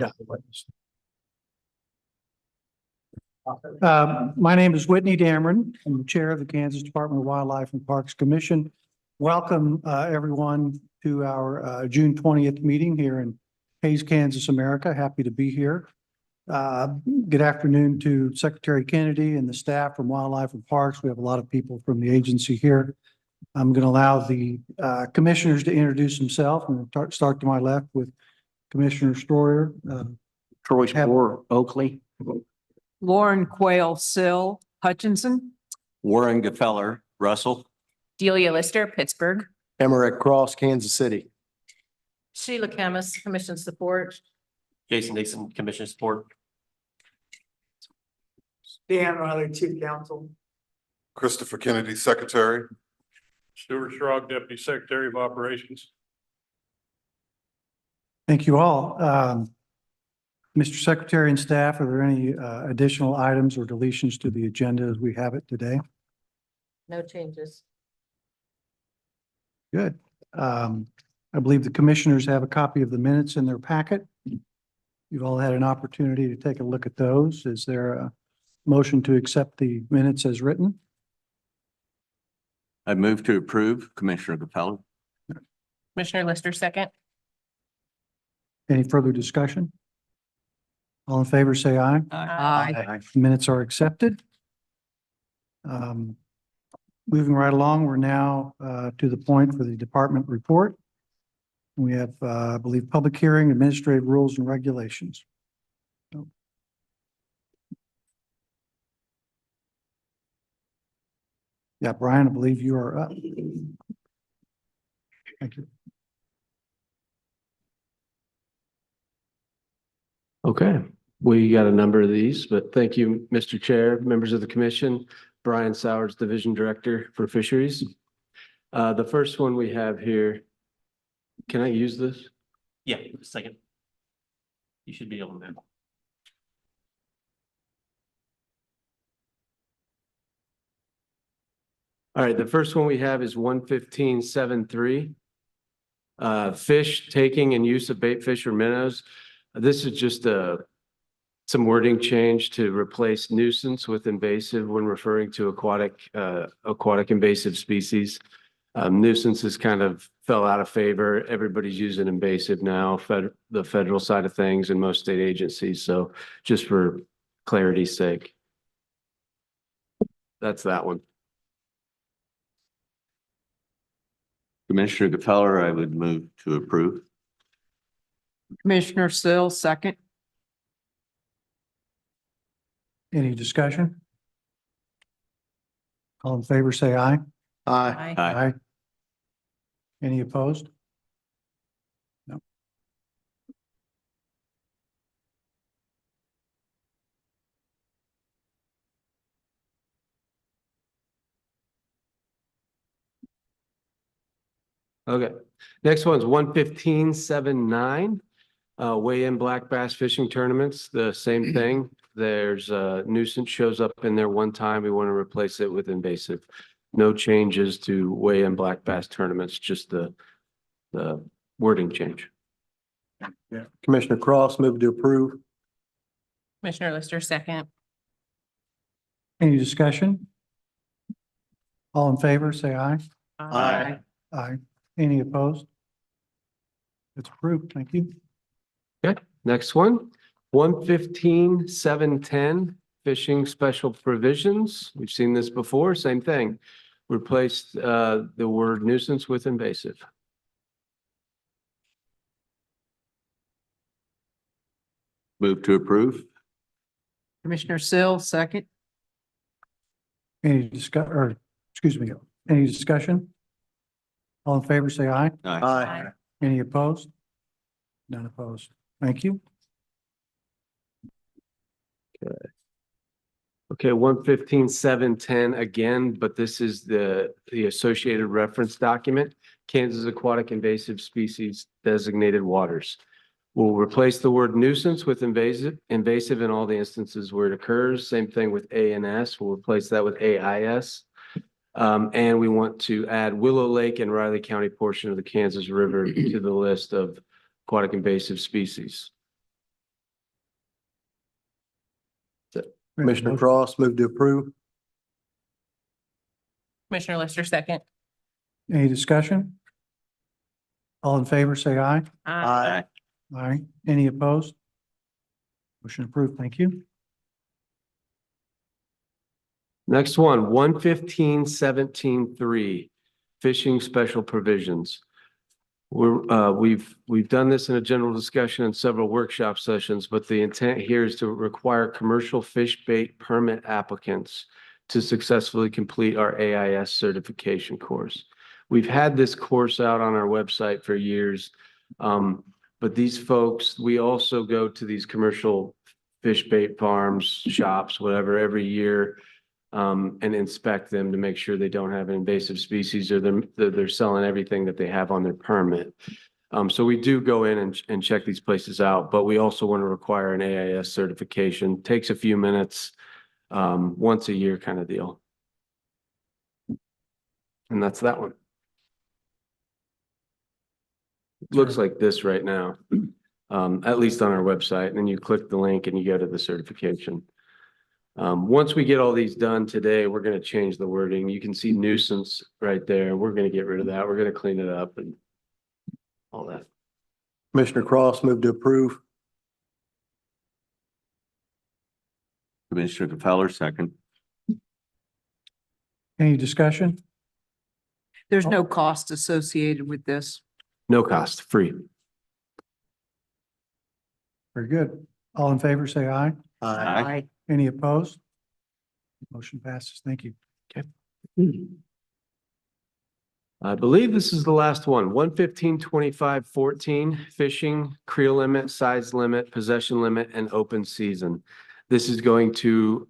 Yeah. My name is Whitney Dameron. I'm the chair of the Kansas Department of Wildlife and Parks Commission. Welcome, everyone, to our June 20th meeting here in Hays, Kansas, America. Happy to be here. Good afternoon to Secretary Kennedy and the staff from Wildlife and Parks. We have a lot of people from the agency here. I'm going to allow the commissioners to introduce themselves. I'm going to start to my left with Commissioner Stroyer. Troy Spore, Oakley. Lauren Quayle Sill, Hutchinson. Warren Gefeller, Russell. Delia Lister, Pittsburgh. Emmerich Cross, Kansas City. Sheila Camus, Commission Support. Jason Dixon, Commission Support. Dan Riley, Chief Counsel. Christopher Kennedy, Secretary. Stuart Schrog, Deputy Secretary of Operations. Thank you all. Mr. Secretary and staff, are there any additional items or deletions to the agenda as we have it today? No changes. Good. I believe the commissioners have a copy of the minutes in their packet. You've all had an opportunity to take a look at those. Is there a motion to accept the minutes as written? I move to approve. Commissioner Gefeller. Commissioner Lister, second. Any further discussion? All in favor, say aye. Aye. Minutes are accepted. Moving right along, we're now to the point for the department report. We have, I believe, public hearing, administrative rules and regulations. Yeah, Brian, I believe you are up. Thank you. Okay, we got a number of these, but thank you, Mr. Chair, members of the commission. Brian Sowers, Division Director for Fisheries. The first one we have here, can I use this? Yeah, a second. You should be able to. All right, the first one we have is 115.7.3. Fish taking and use of bait fish or minnows. This is just some wording change to replace nuisance with invasive when referring to aquatic invasive species. Nuisance has kind of fell out of favor. Everybody's using invasive now, the federal side of things and most state agencies. So just for clarity's sake. That's that one. Commissioner Gefeller, I would move to approve. Commissioner Sill, second. Any discussion? All in favor, say aye. Aye. Aye. Any opposed? No. Okay, next one's 115.7.9. Weigh-in black bass fishing tournaments, the same thing. There's a nuisance shows up in there one time. We want to replace it with invasive. No changes to weigh-in black bass tournaments, just the wording change. Yeah. Commissioner Cross, move to approve. Commissioner Lister, second. Any discussion? All in favor, say aye. Aye. Aye. Any opposed? It's approved. Thank you. Okay, next one, 115.7.10, fishing special provisions. We've seen this before, same thing. Replaced the word nuisance with invasive. Move to approve. Commissioner Sill, second. Any discussion? All in favor, say aye. Aye. Any opposed? None opposed. Thank you. Okay, 115.7.10 again, but this is the associated reference document, Kansas Aquatic Invasive Species Designated Waters. We'll replace the word nuisance with invasive in all the instances where it occurs. Same thing with A and S. We'll replace that with AIS. And we want to add Willow Lake and Riley County portion of the Kansas River to the list of aquatic invasive species. Commissioner Cross, move to approve. Commissioner Lister, second. Any discussion? All in favor, say aye. Aye. Aye. Any opposed? Motion approved. Thank you. Next one, 115-17-3, fishing special provisions. We've done this in a general discussion and several workshop sessions, but the intent here is to require commercial fish bait permit applicants to successfully complete our AIS certification course. We've had this course out on our website for years. But these folks, we also go to these commercial fish bait farms, shops, whatever, every year, and inspect them to make sure they don't have an invasive species or they're selling everything that they have on their permit. So we do go in and check these places out, but we also want to require an AIS certification. Takes a few minutes, once a year kind of deal. And that's that one. Looks like this right now, at least on our website, and then you click the link and you go to the certification. Once we get all these done today, we're going to change the wording. You can see nuisance right there. We're going to get rid of that. We're going to clean it up and all that. Commissioner Cross, move to approve. Commissioner Fowler, second. Any discussion? There's no cost associated with this. No cost, free. Very good. All in favor, say aye. Aye. Any opposed? Motion passes. Thank you. I believe this is the last one. 115-25-14, fishing, creel limit, size limit, possession limit, and open season. This is going to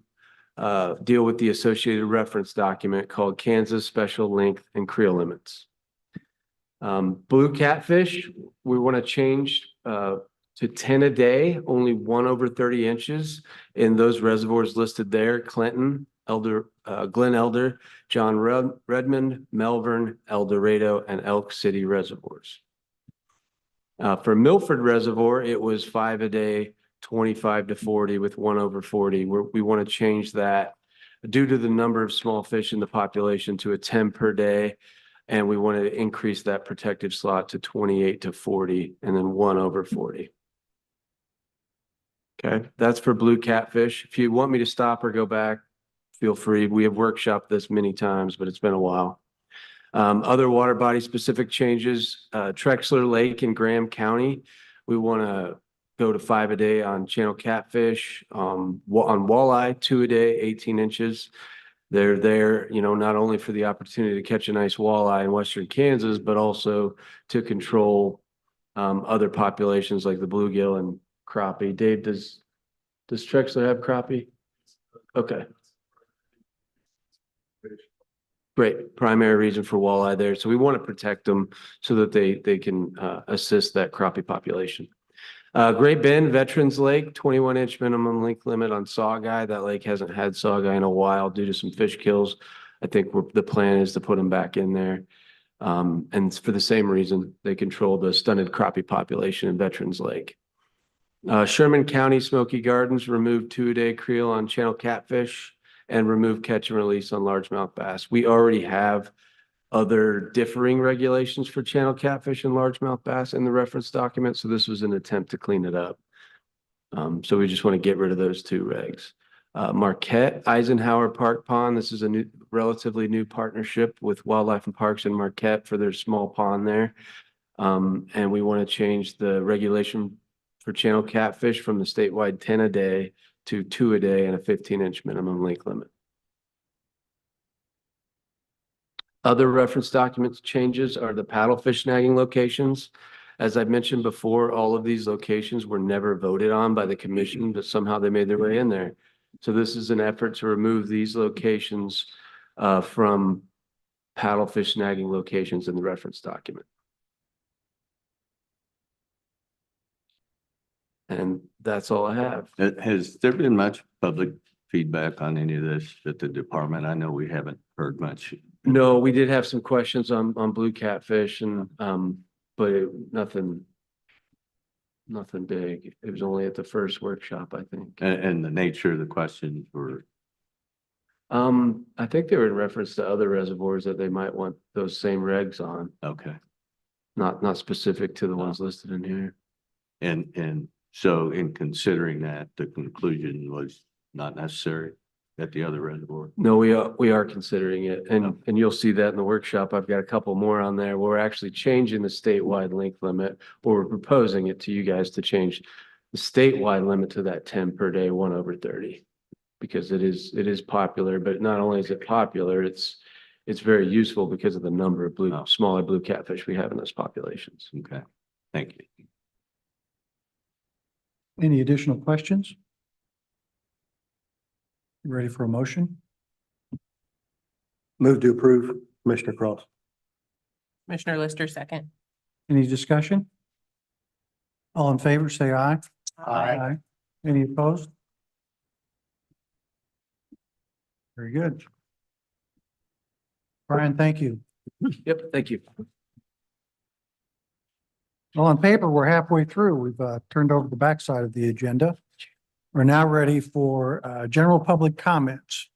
deal with the associated reference document called Kansas Special Length and Creel Limits. Blue catfish, we want to change to 10 a day, only 1 over 30 inches in those reservoirs listed there: Clinton, Glen Elder, John Redmond, Melbourne, El Dorado, and Elk City reservoirs. For Milford Reservoir, it was 5 a day, 25 to 40 with 1 over 40. We want to change that due to the number of small fish in the population to a 10 per day. And we want to increase that protective slot to 28 to 40 and then 1 over 40. Okay, that's for blue catfish. If you want me to stop or go back, feel free. We have workshopped this many times, but it's been a while. Other water body specific changes, Trexler Lake in Graham County. We want to go to 5 a day on channel catfish, on walleye, 2 a day, 18 inches. They're there, not only for the opportunity to catch a nice walleye in western Kansas, but also to control other populations like the bluegill and crappie. Dave, does Trexler have crappie? Okay. Great. Primary reason for walleye there. So we want to protect them so that they can assist that crappie population. Great Bend, Veterans Lake, 21-inch minimum length limit on saugeye. That lake hasn't had saugeye in a while due to some fish kills. I think the plan is to put them back in there. And for the same reason, they control the stunted crappie population in Veterans Lake. Sherman County Smoky Gardens removed 2 a day creel on channel catfish and remove catch and release on largemouth bass. We already have other differing regulations for channel catfish and largemouth bass in the reference document. So this was an attempt to clean it up. So we just want to get rid of those 2 regs. Marquette Eisenhower Park Pond. This is a relatively new partnership with Wildlife and Parks in Marquette for their small pond there. And we want to change the regulation for channel catfish from the statewide 10 a day to 2 a day and a 15-inch minimum length limit. Other reference documents changes are the paddlefish snagging locations. As I mentioned before, all of these locations were never voted on by the commission, but somehow they made their way in there. So this is an effort to remove these locations from paddlefish snagging locations in the reference document. And that's all I have. Has there been much public feedback on any of this at the department? I know we haven't heard much. No, we did have some questions on blue catfish and, but nothing Nothing big. It was only at the first workshop, I think. And the nature of the questions were, I think they were in reference to other reservoirs that they might want those same regs on, okay. not specific to the ones listed in here. And so in considering that, the conclusion was not necessary at the other reservoir. No, we are considering it, and you'll see that in the workshop. I've got a couple more on there. We're actually changing the statewide length limit, or we're proposing it to you guys to change the statewide limit to that 10 per day, 1/30. Because it is popular, but not only is it popular, it's very useful because of the number of smaller blue catfish we have in those populations. Okay, thank you. Any additional questions? Ready for a motion? Move to approve, Commissioner Cross. Commissioner Lister, second. Any discussion? All in favor, say aye. Aye. Any opposed? Very good. Brian, thank you. Yep, thank you. Well, on paper, we're halfway through. We've turned over the backside of the agenda. We're now ready for general public comments.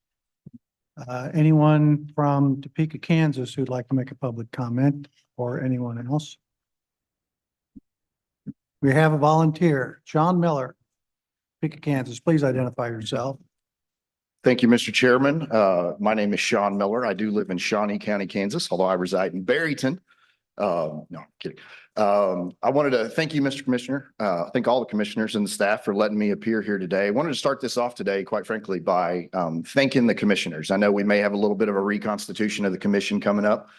Anyone from Topeka, Kansas who'd like to make a public comment, or anyone else? We have a volunteer, Sean Miller, Topeka, Kansas. Please identify yourself. Thank you, Mr. Chairman. My name is Sean Miller. I do live in Shawnee County, Kansas, although I reside in Barryton. No, I'm kidding. I wanted to thank you, Mr. Commissioner. Thank all the commissioners and the staff for letting me appear here today. I wanted to start this off today, quite frankly, by thanking the commissioners. I know we may have a little bit of a reconstitution of the commission coming up.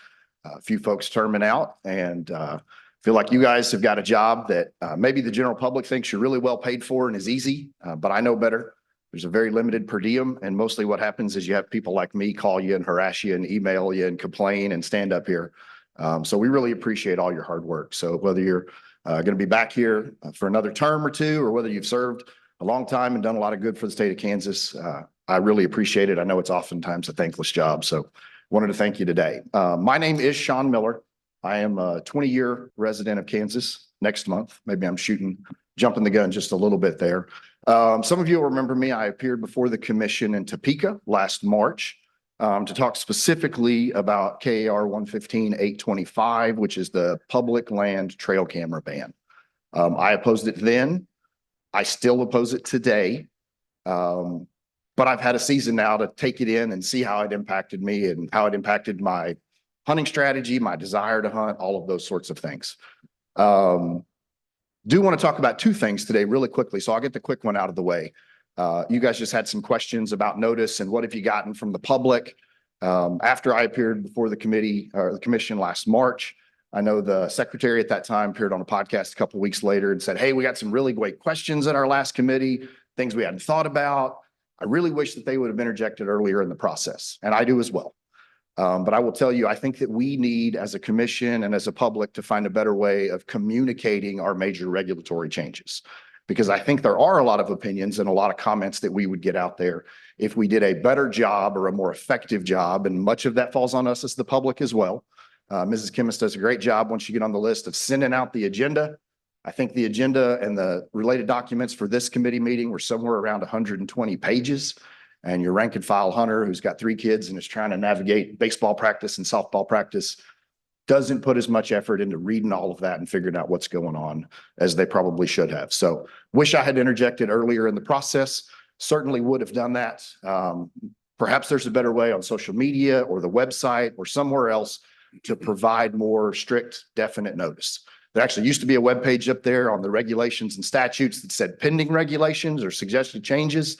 A few folks terming out, and feel like you guys have got a job that maybe the general public thinks you're really well paid for and is easy, but I know better. There's a very limited per diem, and mostly what happens is you have people like me call you and harass you and email you and complain and stand up here. So we really appreciate all your hard work. So whether you're going to be back here for another term or two, or whether you've served a long time and done a lot of good for the state of Kansas, I really appreciate it. I know it's oftentimes a thankless job, so wanted to thank you today. My name is Sean Miller. I am a 20-year resident of Kansas next month. Maybe I'm jumping the gun just a little bit there. Some of you will remember me. I appeared before the commission in Topeka last March to talk specifically about KAR 115-825, which is the public land trail camera ban. I opposed it then. I still oppose it today. But I've had a season now to take it in and see how it impacted me and how it impacted my hunting strategy, my desire to hunt, all of those sorts of things. Do want to talk about two things today really quickly, so I'll get the quick one out of the way. You guys just had some questions about notice and what have you gotten from the public. After I appeared before the committee or the commission last March, I know the secretary at that time appeared on a podcast a couple of weeks later and said, "Hey, we got some really great questions at our last committee, things we hadn't thought about. I really wish that they would have interjected earlier in the process," and I do as well. But I will tell you, I think that we need, as a commission and as a public, to find a better way of communicating our major regulatory changes. Because I think there are a lot of opinions and a lot of comments that we would get out there if we did a better job or a more effective job. And much of that falls on us as the public as well. Mrs. Kimmis does a great job once you get on the list of sending out the agenda. I think the agenda and the related documents for this committee meeting were somewhere around 120 pages. And your rank and file hunter who's got 3 kids and is trying to navigate baseball practice and softball practice doesn't put as much effort into reading all of that and figuring out what's going on as they probably should have. So wish I had interjected earlier in the process. Certainly would have done that. Perhaps there's a better way on social media or the website or somewhere else to provide more strict, definite notice. There actually used to be a web page up there on the regulations and statutes that said pending regulations or suggested changes.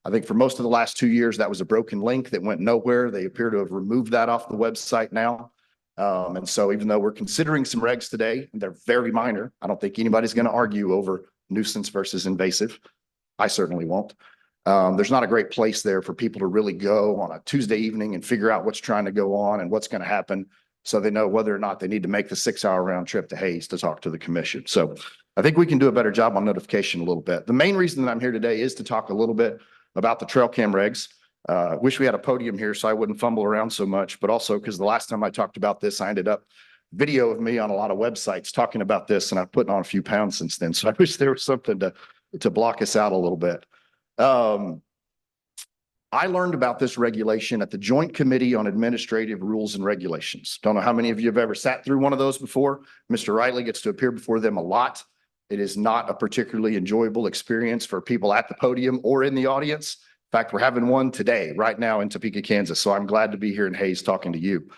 I think for most of the last 2 years, that was a broken link that went nowhere. They appear to have removed that off the website now. And so even though we're considering some regs today, and they're very minor, I don't think anybody's going to argue over nuisance versus invasive. I certainly won't. There's not a great place there for people to really go on a Tuesday evening and figure out what's trying to go on and what's going to happen, so they know whether or not they need to make the 6-hour round trip to Hayes to talk to the commission. So I think we can do a better job on notification a little bit. The main reason that I'm here today is to talk a little bit about the trail cam regs. Wish we had a podium here so I wouldn't fumble around so much, but also because the last time I talked about this, I ended up video of me on a lot of websites talking about this, and I've put on a few pounds since then. So I wish there was something to block us out a little bit. I learned about this regulation at the Joint Committee on Administrative Rules and Regulations. Don't know how many of you have ever sat through one of those before. Mr. Riley gets to appear before them a lot. It is not a particularly enjoyable experience for people at the podium or in the audience. In fact, we're having one today, right now in Topeka, Kansas. So I'm glad to be here in Hays talking to you.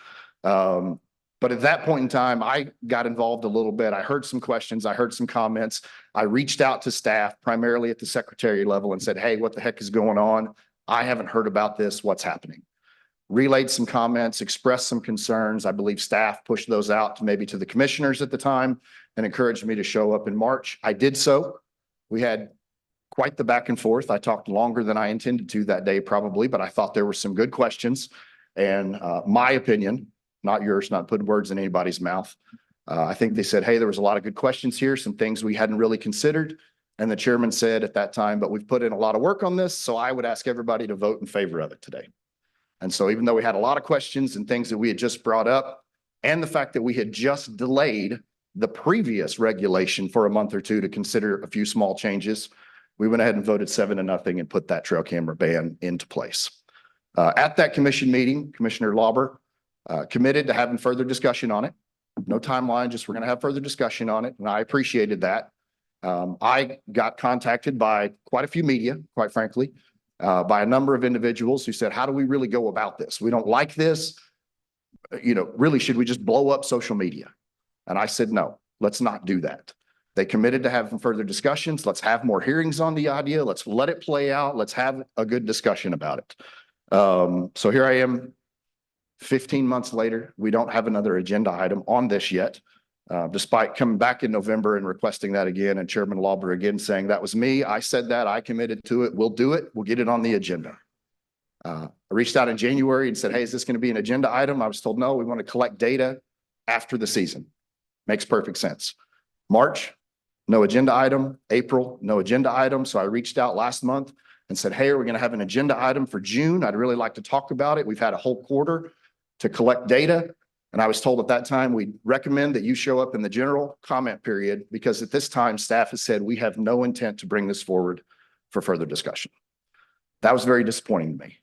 But at that point in time, I got involved a little bit. I heard some questions. I heard some comments. I reached out to staff, primarily at the secretary level, and said, hey, what the heck is going on? I haven't heard about this. What's happening? Relayed some comments, expressed some concerns. I believe staff pushed those out to maybe to the commissioners at the time and encouraged me to show up in March. I did so. We had quite the back and forth. I talked longer than I intended to that day, probably, but I thought there were some good questions. And my opinion, not yours, not putting words in anybody's mouth. I think they said, hey, there was a lot of good questions here, some things we hadn't really considered. And the chairman said at that time, but we've put in a lot of work on this, so I would ask everybody to vote in favor of it today. And so even though we had a lot of questions and things that we had just brought up, and the fact that we had just delayed the previous regulation for a month or two to consider a few small changes, we went ahead and voted 7-0 and put that trail camera ban into place. At that commission meeting, Commissioner Lauber committed to having further discussion on it. No timeline, just we're going to have further discussion on it. And I appreciated that. I got contacted by quite a few media, quite frankly, by a number of individuals who said, how do we really go about this? We don't like this. You know, really, should we just blow up social media? And I said, no, let's not do that. They committed to having further discussions. Let's have more hearings on the idea. Let's let it play out. Let's have a good discussion about it. So here I am 15 months later. We don't have another agenda item on this yet. Despite coming back in November and requesting that again, and Chairman Lauber again saying that was me. I said that, I committed to it. We'll do it. We'll get it on the agenda. I reached out in January and said, hey, is this going to be an agenda item? I was told, no, we want to collect data after the season. Makes perfect sense. March, no agenda item. April, no agenda item. So I reached out last month and said, hey, are we going to have an agenda item for June? I'd really like to talk about it. We've had a whole quarter to collect data. And I was told at that time, we recommend that you show up in the general comment period, because at this time, staff has said we have no intent to bring this forward for further discussion. That was very disappointing to me.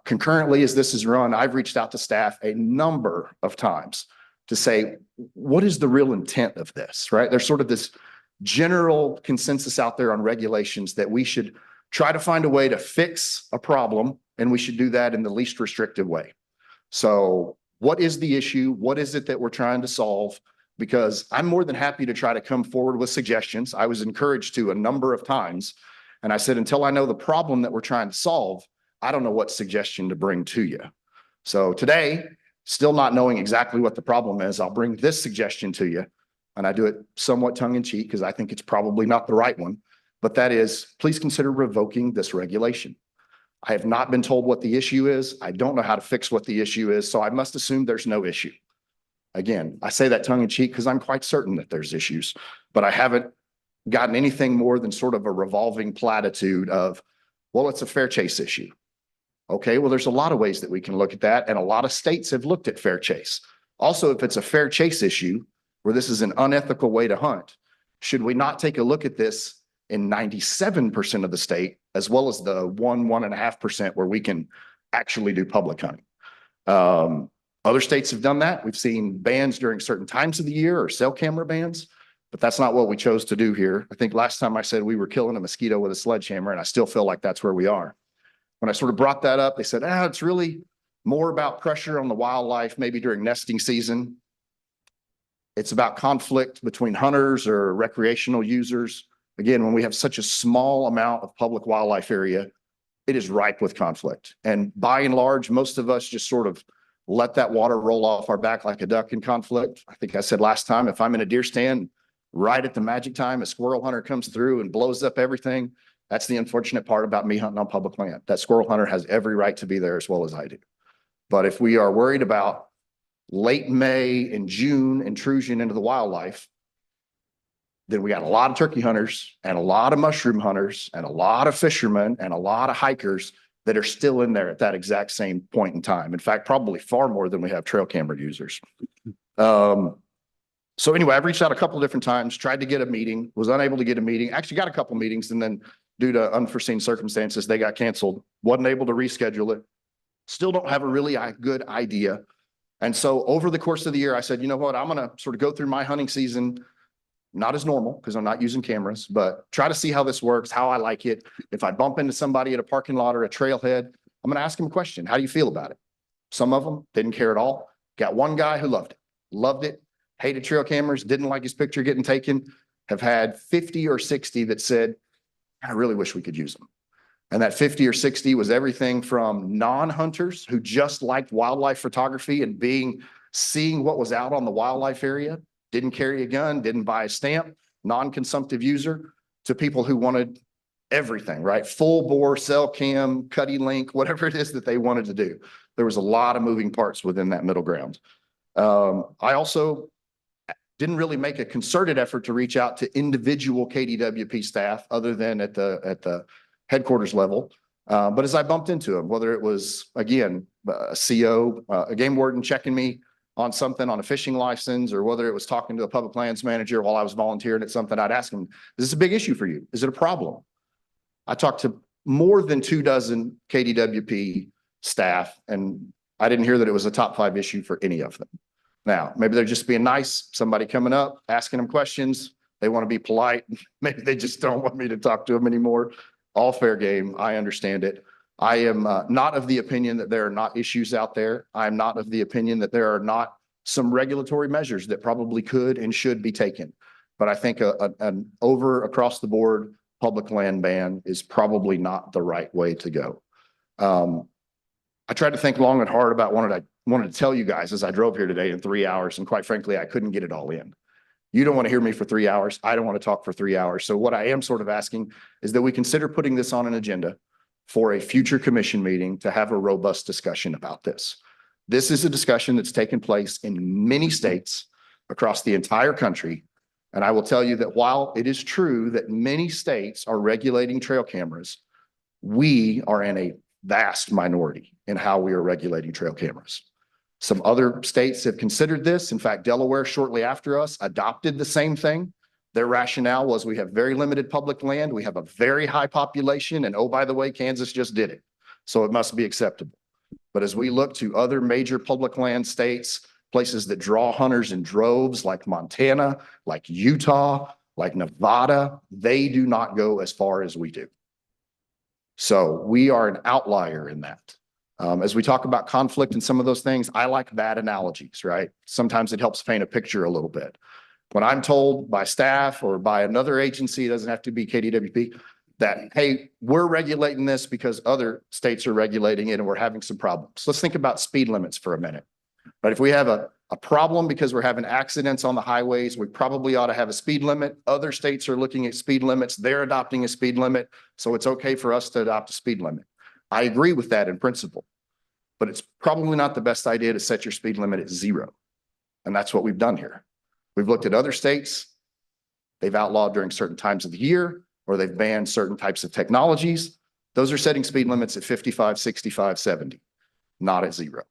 Concurrently, as this is run, I've reached out to staff a number of times to say, what is the real intent of this, right? There's sort of this general consensus out there on regulations that we should try to find a way to fix a problem, and we should do that in the least restrictive way. So what is the issue? What is it that we're trying to solve? Because I'm more than happy to try to come forward with suggestions. I was encouraged to a number of times. And I said, until I know the problem that we're trying to solve, I don't know what suggestion to bring to you. So today, still not knowing exactly what the problem is, I'll bring this suggestion to you. And I do it somewhat tongue in cheek because I think it's probably not the right one. But that is, please consider revoking this regulation. I have not been told what the issue is. I don't know how to fix what the issue is, so I must assume there's no issue. Again, I say that tongue in cheek because I'm quite certain that there's issues, but I haven't gotten anything more than sort of a revolving platitude of, well, it's a fair chase issue. Okay, well, there's a lot of ways that we can look at that, and a lot of states have looked at fair chase. Also, if it's a fair chase issue where this is an unethical way to hunt, should we not take a look at this in 97% of the state, as well as the 1.5% where we can actually do public hunting? Other states have done that. We've seen bans during certain times of the year or cell camera bans, but that's not what we chose to do here. I think last time I said we were killing a mosquito with a sledgehammer, and I still feel like that's where we are. When I sort of brought that up, they said, it's really more about pressure on the wildlife, maybe during nesting season. It's about conflict between hunters or recreational users. Again, when we have such a small amount of public wildlife area, it is ripe with conflict. And by and large, most of us just sort of let that water roll off our back like a duck in conflict. I think I said last time, if I'm in a deer stand, right at the magic time, a squirrel hunter comes through and blows up everything. That's the unfortunate part about me hunting on public land. That squirrel hunter has every right to be there as well as I do. But if we are worried about late May and June intrusion into the wildlife, then we got a lot of turkey hunters and a lot of mushroom hunters and a lot of fishermen and a lot of hikers that are still in there at that exact same point in time. In fact, probably far more than we have trail camera users. So anyway, I've reached out a couple of different times, tried to get a meeting, was unable to get a meeting, actually got a couple meetings, and then due to unforeseen circumstances, they got canceled. Wasn't able to reschedule it. Still don't have a really good idea. And so over the course of the year, I said, you know what, I'm going to sort of go through my hunting season, not as normal because I'm not using cameras, but try to see how this works, how I like it. If I bump into somebody at a parking lot or a trailhead, I'm going to ask them a question. How do you feel about it? Some of them didn't care at all. Got one guy who loved it, hated trail cameras, didn't like his picture getting taken. Have had 50 or 60 that said, I really wish we could use them. And that 50 or 60 was everything from non-hunters who just liked wildlife photography and seeing what was out on the wildlife area, didn't carry a gun, didn't buy a stamp, non-consumptive user, to people who wanted everything, right? Full bore, cell cam, cutty link, whatever it is that they wanted to do. There was a lot of moving parts within that middle ground. I also didn't really make a concerted effort to reach out to individual KDWP staff other than at the headquarters level. But as I bumped into them, whether it was, again, a CO, a game warden checking me on something on a fishing license, or whether it was talking to a public lands manager while I was volunteering at something, I'd ask them, is this a big issue for you? Is it a problem? I talked to more than 24 KDWP staff, and I didn't hear that it was a top 5 issue for any of them. Now, maybe they're just being nice, somebody coming up, asking them questions. They want to be polite. Maybe they just don't want me to talk to them anymore. All fair game. I understand it. I am not of the opinion that there are not issues out there. I'm not of the opinion that there are not some regulatory measures that probably could and should be taken. But I think an across the board public land ban is probably not the right way to go. I tried to think long and hard about what I wanted to tell you guys as I drove here today in 3 hours. And quite frankly, I couldn't get it all in. You don't want to hear me for 3 hours. I don't want to talk for 3 hours. So what I am sort of asking is that we consider putting this on an agenda for a future commission meeting to have a robust discussion about this. This is a discussion that's taken place in many states across the entire country. And I will tell you that while it is true that many states are regulating trail cameras, we are in a vast minority in how we are regulating trail cameras. Some other states have considered this. In fact, Delaware, shortly after us, adopted the same thing. Their rationale was we have very limited public land. We have a very high population. And oh, by the way, Kansas just did it. So it must be acceptable. But as we look to other major public land states, places that draw hunters in droves like Montana, like Utah, like Nevada, they do not go as far as we do. So we are an outlier in that. As we talk about conflict and some of those things, I like bad analogies, right? Sometimes it helps paint a picture a little bit. When I'm told by staff or by another agency, it doesn't have to be KDWP, that, hey, we're regulating this because other states are regulating it and we're having some problems. Let's think about speed limits for a minute. But if we have a problem because we're having accidents on the highways, we probably ought to have a speed limit. Other states are looking at speed limits. They're adopting a speed limit. So it's okay for us to adopt a speed limit. I agree with that in principle, but it's probably not the best idea to set your speed limit at 0. And that's what we've done here. We've looked at other states. They've outlawed during certain times of the year, or they've banned certain types of technologies. Those are setting speed limits at 55, 65, 70, not at 0.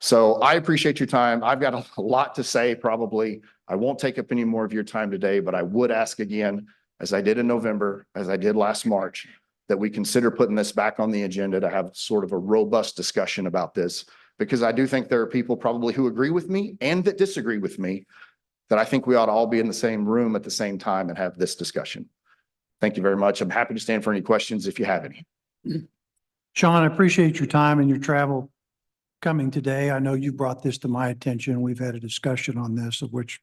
So I appreciate your time. I've got a lot to say, probably. I won't take up any more of your time today, but I would ask again, as I did in November, as I did last March, that we consider putting this back on the agenda to have sort of a robust discussion about this, because I do think there are people probably who agree with me and that disagree with me, that I think we ought to all be in the same room at the same time and have this discussion. Thank you very much. I'm happy to stand for any questions if you have any. Sean, I appreciate your time and your travel coming today. I know you brought this to my attention. We've had a discussion on this, of which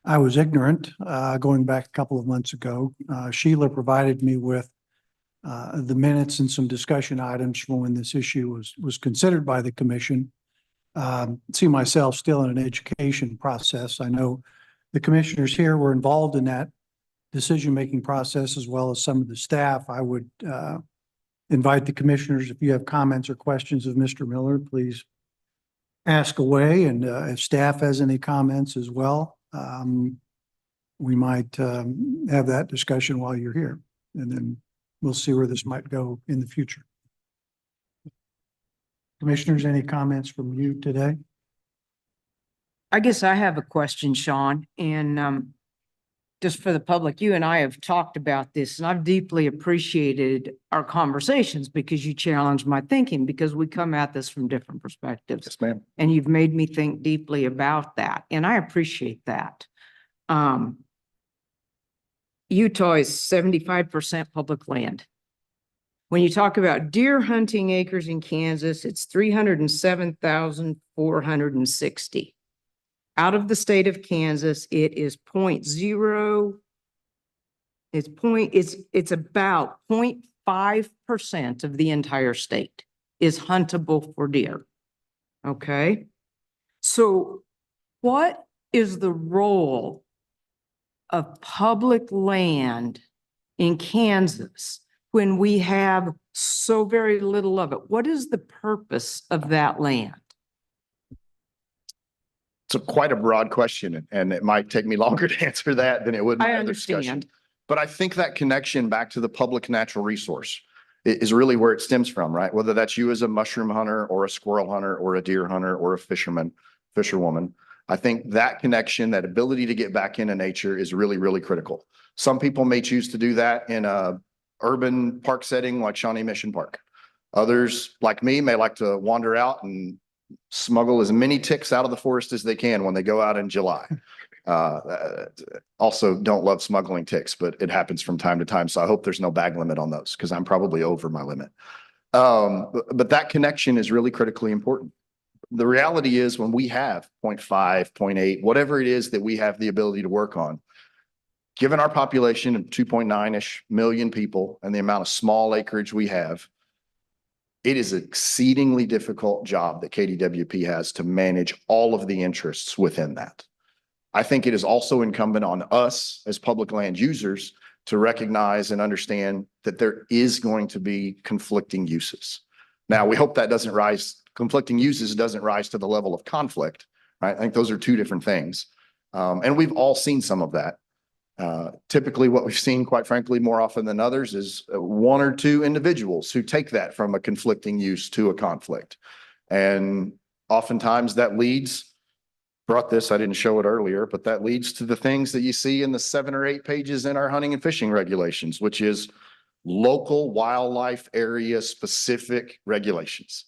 I was ignorant going back a couple of months ago. Sheila provided me with the minutes and some discussion items from when this issue was considered by the commission. See myself still in an education process. I know the commissioners here were involved in that decision-making process, as well as some of the staff. I would invite the commissioners, if you have comments or questions of Mr. Miller, please ask away. And if staff has any comments as well, we might have that discussion while you're here, and then we'll see where this might go in the future. Commissioners, any comments from you today? I guess I have a question, Sean, and just for the public, you and I have talked about this, and I've deeply appreciated our conversations because you challenge my thinking, because we come at this from different perspectives. Yes, ma'am. And you've made me think deeply about that, and I appreciate that. Utah is 75% public land. When you talk about deer hunting acres in Kansas, it's 307,460. Out of the state of Kansas, it is it's about 0.5% of the entire state is huntable for deer. Okay? So what is the role of public land in Kansas when we have so very little of it? What is the purpose of that land? It's quite a broad question, and it might take me longer to answer that than it would. I my other discussion. understand. But I think that connection back to the public natural resource is really where it stems from, right? Whether that's you as a mushroom hunter or a squirrel hunter or a deer hunter or a fisherwoman. I think that connection, that ability to get back into nature is really, really critical. Some people may choose to do that in a urban park setting like Shawnee Mission Park. Others, like me, may like to wander out and smuggle as many ticks out of the forest as they can when they go out in July. Also don't love smuggling ticks, but it happens from time to time. So I hope there's no bag limit on those because I'm probably over my limit. But that connection is really critically important. The reality is when we have 0.5, 0.8, whatever it is that we have the ability to work on, given our population of 2.9-ish million people and the amount of small acreage we have, it is an exceedingly difficult job that KDWP has to manage all of the interests within that. I think it is also incumbent on us as public land users to recognize and understand that there is going to be conflicting uses. Now, we hope that conflicting uses doesn't rise to the level of conflict, right? I think those are two different things. And we've all seen some of that. Typically what we've seen, quite frankly, more often than others is one or two individuals who take that from a conflicting use to a conflict. And oftentimes that I didn't show it earlier, but that leads to the things that you see in the 7 or 8 pages in our hunting and fishing regulations, which is local wildlife area specific regulations.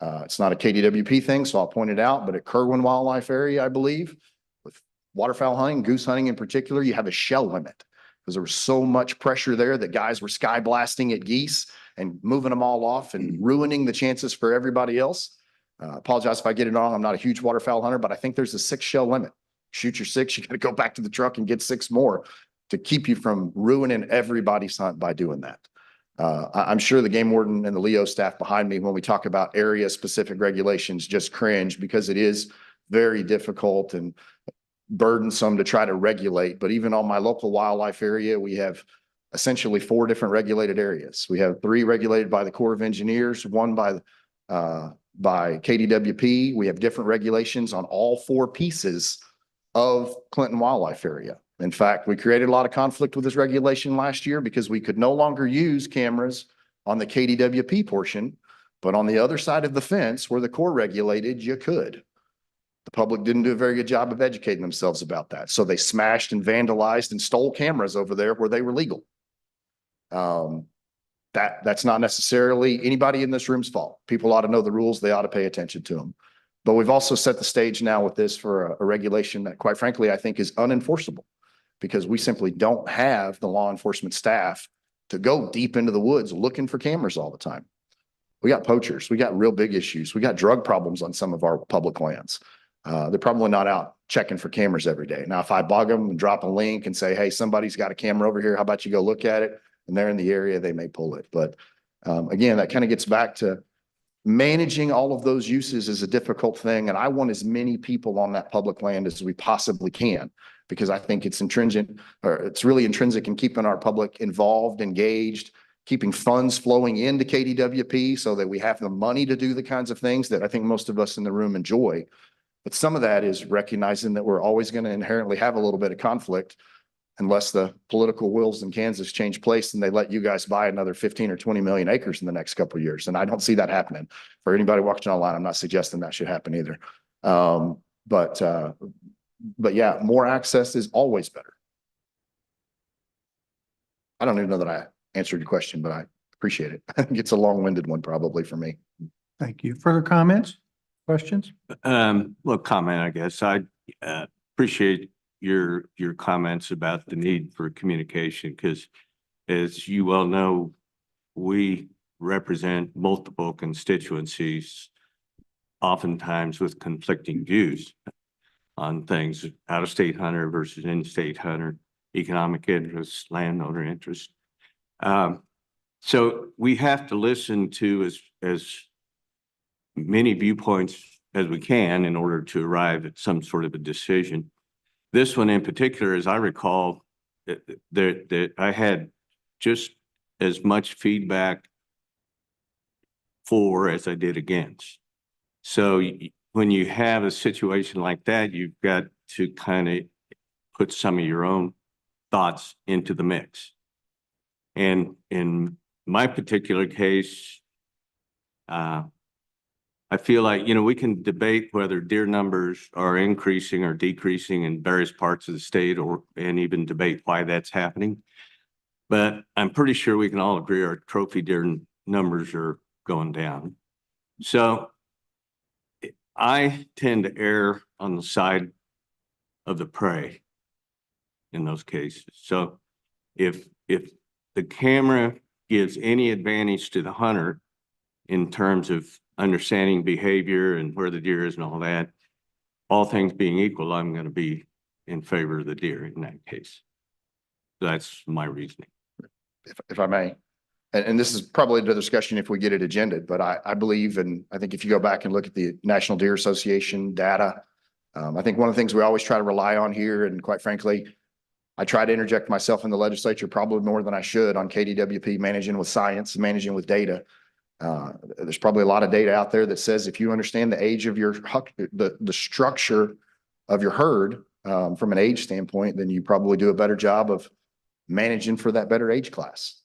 It's not a KDWP thing, so I'll point it out, but at Kerwin Wildlife Area, I believe, with waterfowl hunting, goose hunting in particular, you have a shell limit because there was so much pressure there that guys were sky blasting at geese and moving them all off and ruining the chances for everybody else. Apologize if I get it wrong. I'm not a huge waterfowl hunter, but I think there's a 6 shell limit. Shoot your 6, you got to go back to the truck and get 6 more to keep you from ruining everybody's hunt by doing that. I'm sure the game warden and the Leo staff behind me, when we talk about area specific regulations, just cringe because it is very difficult and burdensome to try to regulate. But even on my local wildlife area, we have essentially 4 different regulated areas. We have 3 regulated by the Corps of Engineers, 1 by KDWP. We have different regulations on all 4 pieces of Clinton Wildlife Area. In fact, we created a lot of conflict with this regulation last year because we could no longer use cameras on the KDWP portion, but on the other side of the fence where the Corps regulated, you could. The public didn't do a very good job of educating themselves about that. So they smashed and vandalized and stole cameras over there where they were legal. That's not necessarily anybody in this room's fault. People ought to know the rules. They ought to pay attention to them. But we've also set the stage now with this for a regulation that, quite frankly, I think is unenforceable because we simply don't have the law enforcement staff to go deep into the woods looking for cameras all the time. We got poachers. We got real big issues. We got drug problems on some of our public lands. They're probably not out checking for cameras every day. Now, if I bug them and drop a link and say, hey, somebody's got a camera over here, how about you go look at it? And they're in the area, they may pull it. But again, that kind of gets back to managing all of those uses is a difficult thing. And I want as many people on that public land as we possibly can, because I think it's really intrinsic in keeping our public involved, engaged, keeping funds flowing into KDWP so that we have the money to do the kinds of things that I think most of us in the room enjoy. But some of that is recognizing that we're always going to inherently have a little bit of conflict unless the political wills in Kansas change place and they let you guys buy another 15 or 20 million acres in the next couple of years. And I don't see that happening. For anybody watching online, I'm not suggesting that should happen either. But yeah, more access is always better. I don't even know that I answered your question, but I appreciate it. I think it's a long-winded one probably for me. Thank you. Further comments, questions? Well, comment, I guess. I appreciate your comments about the need for communication, because as you well know, we represent multiple constituencies, oftentimes with conflicting views on things, out-of-state hunter versus in-state hunter, economic interests, landowner interests. So we have to listen to as many viewpoints as we can in order to arrive at some sort of a decision. This one in particular, as I recall, that I had just as much feedback for as I did against. So when you have a situation like that, you've got to kind of put some of your own thoughts into the mix. And in my particular case, I feel like, we can debate whether deer numbers are increasing or decreasing in various parts of the state, and even debate why that's happening. But I'm pretty sure we can all agree our trophy deer numbers are going down. So I tend to err on the side of the prey in those cases. So if the camera gives any advantage to the hunter in terms of understanding behavior and where the deer is and all that, all things being equal, I'm going to be in favor of the deer in that case. That's my reasoning. If I may, and this is probably the discussion if we get it agended, but I believe, and I think if you go back and look at the National Deer Association data, I think one of the things we always try to rely on here, and quite frankly, I try to interject myself in the legislature probably more than I should on KDWP, managing with science, managing with data. There's probably a lot of data out there that says if you understand the age of your the structure of your herd from an age standpoint, then you probably do a better job of managing for that better age class.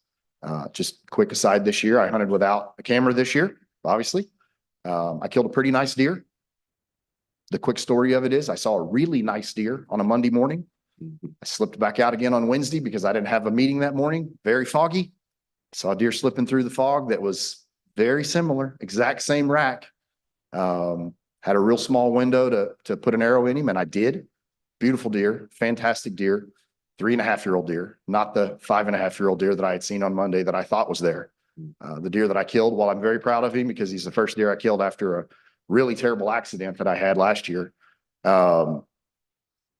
Just quick aside, this year I hunted without a camera this year, obviously. I killed a pretty nice deer. The quick story of it is I saw a really nice deer on a Monday morning. I slipped back out again on Wednesday because I didn't have a meeting that morning, very foggy. Saw a deer slipping through the fog that was very similar, exact same rack. Had a real small window to put an arrow in him, and I did. Beautiful deer, fantastic deer, 3.5-year-old deer, not the 5.5-year-old deer that I had seen on Monday that I thought was there. The deer that I killed, while I'm very proud of him because he's the first deer I killed after a really terrible accident that I had last year.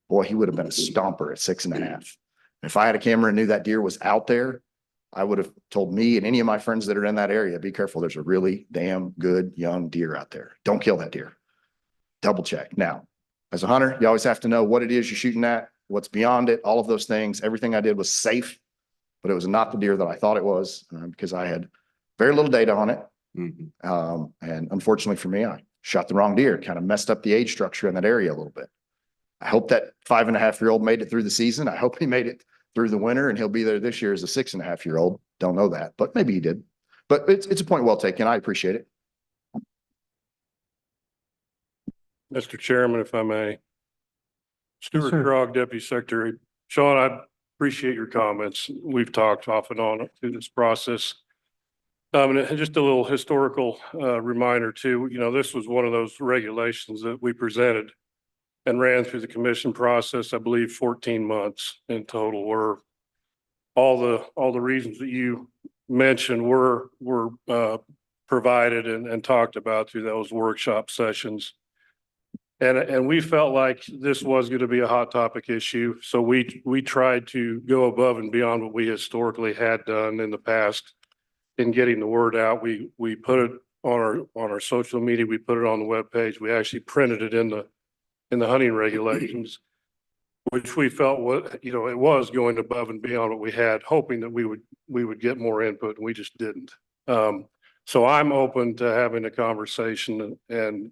Boy, he would have been a stomper at 6.5. If I had a camera and knew that deer was out there, I would have told me and any of my friends that are in that area, be careful. There's a really damn good young deer out there. Don't kill that deer. Double check. Now, as a hunter, you always have to know what it is you're shooting at, what's beyond it, all of those things. Everything I did was safe, but it was not the deer that I thought it was because I had very little data on it. And unfortunately for me, I shot the wrong deer, kind of messed up the age structure in that area a little bit. I hope that 5.5-year-old made it through the season. I hope he made it through the winter, and he'll be there this year as a 6.5-year-old. Don't know that, but maybe he did. But it's a point well taken. I appreciate it. Mr. Chairman, if I may. Stuart sir. Trogg, Deputy Secretary. Sean, I appreciate your comments. We've talked off and on through this process. And just a little historical reminder too, this was one of those regulations that we presented and ran through the commission process, I believe 14 months in total, where all the reasons that you mentioned were provided and talked about through those workshop sessions. And we felt like this was going to be a hot topic issue. So we tried to go above and beyond what we historically had done in the past in getting the word out. We put it on our social media. We put it on the webpage. We actually printed it in the hunting regulations, which we felt it was going above and beyond what we had, hoping that we would get more input, and we just didn't. So I'm open to having a conversation and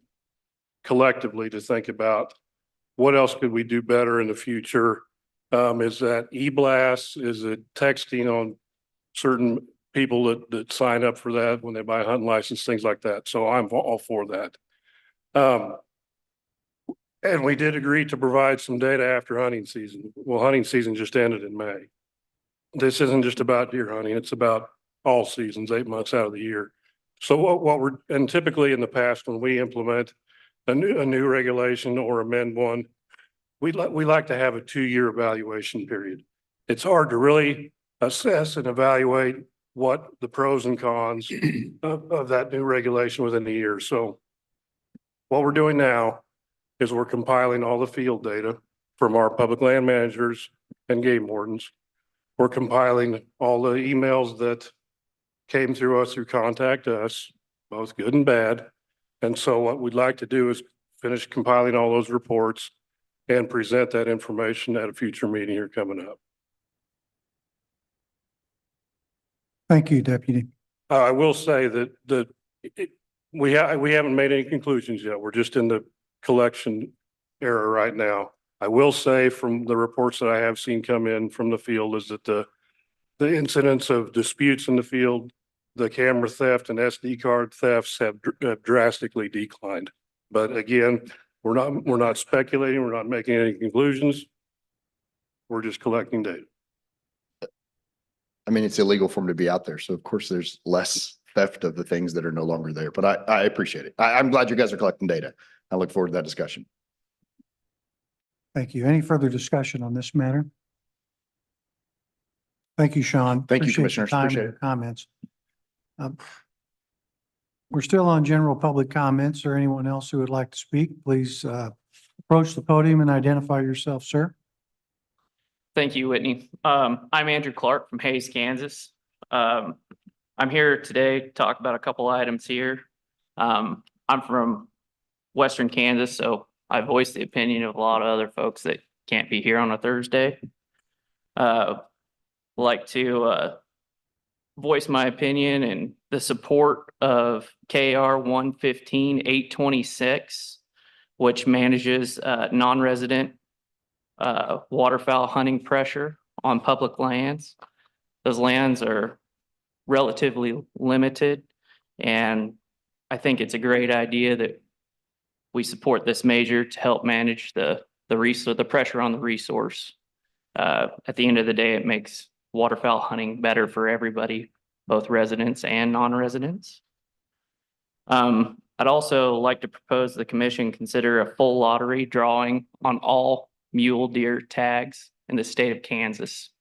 collectively to think about what else could we do better in the future. Is that e-blast? Is it texting on certain people that sign up for that when they buy a hunting license, things like that? So I'm all for that. And we did agree to provide some data after hunting season. Well, hunting season just ended in May. This isn't just about deer hunting, it's about all seasons, 8 months out of the year. So and typically in the past, when we implement a new regulation or amend one, we like to have a 2-year evaluation period. It's hard to really assess and evaluate what the pros and cons of that new regulation within the year. So what we're doing now is we're compiling all the field data from our public land managers and game wardens. We're compiling all the emails that came through us through Contact Us, both good and bad. And so what we'd like to do is finish compiling all those reports and present that information at a future meeting here coming up. Thank you, Deputy. I will say that we haven't made any conclusions yet. We're just in the collection era right now. I will say from the reports that I have seen come in from the field is that the incidents of disputes in the field, the camera theft and SD card thefts have drastically declined. But again, we're not speculating. We're not making any conclusions. We're just collecting data. I mean, it's illegal for them to be out there. So of course there's less theft of the things that are no longer there, but I appreciate it. I'm glad you guys are collecting data. I look forward to that discussion. Thank you. Any further discussion on this matter? Thank you, Sean. Thank you, Appreciate your Commissioners. time and Appreciate your it. comments. We're still on general public comments, or anyone else who would like to speak, please approach the podium and identify yourself, sir. Thank you, Whitney. I'm Andrew Clark from Hayes, Kansas. I'm here today to talk about a couple items here. I'm from Western Kansas, so I voice the opinion of a lot of other folks that can't be here on a Thursday. Like to voice my opinion and the support of KR 115-826, which manages non-resident waterfowl hunting pressure on public lands. Those lands are relatively limited, and I think it's a great idea that we support this measure to help manage the pressure on the resource. At the end of the day, it makes waterfowl hunting better for everybody, both residents and non-residents. I'd also like to propose the commission consider a full lottery drawing on all mule deer tags in the state of Kansas.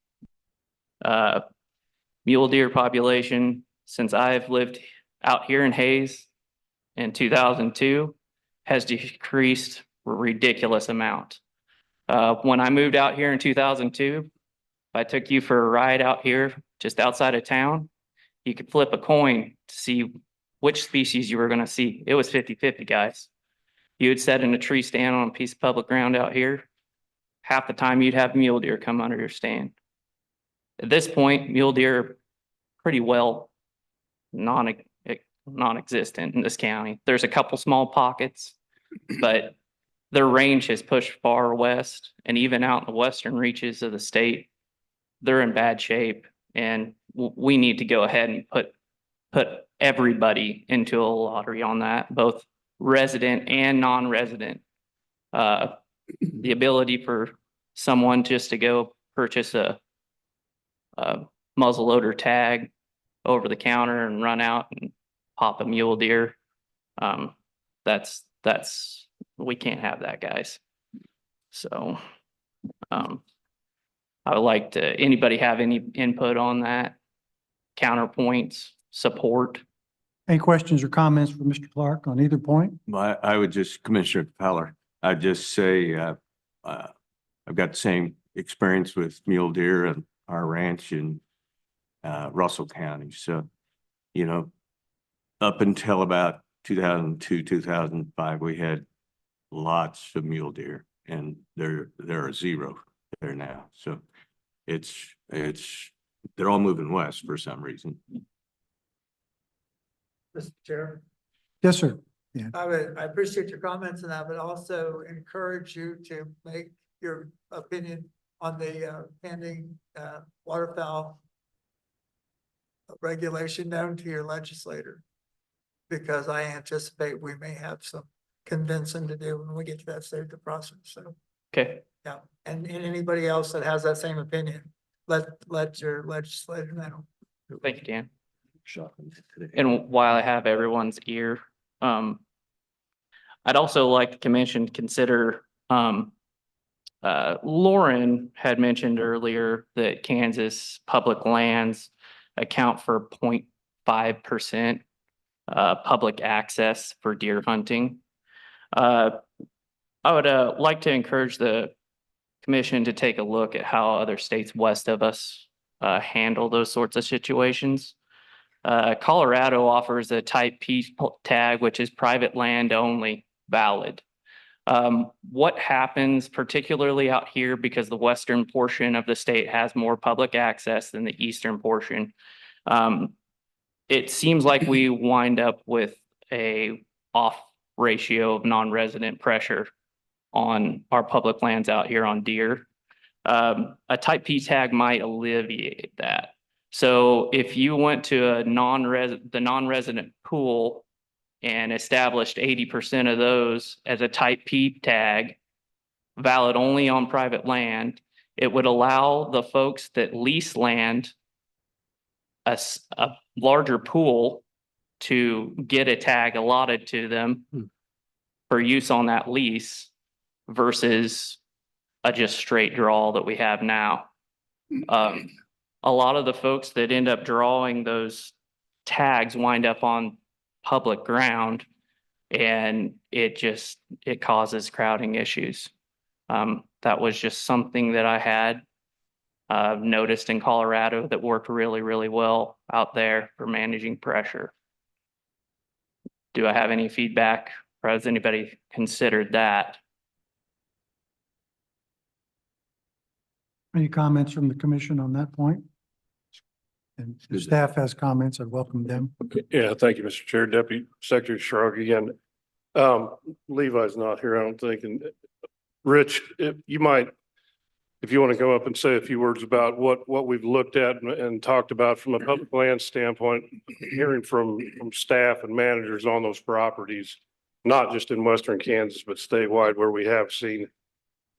Mule deer population, since I've lived out here in Hayes in 2002, has decreased a ridiculous amount. When I moved out here in 2002, if I took you for a ride out here just outside of town, you could flip a coin to see which species you were going to see. It was 50-50, guys. You would set in a tree stand on a piece of public ground out here. Half the time you'd have mule deer come under your stand. At this point, mule deer are pretty well non-existent in this county. There's a couple small pockets, but their range has pushed far west, and even out in the western reaches of the state, they're in bad shape, and we need to go ahead and put everybody into a lottery on that, both resident and non-resident. The ability for someone just to go purchase a muzzleloader tag over the counter and run out and pop a mule deer. We can't have that, guys. So, I would like to, anybody have any input on that? Counterpoints, support? Any questions or comments for Mr. Clark on either point? I would just, Commissioner Fowler, I'd just say, I've got the same experience with mule deer and our ranch in Russell County. So, you know, up until about 2002, 2005, we had lots of mule deer, and there are zero there now. So they're all moving west for some reason. Mr. Chair, Yes, sir. I appreciate your comments, and I would also encourage you to make your opinion on the pending waterfowl regulation known to your legislator, because I anticipate we may have some convincing to do when we get to that stage of the process. So, Okay, yeah. And anybody else that has that same opinion, let your legislator know. thank you, Dan. And while I have everyone's ear, I'd also like the commission to consider, Lauren had mentioned earlier that Kansas public lands account for 0.5% public access for deer hunting. I would like to encourage the commission to take a look at how other states west of us handle those sorts of situations. Colorado offers a type P tag, which is private land only valid. What happens particularly out here, because the western portion of the state has more public access than the eastern portion? It seems like we wind up with a off ratio of non-resident pressure on our public lands out here on deer. A type P tag might alleviate that. So if you went to the non-resident pool and established 80% of those as a type P tag, valid only on private land, it would allow the folks that lease land a larger pool to get a tag allotted to them for use on that lease versus a just straight draw that we have now. A lot of the folks that end up drawing those tags wind up on public ground, and it causes crowding issues. That was just something that I had noticed in Colorado that worked really, really well out there for managing pressure. Do I have any feedback, or has anybody considered that? Any comments from the commission on that point? And if staff has comments, I welcome them. Yeah, thank you, Mr. Chair. Deputy Secretary Shrug again. Levi's not here, I don't think. And Rich, if you want to go up and say a few words about what we've looked at and talked about from a public land standpoint, hearing from staff and managers on those properties, not just in western Kansas, but statewide, where we have seen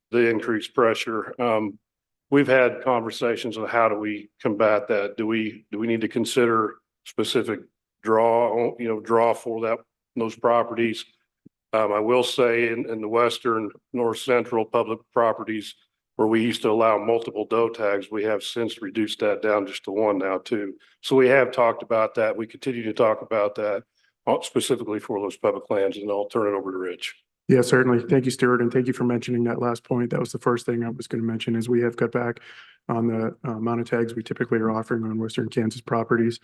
the increased pressure. We've had conversations on how do we combat that? Do we need to consider specific draw for those properties? I will say in the western, north central public properties where we used to allow multiple doe tags, we have since reduced that down just to one now too. So we have talked about that. We continue to talk about that specifically for those public lands, and I'll turn it over to Rich. Yeah, certainly. Thank you, Stuart. And thank you for mentioning that last point. That was the first thing I was going to mention is we have cut back on the amount of tags we typically are offering on western Kansas properties.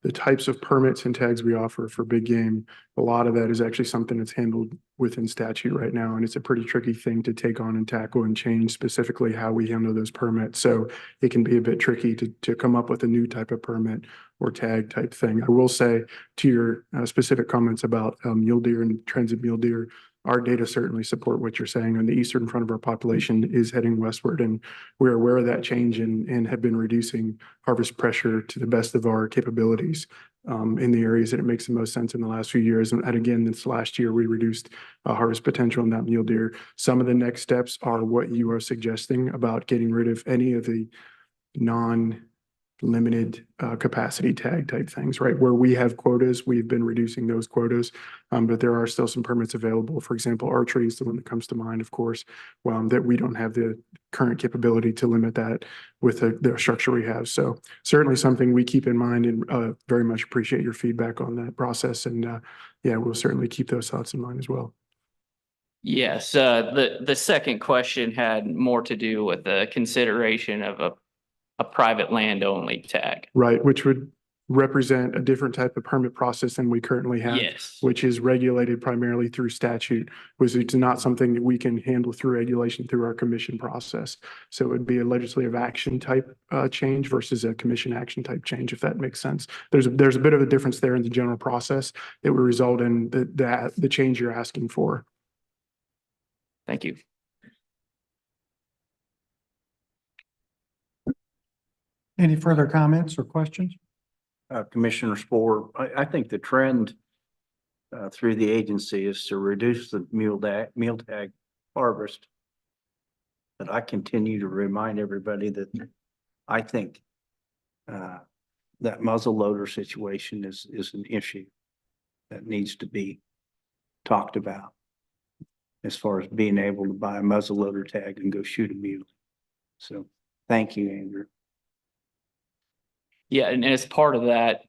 The types of permits and tags we offer for big game, a lot of that is actually something that's handled within statute right now. And it's a pretty tricky thing to take on and tackle and change specifically how we handle those permits. So it can be a bit tricky to come up with a new type of permit or tag type thing. I will say to your specific comments about mule deer and transit mule deer, our data certainly support what you're saying. On the eastern front of our population is heading westward, and we're aware of that change and have been reducing harvest pressure to the best of our capabilities in the areas that it makes the most sense in the last few years. And again, this last year, we reduced harvest potential in that mule deer. Some of the next steps are what you are suggesting about getting rid of any of the non-limited capacity tag type things, right? Where we have quotas, we've been reducing those quotas, but there are still some permits available. For example, archery is the one that comes to mind, of course, that we don't have the current capability to limit that with the structure we have. So certainly something we keep in mind, and very much appreciate your feedback on that process. And yeah, we'll certainly keep those thoughts in mind as well. Yes, the second question had more to do with the consideration of a private land only tag. Right, which would represent a different type of permit process than we currently have. Yes. Which is regulated primarily through statute, which is not something that we can handle through regulation through our commission process. So it would be a legislative action type change versus a commission action type change, if that makes sense. There's a bit of a difference there in the general process that would result in the change you're asking for. Thank you. Any further comments or questions? Commissioner Spore, I think the trend through the agency is to reduce the meal tag harvest. But I continue to remind everybody that I think that muzzle loader situation is an issue that needs to be talked about as far as being able to buy a muzzle loader tag and go shoot a mule. So thank you, Andrew. Yeah, and as part of that,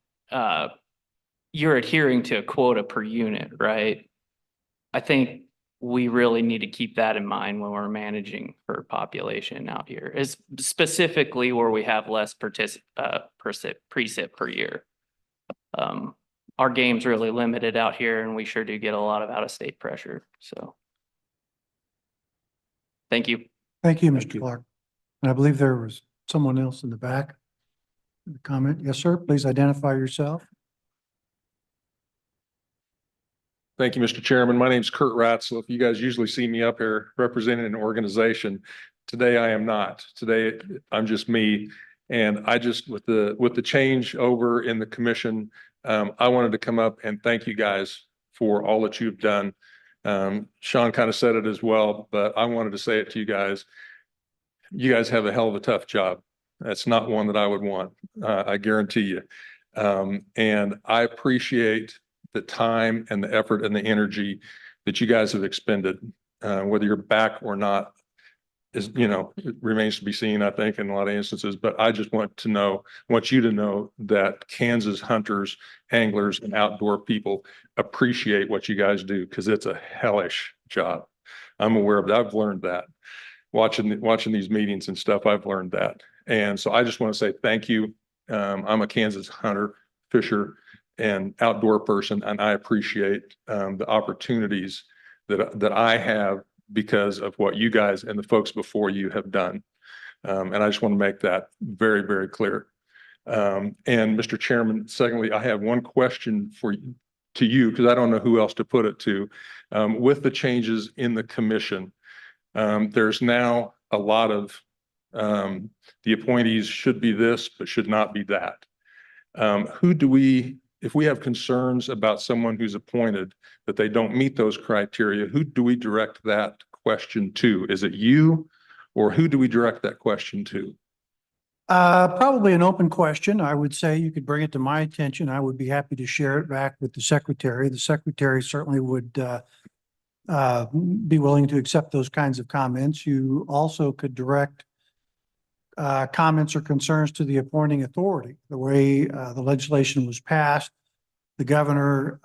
you're adhering to a quota per unit, right? I think we really need to keep that in mind when we're managing herd population out here, is specifically where we have less precip per year. Our game's really limited out here, and we sure do get a lot of out-of-state pressure, so. Thank you. Thank you, Mr. Clark. And I believe there was someone else in the back. Comment. Yes, sir. Please identify yourself. Thank you, Mr. Chairman. My name is Kurt Ratzel. If you guys usually see me up here representing an organization, today I am not. Today I'm just me. And I just, with the change over in the commission, I wanted to come up and thank you guys for all that you've done. Sean kind of said it as well, but I wanted to say it to you guys. You guys have a hell of a tough job. That's not one that I would want. I guarantee you. And I appreciate the time and the effort and the energy that you guys have expended, whether you're back or not, is, it remains to be seen, I think, in a lot of instances. But I just want you to know that Kansas hunters, anglers, and outdoor people appreciate what you guys do, because it's a hellish job. I'm aware of that. I've learned that. Watching these meetings and stuff, I've learned that. And so I just want to say thank you. I'm a Kansas hunter, fisher, and outdoor person, and I appreciate the opportunities that I have because of what you guys and the folks before you have done. And I just want to make that very, very clear. And Mr. Chairman, secondly, I have one question to you, because I don't know who else to put it to. With the changes in the commission, there's now a lot of the appointees should be this, but should not be that. If we have concerns about someone who's appointed that they don't meet those criteria, who do we direct that question to? Is it you, or who do we direct that question to? Probably an open question. I would say you could bring it to my attention. I would be happy to share it back with the secretary. The secretary certainly would be willing to accept those kinds of comments. You also could direct comments or concerns to the appointing authority. The way the legislation was passed, the governor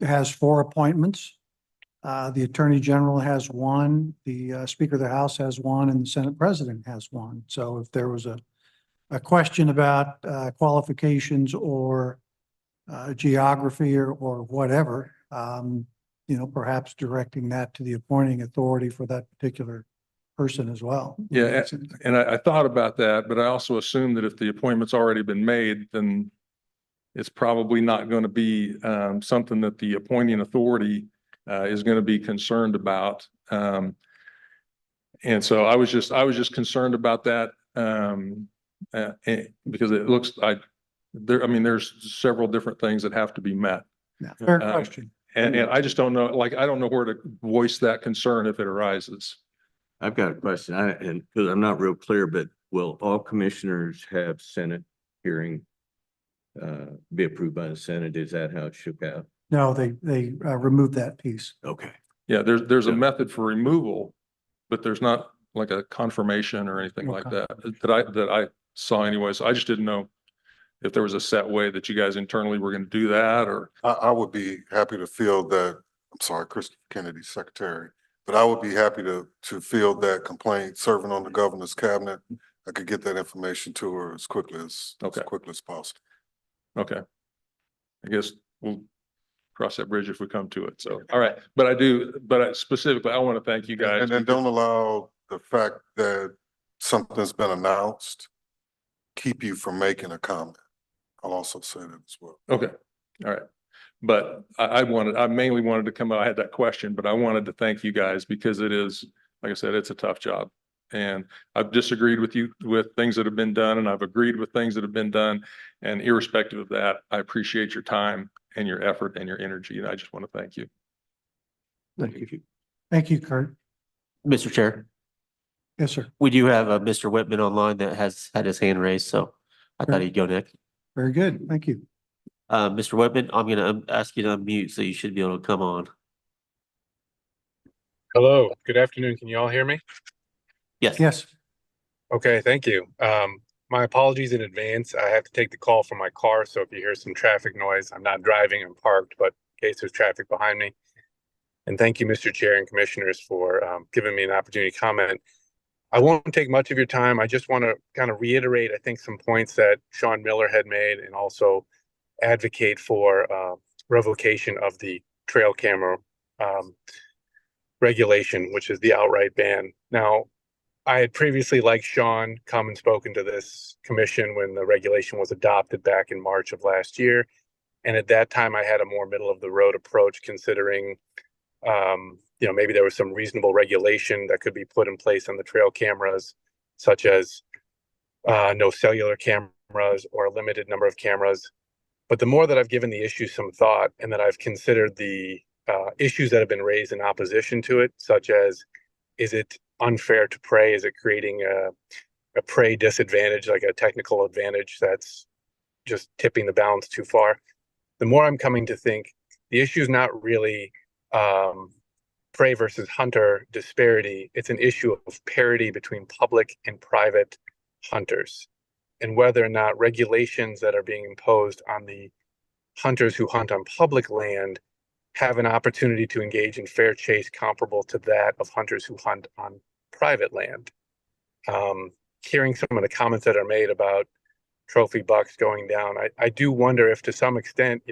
has 4 appointments. The attorney general has 1, the speaker of the house has 1, and the Senate president has 1. So if there was a question about qualifications or geography or whatever, perhaps directing that to the appointing authority for that particular person as well. Yeah, and I thought about that, but I also assume that if the appointment's already been made, then it's probably not going to be something that the appointing authority is going to be concerned about. And so I was just concerned about that because it looks like there's several different things that have to be met. Yeah, fair question. And I just don't know, I don't know where to voice that concern if it arises. I've got a question, and because I'm not real clear, but will all commissioners have Senate hearing be approved by the Senate? Is that how it shook out? No, they removed that piece. Okay. Yeah, there's a method for removal, but there's not like a confirmation or anything like that that I saw anyway. So I just didn't know if there was a set way that you guys internally were going to do that, or. I would be happy to field that. I'm sorry, Christopher Kennedy, secretary. But I would be happy to field that complaint, serving on the governor's cabinet. I could get that information to her as quickly as possible. Okay. I guess we'll cross that bridge if we come to it. So, all right. But specifically, I want to thank you guys. And then don't allow the fact that something's been announced keep you from making a comment. I'll also say that as well. Okay. All right. But I mainly wanted to come out. I had that question, but I wanted to thank you guys because it is, like I said, it's a tough job. And I've disagreed with you with things that have been done, and I've agreed with things that have been done. And irrespective of that, I appreciate your time and your effort and your energy. And I just want to thank you. Thank you. Thank you, Kurt. Mr. Chair, Yes, sir. we do have Mr. Whitman online that has had his hand raised, so I thought he'd go next. Very good. Thank you. Mr. Whitman, I'm gonna ask you to unmute, so you should be able to come on. Hello, good afternoon. Can you all hear me? Yes. Yes. Okay, thank you. My apologies in advance. I have to take the call from my car, so if you hear some traffic noise, I'm not driving, I'm parked, but in case there's traffic behind me. And thank you, Mr. Chair and Commissioners, for giving me an opportunity to comment. I won't take much of your time. I just want to kind of reiterate, I think, some points that Sean Miller had made, and also advocate for revocation of the trail camera regulation, which is the outright ban. Now, I had previously, like Sean, come and spoken to this commission when the regulation was adopted back in March of last year. And at that time, I had a more middle of the road approach, considering, maybe there was some reasonable regulation that could be put in place on the trail cameras, such as no cellular cameras or a limited number of cameras. But the more that I've given the issue some thought, and that I've considered the issues that have been raised in opposition to it, such as, is it unfair to prey? Is it creating a prey disadvantage, like a technical advantage that's just tipping the balance too far? The more I'm coming to think, the issue is not really prey versus hunter disparity. It's an issue of parity between public and private hunters, and whether or not regulations that are being imposed on the hunters who hunt on public land have an opportunity to engage in fair chase comparable to that of hunters who hunt on private land. Hearing some of the comments that are made about trophy bucks going down, I do wonder if, to some extent,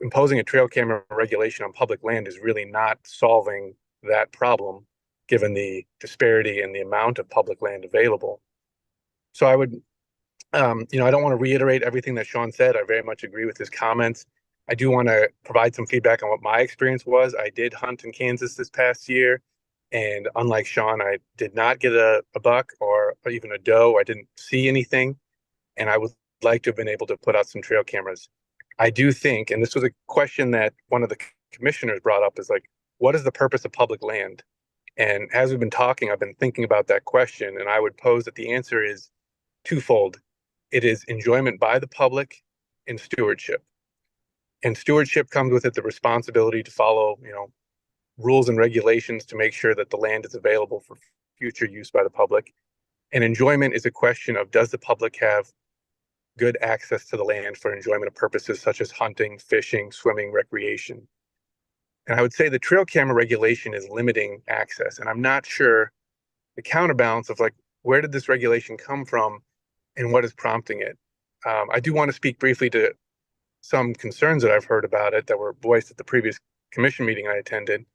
imposing a trail camera regulation on public land is really not solving that problem, given the disparity in the amount of public land available. So I would, I don't want to reiterate everything that Sean said. I very much agree with his comments. I do want to provide some feedback on what my experience was. I did hunt in Kansas this past year, and unlike Sean, I did not get a buck or even a doe. I didn't see anything, and I would like to have been able to put out some trail cameras. I do think, and this was a question that one of the commissioners brought up, is like, what is the purpose of public land? And as we've been talking, I've been thinking about that question, and I would pose that the answer is twofold. It is enjoyment by the public and stewardship. And stewardship comes with it the responsibility to follow, rules and regulations to make sure that the land is available for future use by the public. And enjoyment is a question of, does the public have good access to the land for enjoyment purposes such as hunting, fishing, swimming, recreation? And I would say the trail camera regulation is limiting access. And I'm not sure the counterbalance of, like, where did this regulation come from and what is prompting it? I do want to speak briefly to some concerns that I've heard about it that were voiced at the previous commission meeting I attended,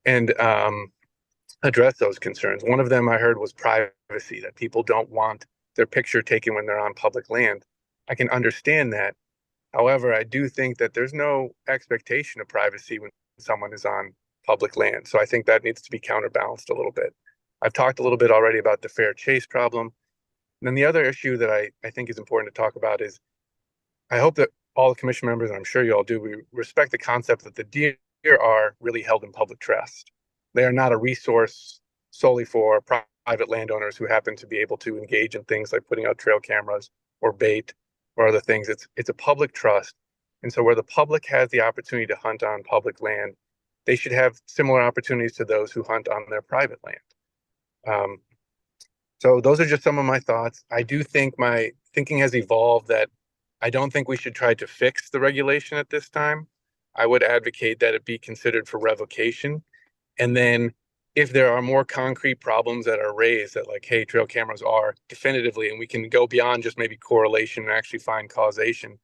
and address those concerns. One of them I heard was privacy, that people don't want their picture taken when they're on public land. I can understand that. However, I do think that there's no expectation of privacy when someone is on public land. So I think that needs to be counterbalanced a little bit. I've talked a little bit already about the fair chase problem. And then the other issue that I think is important to talk about is, I hope that all the commission members, and I'm sure you all do, we respect the concept that the deer are really held in public trust. They are not a resource solely for private landowners who happen to be able to engage in things like putting out trail cameras or bait or other things. It's a public trust. And so where the public has the opportunity to hunt on public land, they should have similar opportunities to those who hunt on their private land. So those are just some of my thoughts. I do think my thinking has evolved that I don't think we should try to fix the regulation at this time. I would advocate that it be considered for revocation. And then if there are more concrete problems that are raised, that, like, hey, trail cameras are definitively, and we can go beyond just maybe correlation and actually find causation.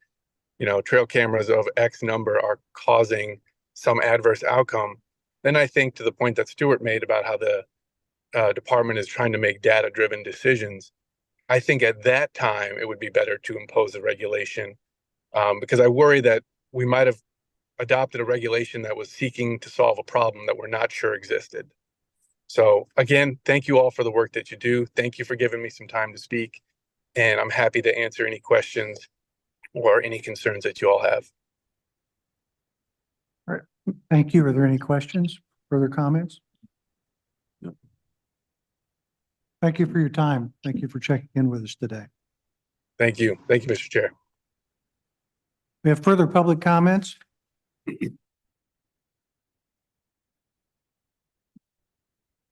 Trail cameras of X number are causing some adverse outcome. Then I think, to the point that Stuart made about how the department is trying to make data-driven decisions, I think at that time it would be better to impose a regulation, because I worry that we might have adopted a regulation that was seeking to solve a problem that we're not sure existed. So again, thank you all for the work that you do. Thank you for giving me some time to speak, and I'm happy to answer any questions or any concerns that you all have. Thank you. Are there any questions, further comments? Thank you for your time. Thank you for checking in with us today. Thank you. Thank you, Mr. Chair. We have further public comments.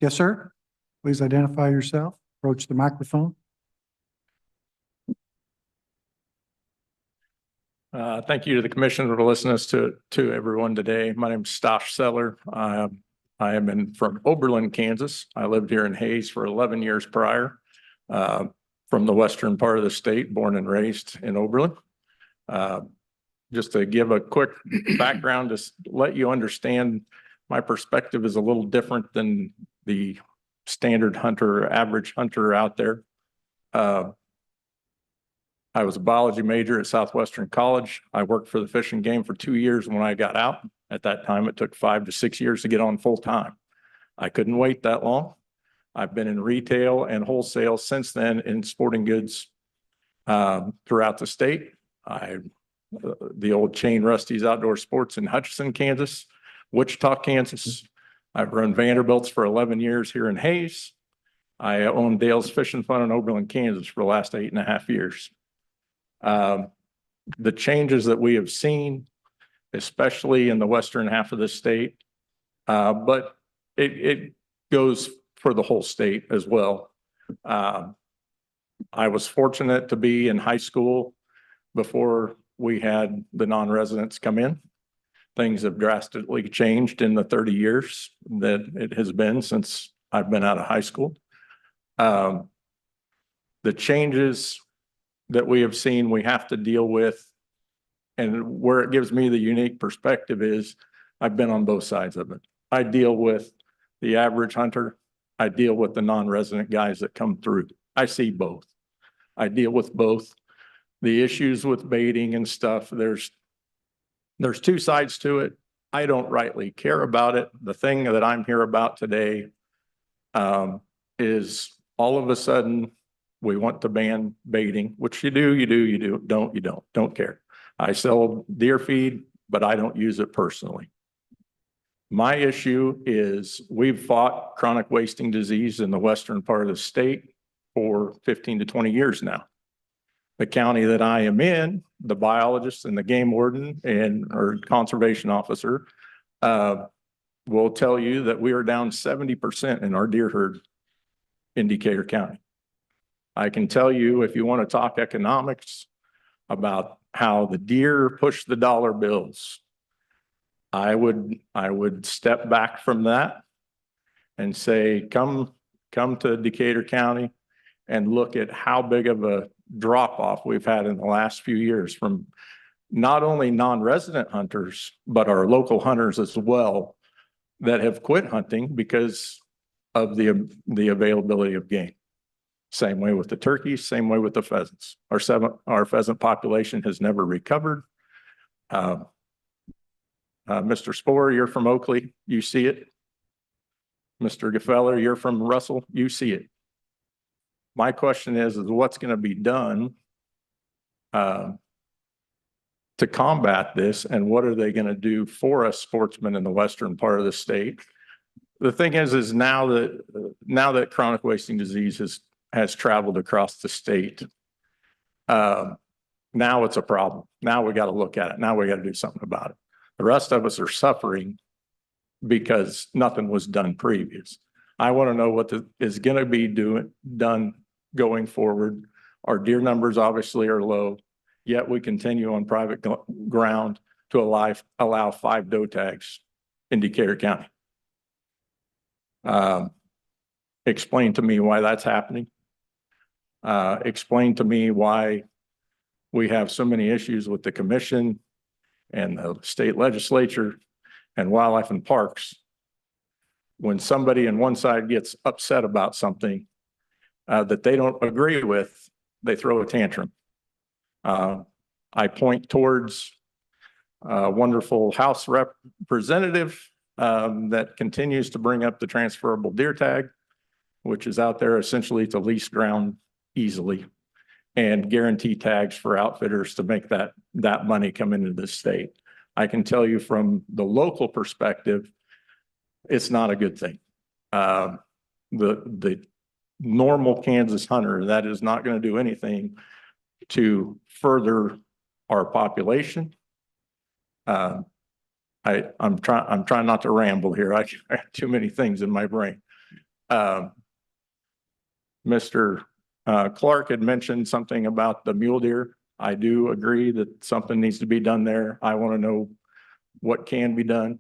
Yes, sir. Please identify yourself. Approach the microphone. Thank you to the commission for listening to everyone today. My name is Stosh Seller. I am from Oberlin, Kansas. I lived here in Hayes for 11 years prior, from the western part of the state, born and raised in Oberlin. Just to give a quick background, to let you understand, my perspective is a little different than the standard hunter, average hunter out there. I was a biology major at Southwestern College. I worked for the Fish and Game for 2 years when I got out. At that time, it took 5 to 6 years to get on full time. I couldn't wait that long. I've been in retail and wholesale since then in sporting goods throughout the state. The old chain Rusty's Outdoor Sports in Hutchinson, Kansas, Wichita, Kansas. I've run Vanderbilt's for 11 years here in Hayes. I own Dale's Fish and Fun in Oberlin, Kansas for the last 8.5 years. The changes that we have seen, especially in the western half of the state, but it goes for the whole state as well. I was fortunate to be in high school before we had the non-residents come in. Things have drastically changed in the 30 years that it has been since I've been out of high school. The changes that we have seen, we have to deal with, and where it gives me the unique perspective is I've been on both sides of it. I deal with the average hunter. I deal with the non-resident guys that come through. I see both. I deal with both. The issues with baiting and stuff, there's two sides to it. I don't rightly care about it. The thing that I'm here about today is all of a sudden we want to ban baiting, which you do, don't care. I sell deer feed, but I don't use it personally. My issue is we've fought chronic wasting disease in the western part of the state for 15 to 20 years now. The county that I am in, the biologist and the game warden or conservation officer will tell you that we are down 70% in our deer herd in Decatur County. I can tell you, if you want to talk economics about how the deer push the dollar bills, I would step back from that and say, come to Decatur County and look at how big of a drop off we've had in the last few years from not only non-resident hunters, but our local hunters as well that have quit hunting because of the availability of game. Same way with the turkeys, same way with the pheasants. Our pheasant population has never recovered. Mr. Sporer, you're from Oakley, you see it. Mr. Gefeller, you're from Russell, you see it. My question is what's going to be done to combat this, and what are they going to do for us sportsmen in the western part of the state? The thing is now that chronic wasting disease has traveled across the state, now it's a problem. Now we got to look at it. Now we got to do something about it. The rest of us are suffering because nothing was done previous. I want to know what is going to be done going forward. Our deer numbers obviously are low, yet we continue on private ground to allow 5 doe tags in Decatur County. Explain to me why that's happening. Explain to me why we have so many issues with the commission and the state legislature and wildlife and parks. When somebody on one side gets upset about something that they don't agree with, they throw a tantrum. I point towards a wonderful House representative that continues to bring up the transferable deer tag, which is out there essentially to lease ground easily. and guarantee tags for outfitters to make that money come into the state. I can tell you from the local perspective, it's not a good thing. The normal Kansas hunter, that is not going to do anything to further our population. I'm trying not to ramble here. I have too many things in my brain. Mr. Clark had mentioned something about the mule deer. I do agree that something needs to be done there. I want to know what can be done.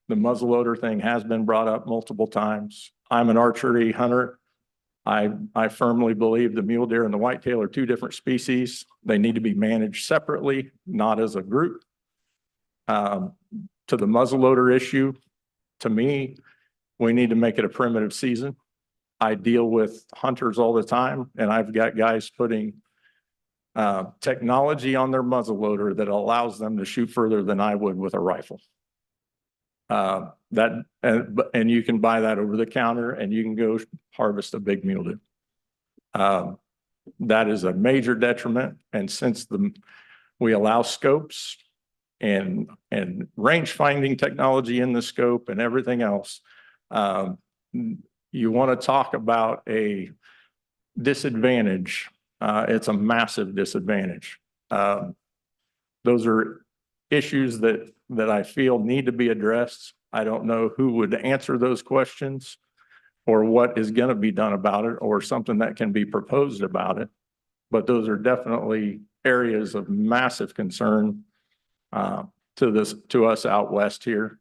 The muzzleloader thing has been brought up multiple times. I'm an archery hunter. I firmly believe the mule deer and the whitetail are two different species. They need to be managed separately, not as a group. To the muzzleloader issue, to me, we need to make it a primitive season. I deal with hunters all the time, and I've got guys putting technology on their muzzleloader that allows them to shoot further than I would with a rifle. And you can buy that over the counter, and you can go harvest a big mule deer. That is a major detriment. And since we allow scopes and range finding technology in the scope and everything else, you want to talk about a disadvantage. It's a massive disadvantage. Those are issues that I feel need to be addressed. I don't know who would answer those questions or what is going to be done about it or something that can be proposed about it. But those are definitely areas of massive concern to us out west here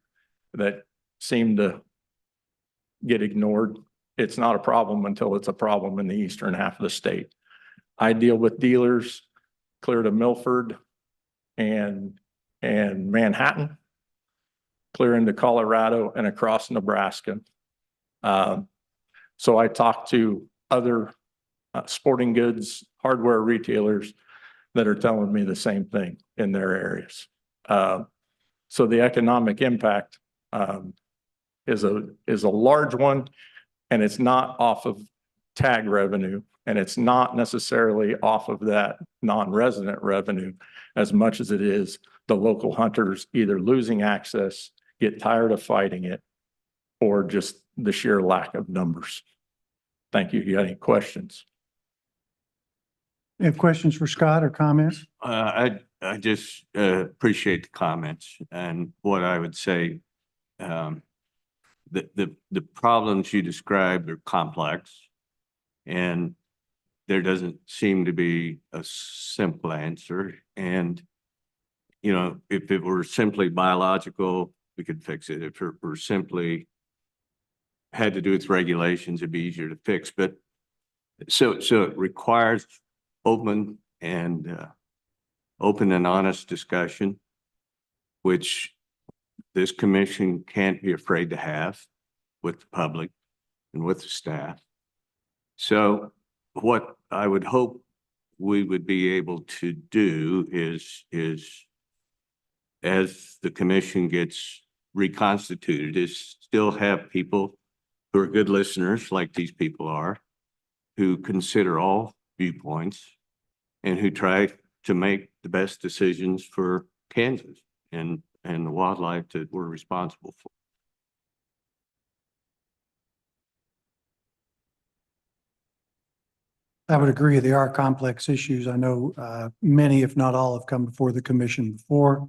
that seem to get ignored. It's not a problem until it's a problem in the eastern half of the state. I deal with dealers clear to Milford and Manhattan, clear into Colorado and across Nebraska. So I talk to other sporting goods, hardware retailers that are telling me the same thing in their areas. So the economic impact is a large one, and it's not off of tag revenue, and it's not necessarily off of that non-resident revenue as much as it is the local hunters either losing access, get tired of fighting it, or just the sheer lack of numbers. Thank you. You got any questions? You have questions for Scott or comments? I just appreciate the comments, and what I would say, the problems you described are complex, and there doesn't seem to be a simple answer. And, you know, if it were simply biological, we could fix it. If it were simply had to do with regulations, it'd be easier to fix. But so it requires open and honest discussion, which this commission can't be afraid to have with the public and with the staff. So what I would hope we would be able to do is as the commission gets reconstituted, is still have people who are good listeners, like these people are, who consider all viewpoints and who try to make the best decisions for Kansas and the wildlife that we're responsible for. I would agree. They are complex issues. I know many, if not all, have come before the commission before.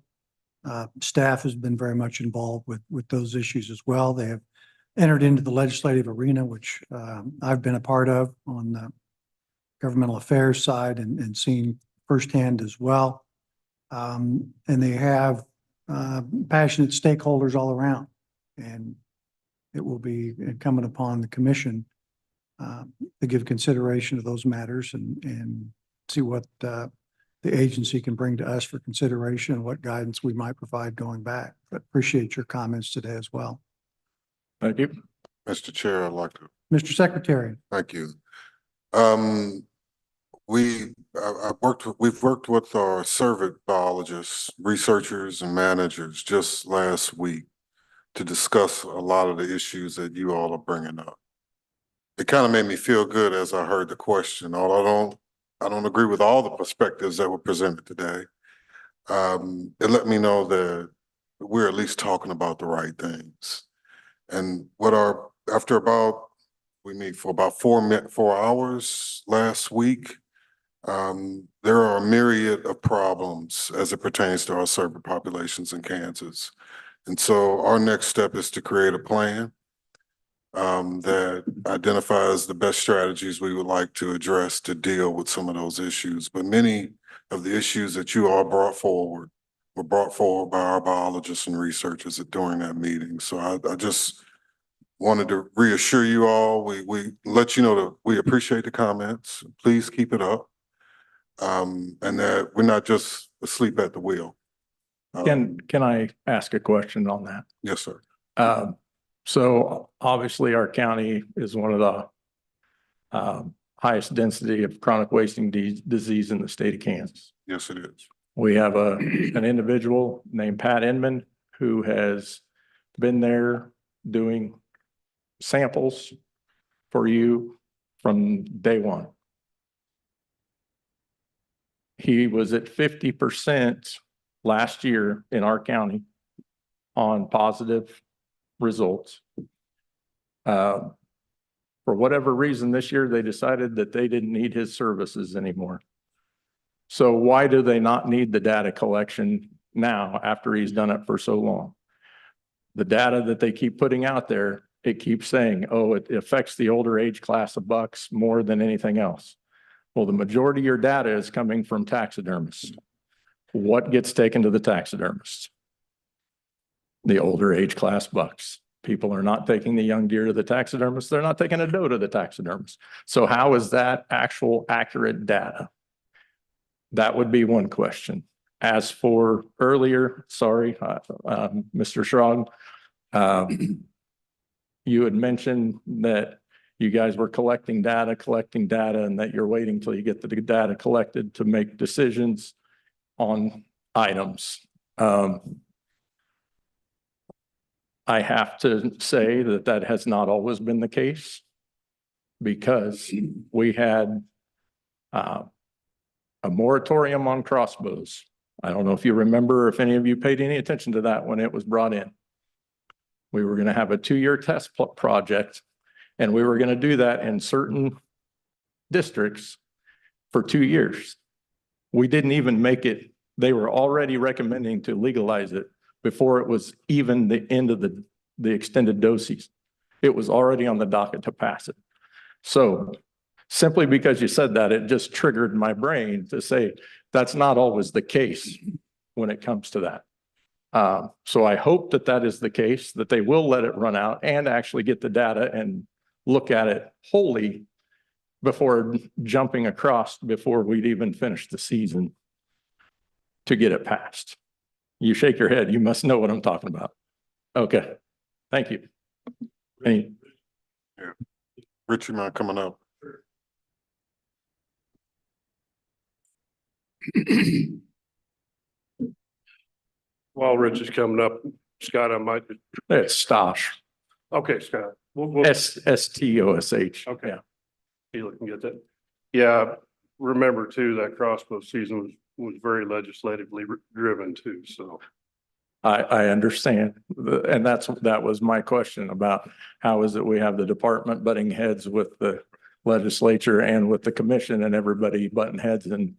Staff has been very much involved with those issues as well. They have entered into the legislative arena, which I've been a part of on the governmental affairs side and seen firsthand as well. And they have passionate stakeholders all around. And it will be incumbent upon the commission to give consideration to those matters and see what the agency can bring to us for consideration and what guidance we might provide going back. But appreciate your comments today as well. Thank you. Mr. Chair, I'd like to. Mr. Secretary. Thank you. We've worked with our cervid biologists, researchers, and managers just last week to discuss a lot of the issues that you all are bringing up. It kind of made me feel good as I heard the question. Although I don't agree with all the perspectives that were presented today. It let me know that we're at least talking about the right things. And after about, we meet for about 4 hours last week. There are a myriad of problems as it pertains to our server populations in Kansas. And so our next step is to create a plan that identifies the best strategies we would like to address to deal with some of those issues. But many of the issues that you all brought forward were brought forward by our biologists and researchers during that meeting. So I just wanted to reassure you all, we let you know that we appreciate the comments. Please keep it up. And that we're not just asleep at the wheel. Can I ask a question on that? Yes, sir. So obviously our county is one of the highest density of chronic wasting disease in the state of Kansas. Yes, it is. We have an individual named Pat Inman who has been there doing samples for you from day one. He was at 50% last year in our county on positive results. For whatever reason, this year they decided that they didn't need his services anymore. So why do they not need the data collection now after he's done it for so long? The data that they keep putting out there, it keeps saying, oh, it affects the older age class of bucks more than anything else. Well, the majority of your data is coming from taxidermists. What gets taken to the taxidermists? The older age class bucks. People are not taking the young deer to the taxidermist. They're not taking a doe to the taxidermist. So how is that actual accurate data? That would be one question. As for earlier, sorry, Mr. Schrog, you had mentioned that you guys were collecting data, and that you're waiting till you get the data collected to make decisions on items. I have to say that that has not always been the case, because we had a moratorium on crossbows. I don't know if you remember, if any of you paid any attention to that when it was brought in. We were going to have a 2-year test project, and we were going to do that in certain districts for 2 years. We didn't even make it. They were already recommending to legalize it before it was even the end of the extended doe season. It was already on the docket to pass it. So simply because you said that, it just triggered my brain to say that's not always the case when it comes to that. So I hope that that is the case, that they will let it run out and actually get the data and look at it wholly before jumping across before we'd even finish the season to get it passed. You shake your head, you must know what I'm talking about. Okay, thank you. Yeah. Richie, man, coming up. While Rich is coming up, Scott, I might. It's Stosh. Okay, Scott. We'll S-T-O-S-H. Okay. Yeah. You can get that. Yeah, remember too, that crossbow season was very legislatively driven too, so. I understand. And that was my question about how is it we have the department butting heads with the legislature and with the commission, and everybody butting heads and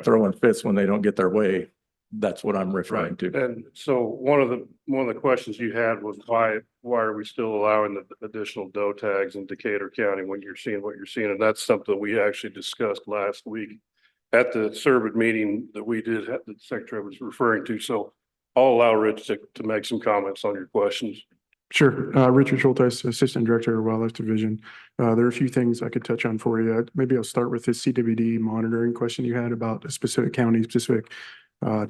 throwing fits when they don't get their way. That's what I'm referring to. And so one of the questions you had was why are we still allowing the additional doe tags in Decatur County when you're seeing what you're seeing? And that's something we actually discussed last week at the CERBID meeting that we did, that the secretary was referring to. So I'll allow Rich to make some comments on your questions. Sure. Richard Schultes, Assistant Director of Wildlife Division. There are a few things I could touch on for you. Maybe I'll start with the CWD monitoring question you had about a specific county, specific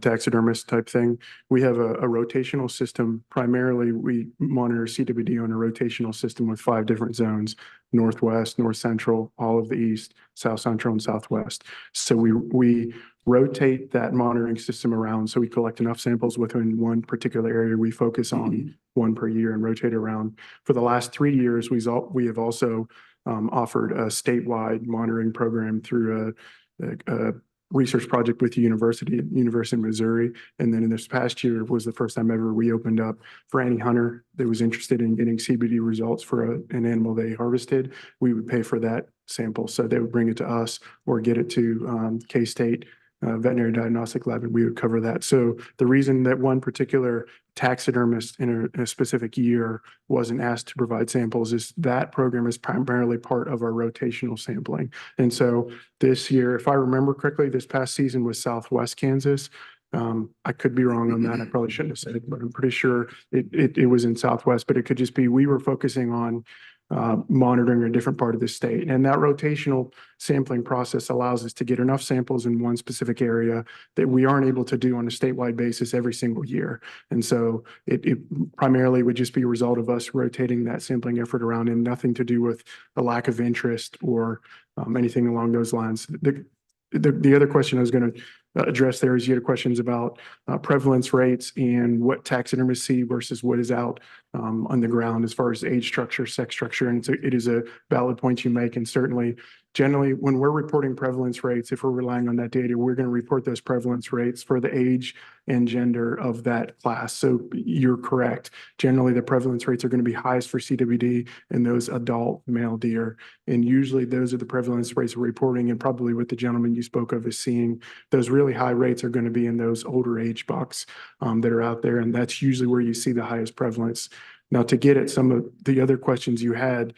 taxidermist type thing. We have a rotational system. Primarily, we monitor CWD on a rotational system with 5 different zones: Northwest, North Central, all of the East, South Central, and Southwest. So we rotate that monitoring system around. So we collect enough samples within one particular area. We focus on one per year and rotate around. For the last 3 years, we have also offered a statewide monitoring program through a research project with the University of Missouri. And then in this past year was the first time ever we opened up for any hunter that was interested in getting CBD results for an animal they harvested. We would pay for that sample. So they would bring it to us or get it to K-State veterinary diagnostic lab, and we would cover that. So the reason that one particular taxidermist in a specific year wasn't asked to provide samples is that program is primarily part of our rotational sampling. And so this year, if I remember correctly, this past season was Southwest Kansas. I could be wrong on that. I probably shouldn't have said it, but I'm pretty sure it was in Southwest, but it could just be we were focusing on monitoring a different part of the state. And that rotational sampling process allows us to get enough samples in one specific area that we aren't able to do on a statewide basis every single year. And so it primarily would just be a result of us rotating that sampling effort around, and nothing to do with a lack of interest or anything along those lines. The other question I was going to address there is you had questions about prevalence rates and what taxidermists see versus what is out on the ground as far as age structure, sex structure. And it is a valid point you make. And certainly, generally, when we're reporting prevalence rates, if we're relying on that data, we're going to report those prevalence rates for the age and gender of that class. So you're correct. Generally, the prevalence rates are going to be highest for CWD in those adult male deer. And usually those are the prevalence rates we're reporting. And probably what the gentleman you spoke of is seeing, those really high rates are going to be in those older age bucks that are out there. And that's usually where you see the highest prevalence. Now, to get at some of the other questions you had,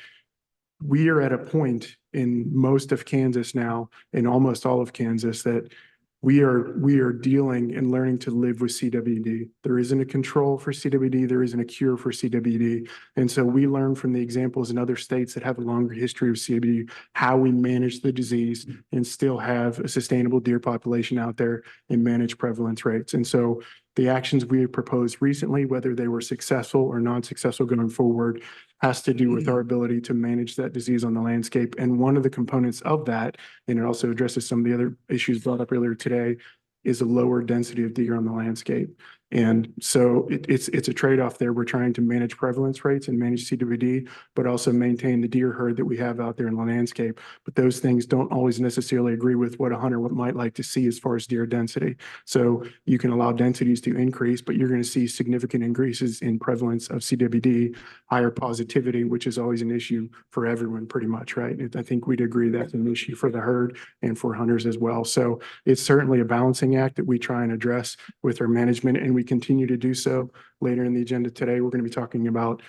we are at a point in most of Kansas now, in almost all of Kansas, that we are dealing and learning to live with CWD. There isn't a control for CWD. There isn't a cure for CWD. And so we learn from the examples in other states that have a longer history of CWD, how we manage the disease and still have a sustainable deer population out there and manage prevalence rates. And so the actions we have proposed recently, whether they were successful or non-successful going forward, has to do with our ability to manage that disease on the landscape. And one of the components of that, and it also addresses some of the other issues brought up earlier today, is a lower density of deer on the landscape. And so it's a trade-off there. We're trying to manage prevalence rates and manage CWD, but also maintain the deer herd that we have out there in the landscape. But those things don't always necessarily agree with what a hunter might like to see as far as deer density. So you can allow densities to increase, but you're going to see significant increases in prevalence of CWD, higher positivity, which is always an issue for everyone pretty much, right? I think we'd agree that's an issue for the herd and for hunters as well. So it's certainly a balancing act that we try and address with our management, and we continue to do so. Later in the agenda today, we're going to be talking about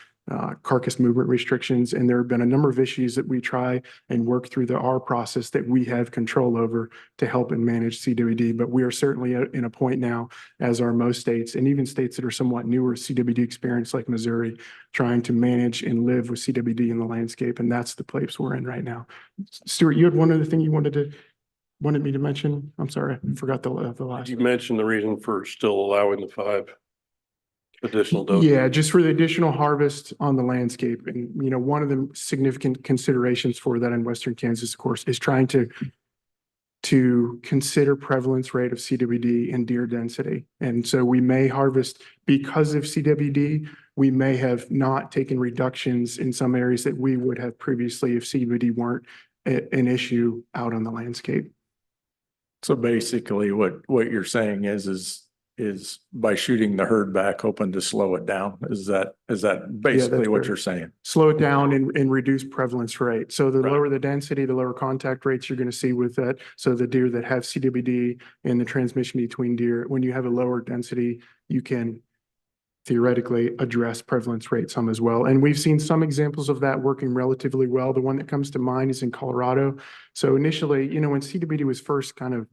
carcass movement restrictions, and there have been a number of issues that we try and work through our process that we have control over to help and manage CWD. But we are certainly in a point now, as are most states, and even states that are somewhat newer CWD experience like Missouri, trying to manage and live with CWD in the landscape, and that's the place we're in right now. Stuart, you had one other thing you wanted me to mention? I'm sorry, I forgot the last. You mentioned the reason for still allowing the 5 additional doses. Yeah, just for the additional harvest on the landscape. And, one of the significant considerations for that in Western Kansas, of course, is trying to consider prevalence rate of CWD and deer density. And so we may harvest because of CWD, we may have not taken reductions in some areas that we would have previously if CWD weren't an issue out on the landscape. So basically what you're saying is by shooting the herd back, hoping to slow it down. Is that basically what you're saying? Slow it down and reduce prevalence rate. So the lower the density, the lower contact rates you're going to see with that. So the deer that have CWD and the transmission between deer, when you have a lower density, you can theoretically address prevalence rate some as well. And we've seen some examples of that working relatively well. The one that comes to mind is in Colorado. So initially, when CWD was first kind of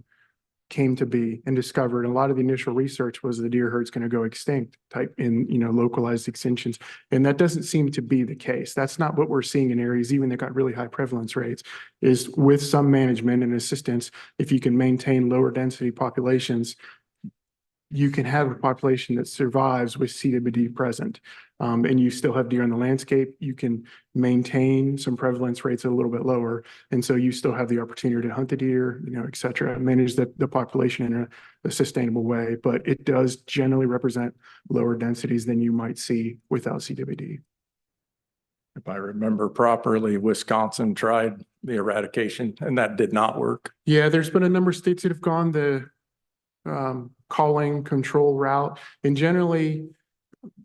came to be and discovered, a lot of the initial research was the deer herd's going to go extinct type in, localized extinctions. And that doesn't seem to be the case. That's not what we're seeing in areas, even that got really high prevalence rates, is with some management and assistance, if you can maintain lower density populations, you can have a population that survives with CWD present. And you still have deer in the landscape. You can maintain some prevalence rates a little bit lower. And so you still have the opportunity to hunt the deer, et cetera, manage the population in a sustainable way. But it does generally represent lower densities than you might see without CWD. If I remember properly, Wisconsin tried the eradication and that did not work. Yeah, there's been a number of states that have gone the calling control route. And generally,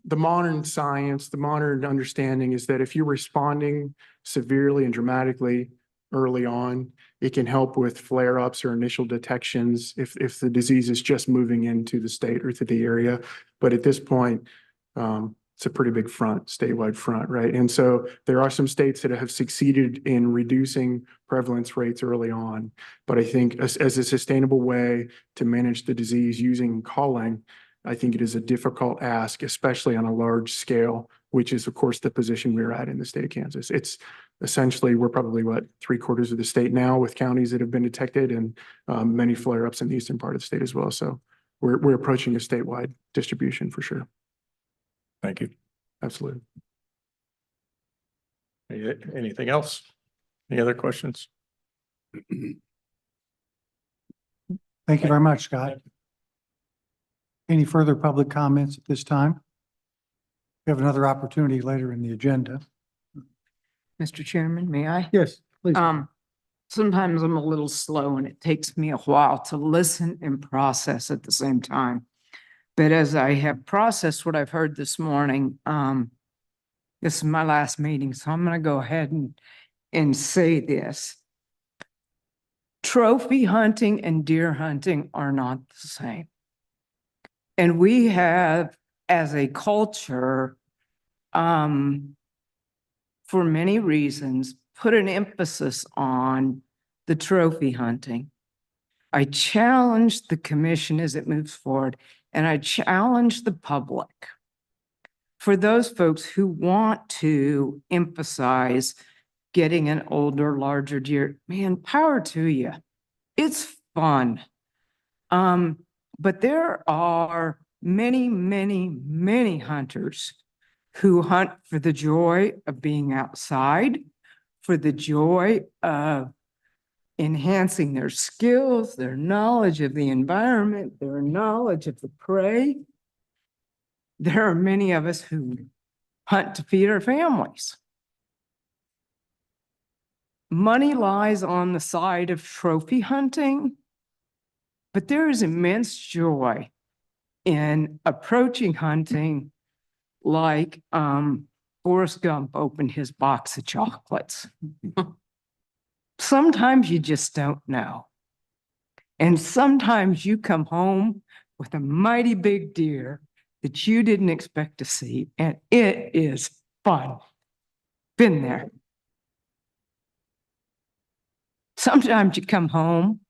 the modern science, the modern understanding is that if you're responding severely and dramatically early on, it can help with flare-ups or initial detections if the disease is just moving into the state or to the area. But at this point, it's a pretty big front, statewide front, right? And so there are some states that have succeeded in reducing prevalence rates early on. But I think as a sustainable way to manage the disease using calling, I think it is a difficult ask, especially on a large scale, which is of course the position we're at in the state of Kansas. It's essentially, we're probably what, 3/4 of the state now with counties that have been detected and many flare-ups in the eastern part of the state as well. So we're approaching a statewide distribution for sure. Thank you. Absolutely. Anything else? Any other questions? Thank you very much, Scott. Any further public comments at this time? We have another opportunity later in the agenda. Mr. Chairman, may I? Yes, please. Sometimes I'm a little slow and it takes me a while to listen and process at the same time. But as I have processed what I've heard this morning, this is my last meeting, so I'm gonna go ahead and say this. Trophy hunting and deer hunting are not the same. And we have, as a culture, for many reasons, put an emphasis on the trophy hunting. I challenge the commission as it moves forward, and I challenge the public. For those folks who want to emphasize getting an older, larger deer, man, power to you. It's fun. But there are many, many, many hunters who hunt for the joy of being outside, for the joy of enhancing their skills, their knowledge of the environment, their knowledge of the prey. There are many of us who hunt to feed our families. Money lies on the side of trophy hunting, but there is immense joy in approaching hunting like Forrest Gump opened his box of chocolates. Sometimes you just don't know. And sometimes you come home with a mighty big deer that you didn't expect to see, and it is fun. Been there. Sometimes you come home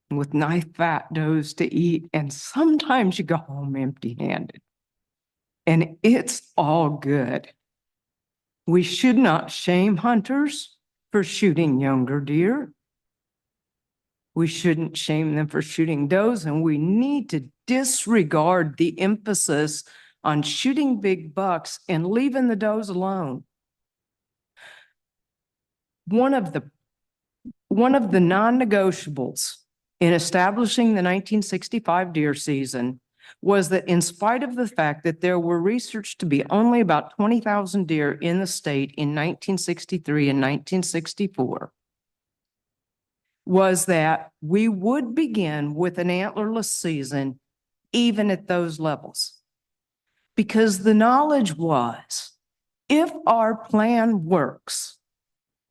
with nice fat does to eat, and sometimes you go home empty-handed. And it's all good. We should not shame hunters for shooting younger deer. We shouldn't shame them for shooting does, and we need to disregard the emphasis on shooting big bucks and leaving the does alone. One of the non-negotiables in establishing the 1965 deer season was that in spite of the fact that there were researched to be only about 20,000 deer in the state in 1963 and 1964, was that we would begin with an antlerless season even at those levels. Because the knowledge was, if our plan works,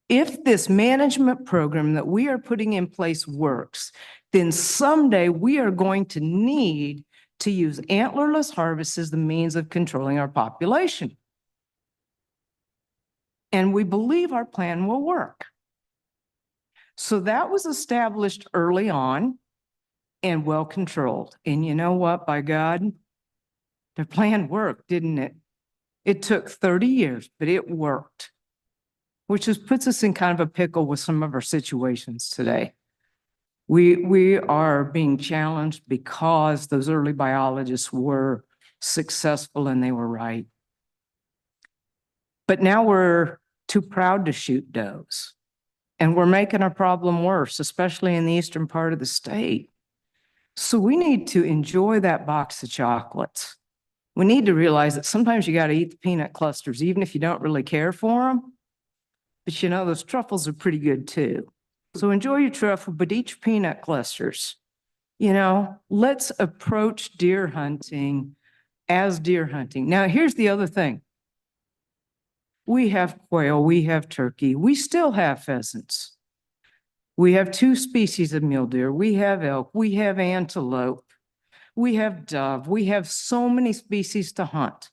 if this management program that we are putting in place works, then someday we are going to need to use antlerless harvests as the means of controlling our population. And we believe our plan will work. So that was established early on and well controlled. And you know what, by God, the plan worked, didn't it? It took 30 years, but it worked, which just puts us in kind of a pickle with some of our situations today. We are being challenged because those early biologists were successful and they were right. But now we're too proud to shoot does. And we're making our problem worse, especially in the eastern part of the state. So we need to enjoy that box of chocolates. We need to realize that sometimes you got to eat the peanut clusters, even if you don't really care for them. But you know, those truffles are pretty good too. So enjoy your truffle, but eat your peanut clusters. You know, let's approach deer hunting as deer hunting. Now, here's the other thing. We have quail, we have turkey, we still have pheasants. We have 2 species of mule deer, we have elk, we have antelope, we have dove, we have so many species to hunt.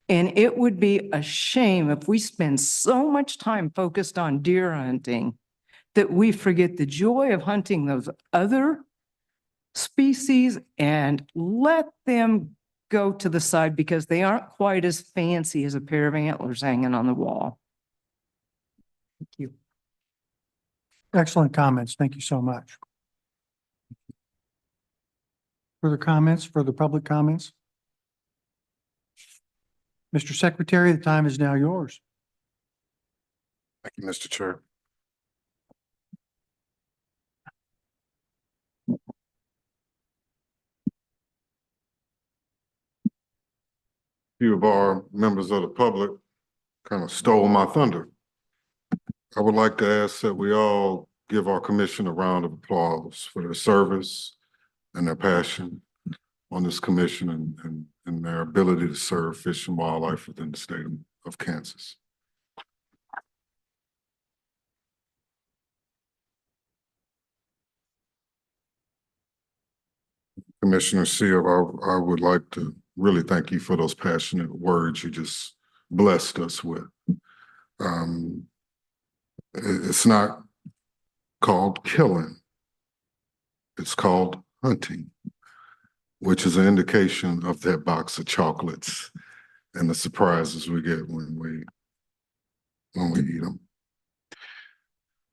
And it would be a shame if we spend so much time focused on deer hunting that we forget the joy of hunting those other species and let them go to the side because they aren't quite as fancy as a pair of antlers hanging on the wall. Thank you. Excellent comments. Thank you so much. Further comments, further public comments? Mr. Secretary, the time is now yours. Thank you, Mr. Chair. Few of our members of the public kind of stole my thunder. I would like to ask that we all give our commission a round of applause for their service and their passion on this commission and their ability to serve fish and wildlife within the state of Kansas. Commissioner Seal, I would like to really thank you for those passionate words you just blessed us with. It's not called killing. It's called hunting, which is an indication of that box of chocolates and the surprises we get when we eat them.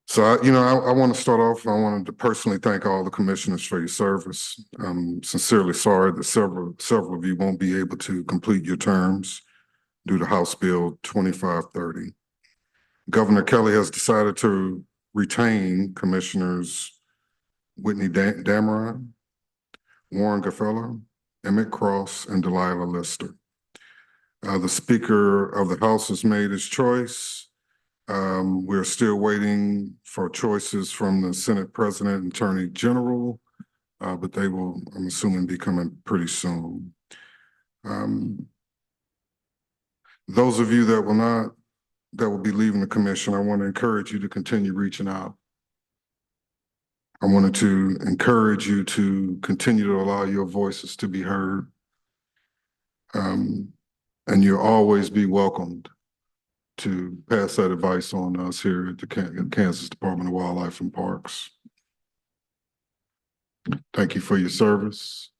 So, I want to start off, I wanted to personally thank all the commissioners for your service. I'm sincerely sorry that several of you won't be able to complete your terms due to House Bill 2530. Governor Kelly has decided to retain Commissioners Whitney Dameron, Warren Gaffeller, Emmett Cross, and Delilah Lister. The Speaker of the House has made his choice. We're still waiting for choices from the Senate President and Attorney General, but they will, I'm assuming, be coming pretty soon. Those of you that will be leaving the commission, I want to encourage you to continue reaching out. I wanted to encourage you to continue to allow your voices to be heard. And you'll always be welcomed to pass that advice on us here at the Kansas Department of Wildlife and Parks. Thank you for your service.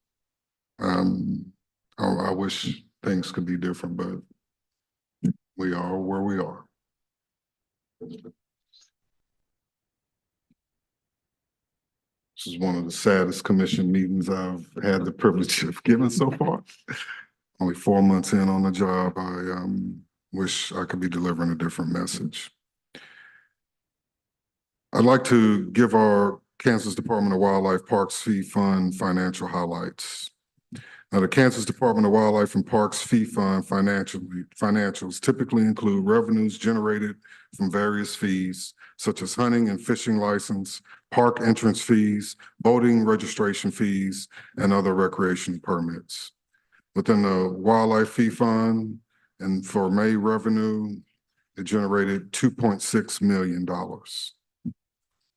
I wish things could be different, but we are where we are. This is one of the saddest commission meetings I've had the privilege of giving so far. Only 4 months in on the job, I wish I could be delivering a different message. I'd like to give our Kansas Department of Wildlife Parks Fee Fund financial highlights. Now, the Kansas Department of Wildlife and Parks Fee Fund financials typically include revenues generated from various fees, such as hunting and fishing license, park entrance fees, boating registration fees, and other recreation permits. Within the Wildlife Fee Fund and for May revenue, it generated $2.6 million.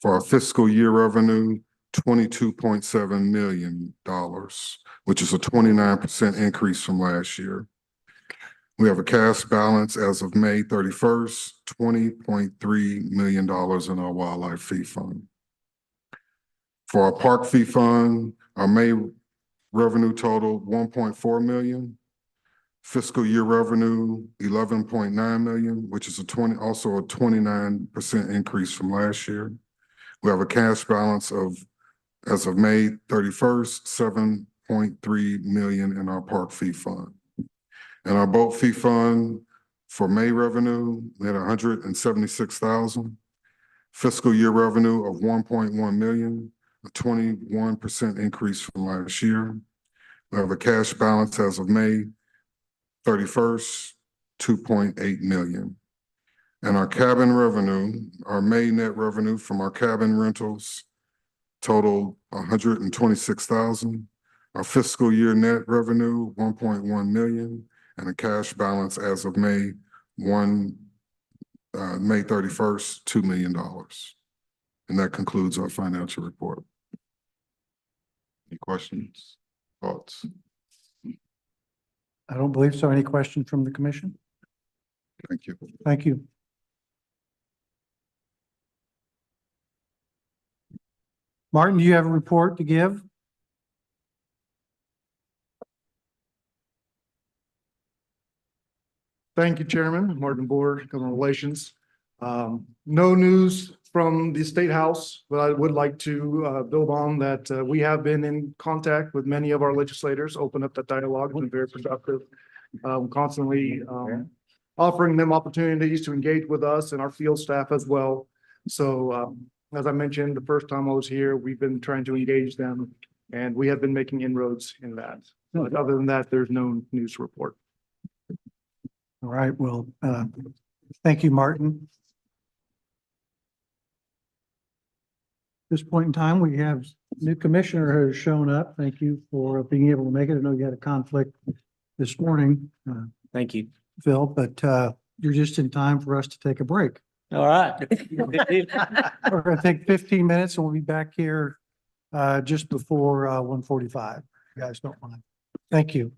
For our fiscal year revenue, $22.7 million, which is a 29% increase from last year. We have a cash balance as of May 31st, $20.3 million in our Wildlife Fee Fund. For our Park Fee Fund, our May revenue totaled $1.4 million. Fiscal year revenue, $11.9 million, which is also a 29% increase from last year. We have a cash balance of As of May 31st, 7.3 million in our park fee fund. And our boat fee fund for May revenue at 176,000. Fiscal year revenue of 1.1 million, a 21% increase from last year. We have a cash balance as of May 31st, 2.8 million. And our cabin revenue, our May net revenue from our cabin rentals totaled 126,000. Our fiscal year net revenue, 1.1 million, and a cash balance as of May 31st, $2 million. And that concludes our financial report. Any questions, thoughts? I don't believe so. Any questions from the commission? Thank you. Thank you. Martin, do you have a report to give? Thank you, Chairman. Martin Board, Government Relations. No news from the State House, but I would like to build on that. We have been in contact with many of our legislators, open up that dialogue, been very productive. Constantly offering them opportunities to engage with us and our field staff as well. So as I mentioned, the first time I was here, we've been trying to engage them and we have been making inroads in that. But other than that, there's no news to report. All right, well, thank you, Martin. At this point in time, we have new commissioner who has shown up. Thank you for being able to make it. I know you had a conflict this morning. Thank you. Phil, but you're just in time for us to take a break. All right. We're going to take 15 minutes and we'll be back here just before 1:45. You guys don't mind. Thank you.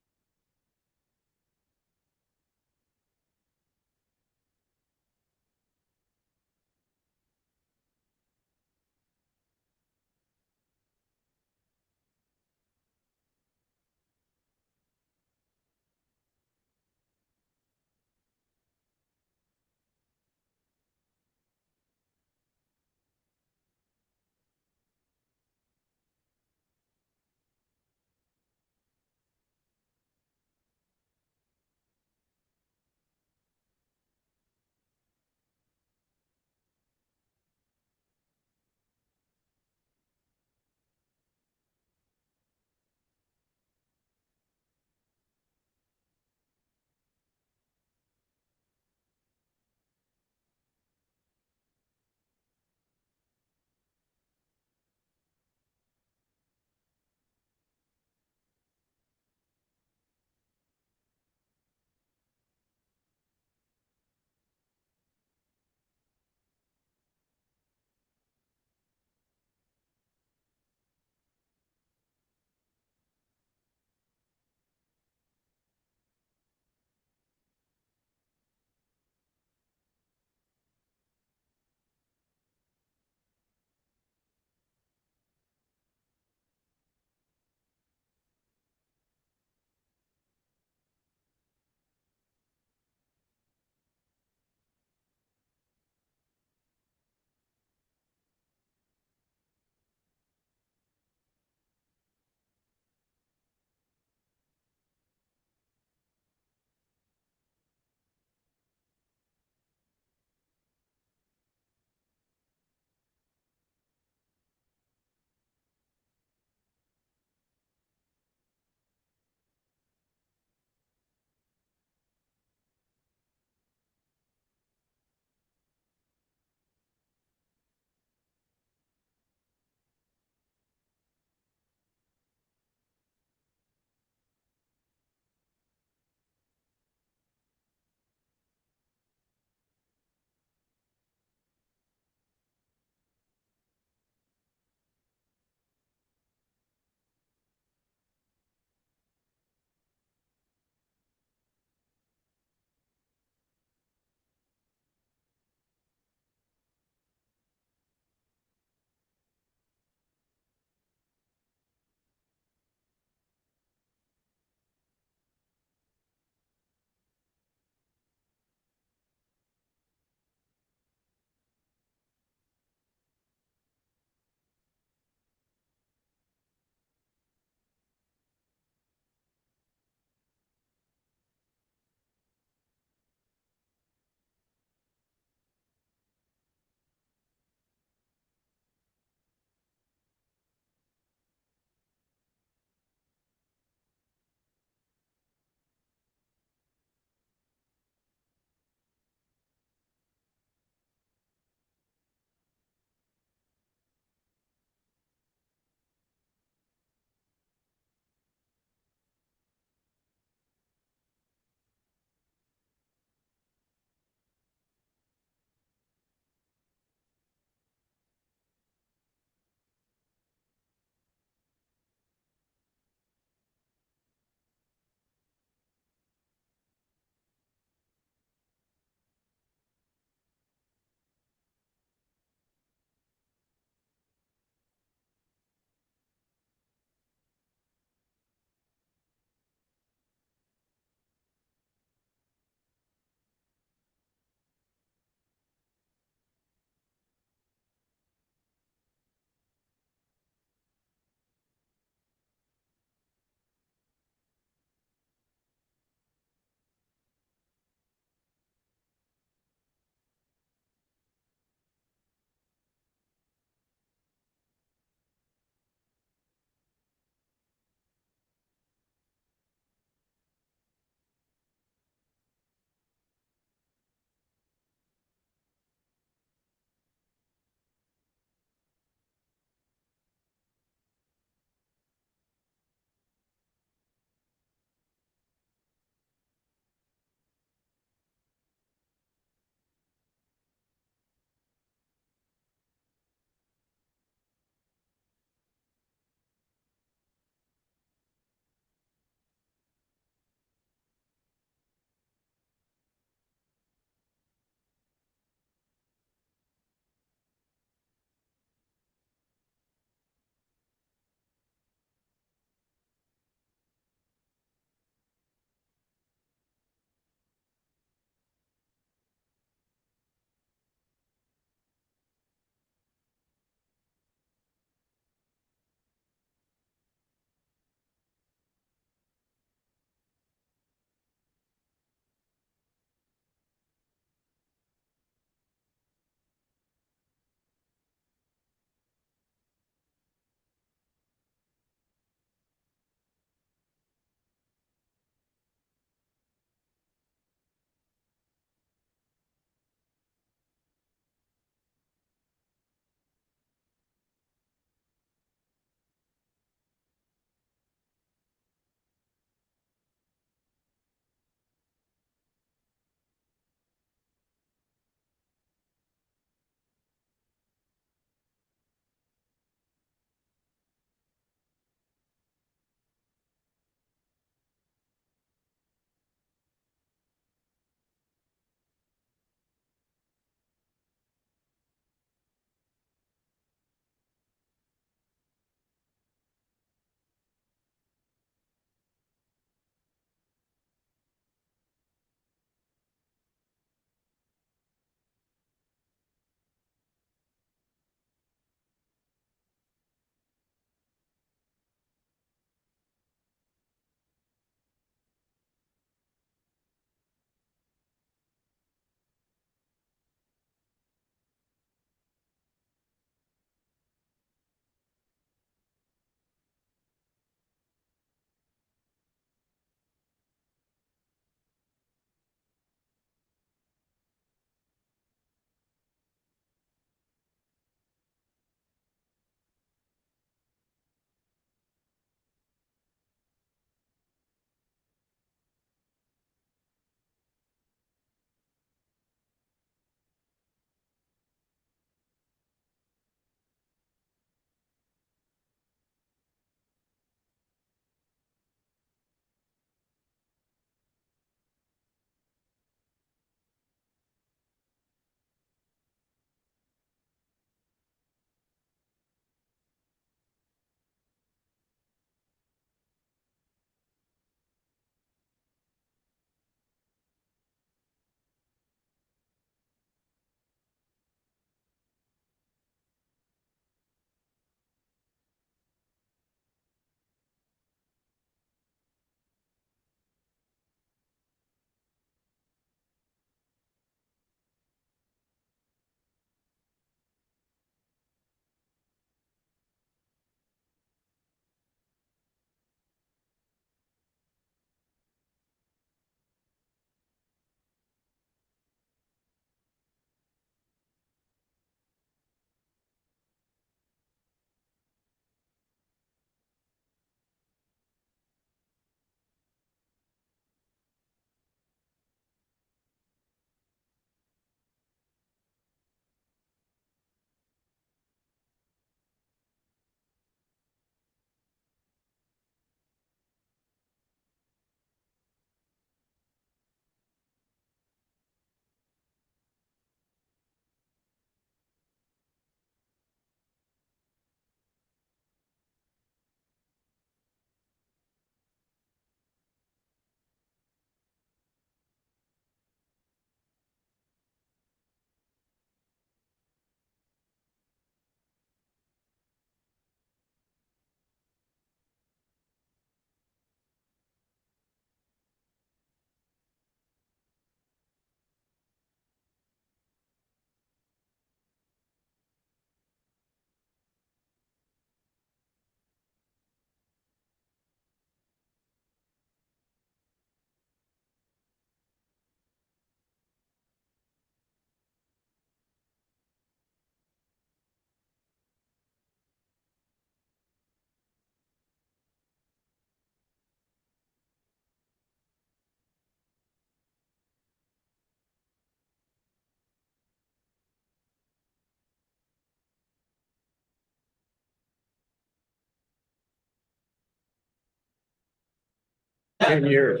10 years.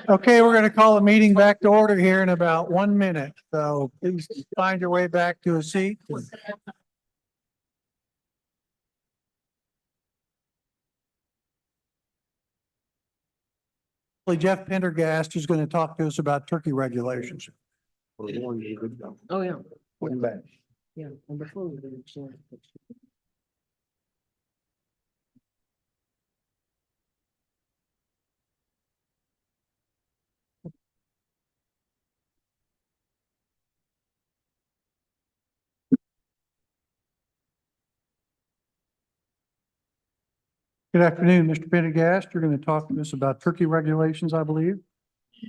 Okay, we're going to call the meeting back to order here in about 1 minute. So please find your way back to a seat. Jeff Pendergast is going to talk to us about turkey regulations. Oh, yeah. Yeah. And before we do, Good afternoon, Mr. Pendergast. You're going to talk to us about turkey regulations, I believe.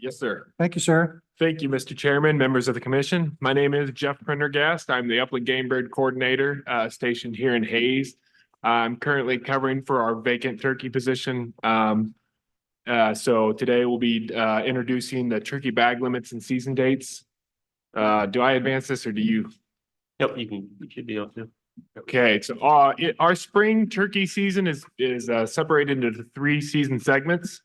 Yes, sir. Thank you, sir. Thank you, Mr. Chairman, members of the commission. My name is Jeff Prendergast. I'm the Upland Game Bird Coordinator stationed here in Hayes. I'm currently covering for our vacant turkey position. So today we'll be introducing the turkey bag limits and season dates. Do I advance this or do you? Yep, you should be able to. Okay, so our spring turkey season is separated into 3 season segments.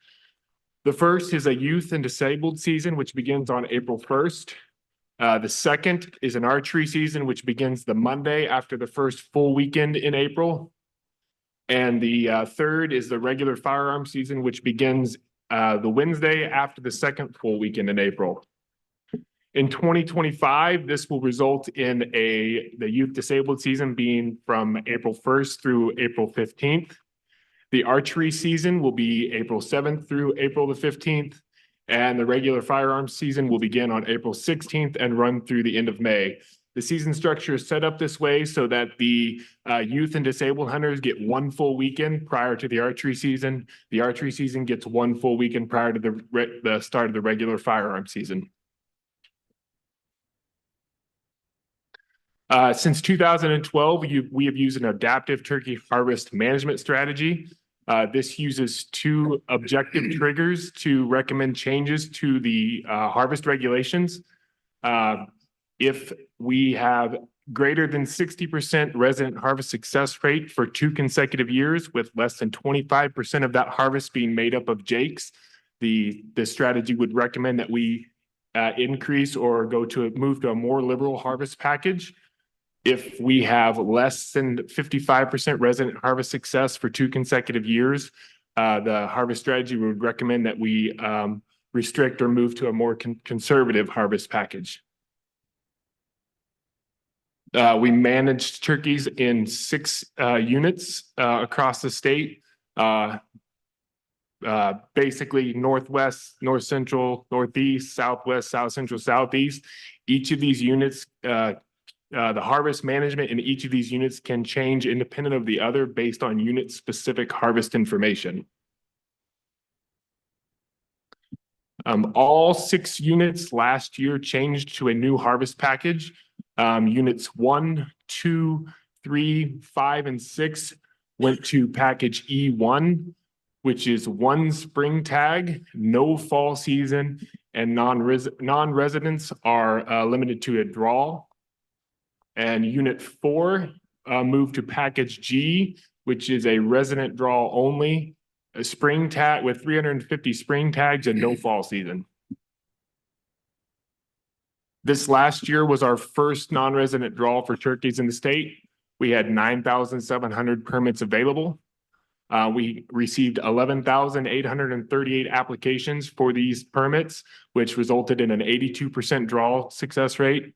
The first is a youth and disabled season, which begins on April 1st. The second is an archery season, which begins the Monday after the first full weekend in April. And the third is the regular firearm season, which begins the Wednesday after the second full weekend in April. In 2025, this will result in the youth disabled season being from April 1st through April 15th. The archery season will be April 7th through April the 15th. And the regular firearms season will begin on April 16th and run through the end of May. The season structure is set up this way so that the youth and disabled hunters get 1 full weekend prior to the archery season. The archery season gets 1 full weekend prior to the start of the regular firearm season. Since 2012, we have used an adaptive turkey harvest management strategy. This uses 2 objective triggers to recommend changes to the harvest regulations. If we have greater than 60% resident harvest success rate for 2 consecutive years, with less than 25% of that harvest being made up of jakes, the strategy would recommend that we increase or move to a more liberal harvest package. If we have less than 55% resident harvest success for 2 consecutive years, the harvest strategy would recommend that we restrict or move to a more conservative harvest package. We managed turkeys in 6 units across the state. Basically northwest, north central, northeast, southwest, south central, southeast. Each of these units, the harvest management in each of these units can change independent of the other based on unit specific harvest information. All 6 units last year changed to a new harvest package. Units 1, 2, 3, 5, and 6 went to package E1, which is 1 spring tag, no fall season, and non-residents are limited to a draw. And unit 4 moved to package G, which is a resident draw only, a spring tag with 350 spring tags and no fall season. This last year was our first non-resident draw for turkeys in the state. We had 9,700 permits available. We received 11,838 applications for these permits, which resulted in an 82% draw success rate.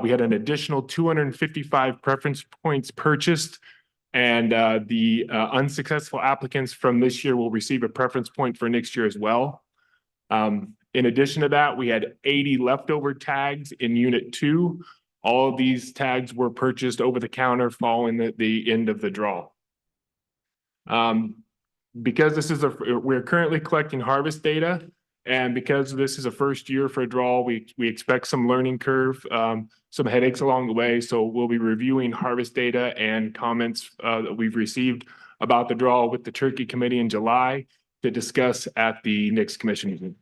We had an additional 255 preference points purchased, and the unsuccessful applicants from this year will receive a preference point for next year as well. In addition to that, we had 80 leftover tags in Unit 2. All of these tags were purchased over the counter following the end of the draw. Because we're currently collecting harvest data, and because this is a first year for a draw, we expect some learning curve, some headaches along the way. So we'll be reviewing harvest data and comments that we've received about the draw with the Turkey Committee in July to discuss at the next commission meeting.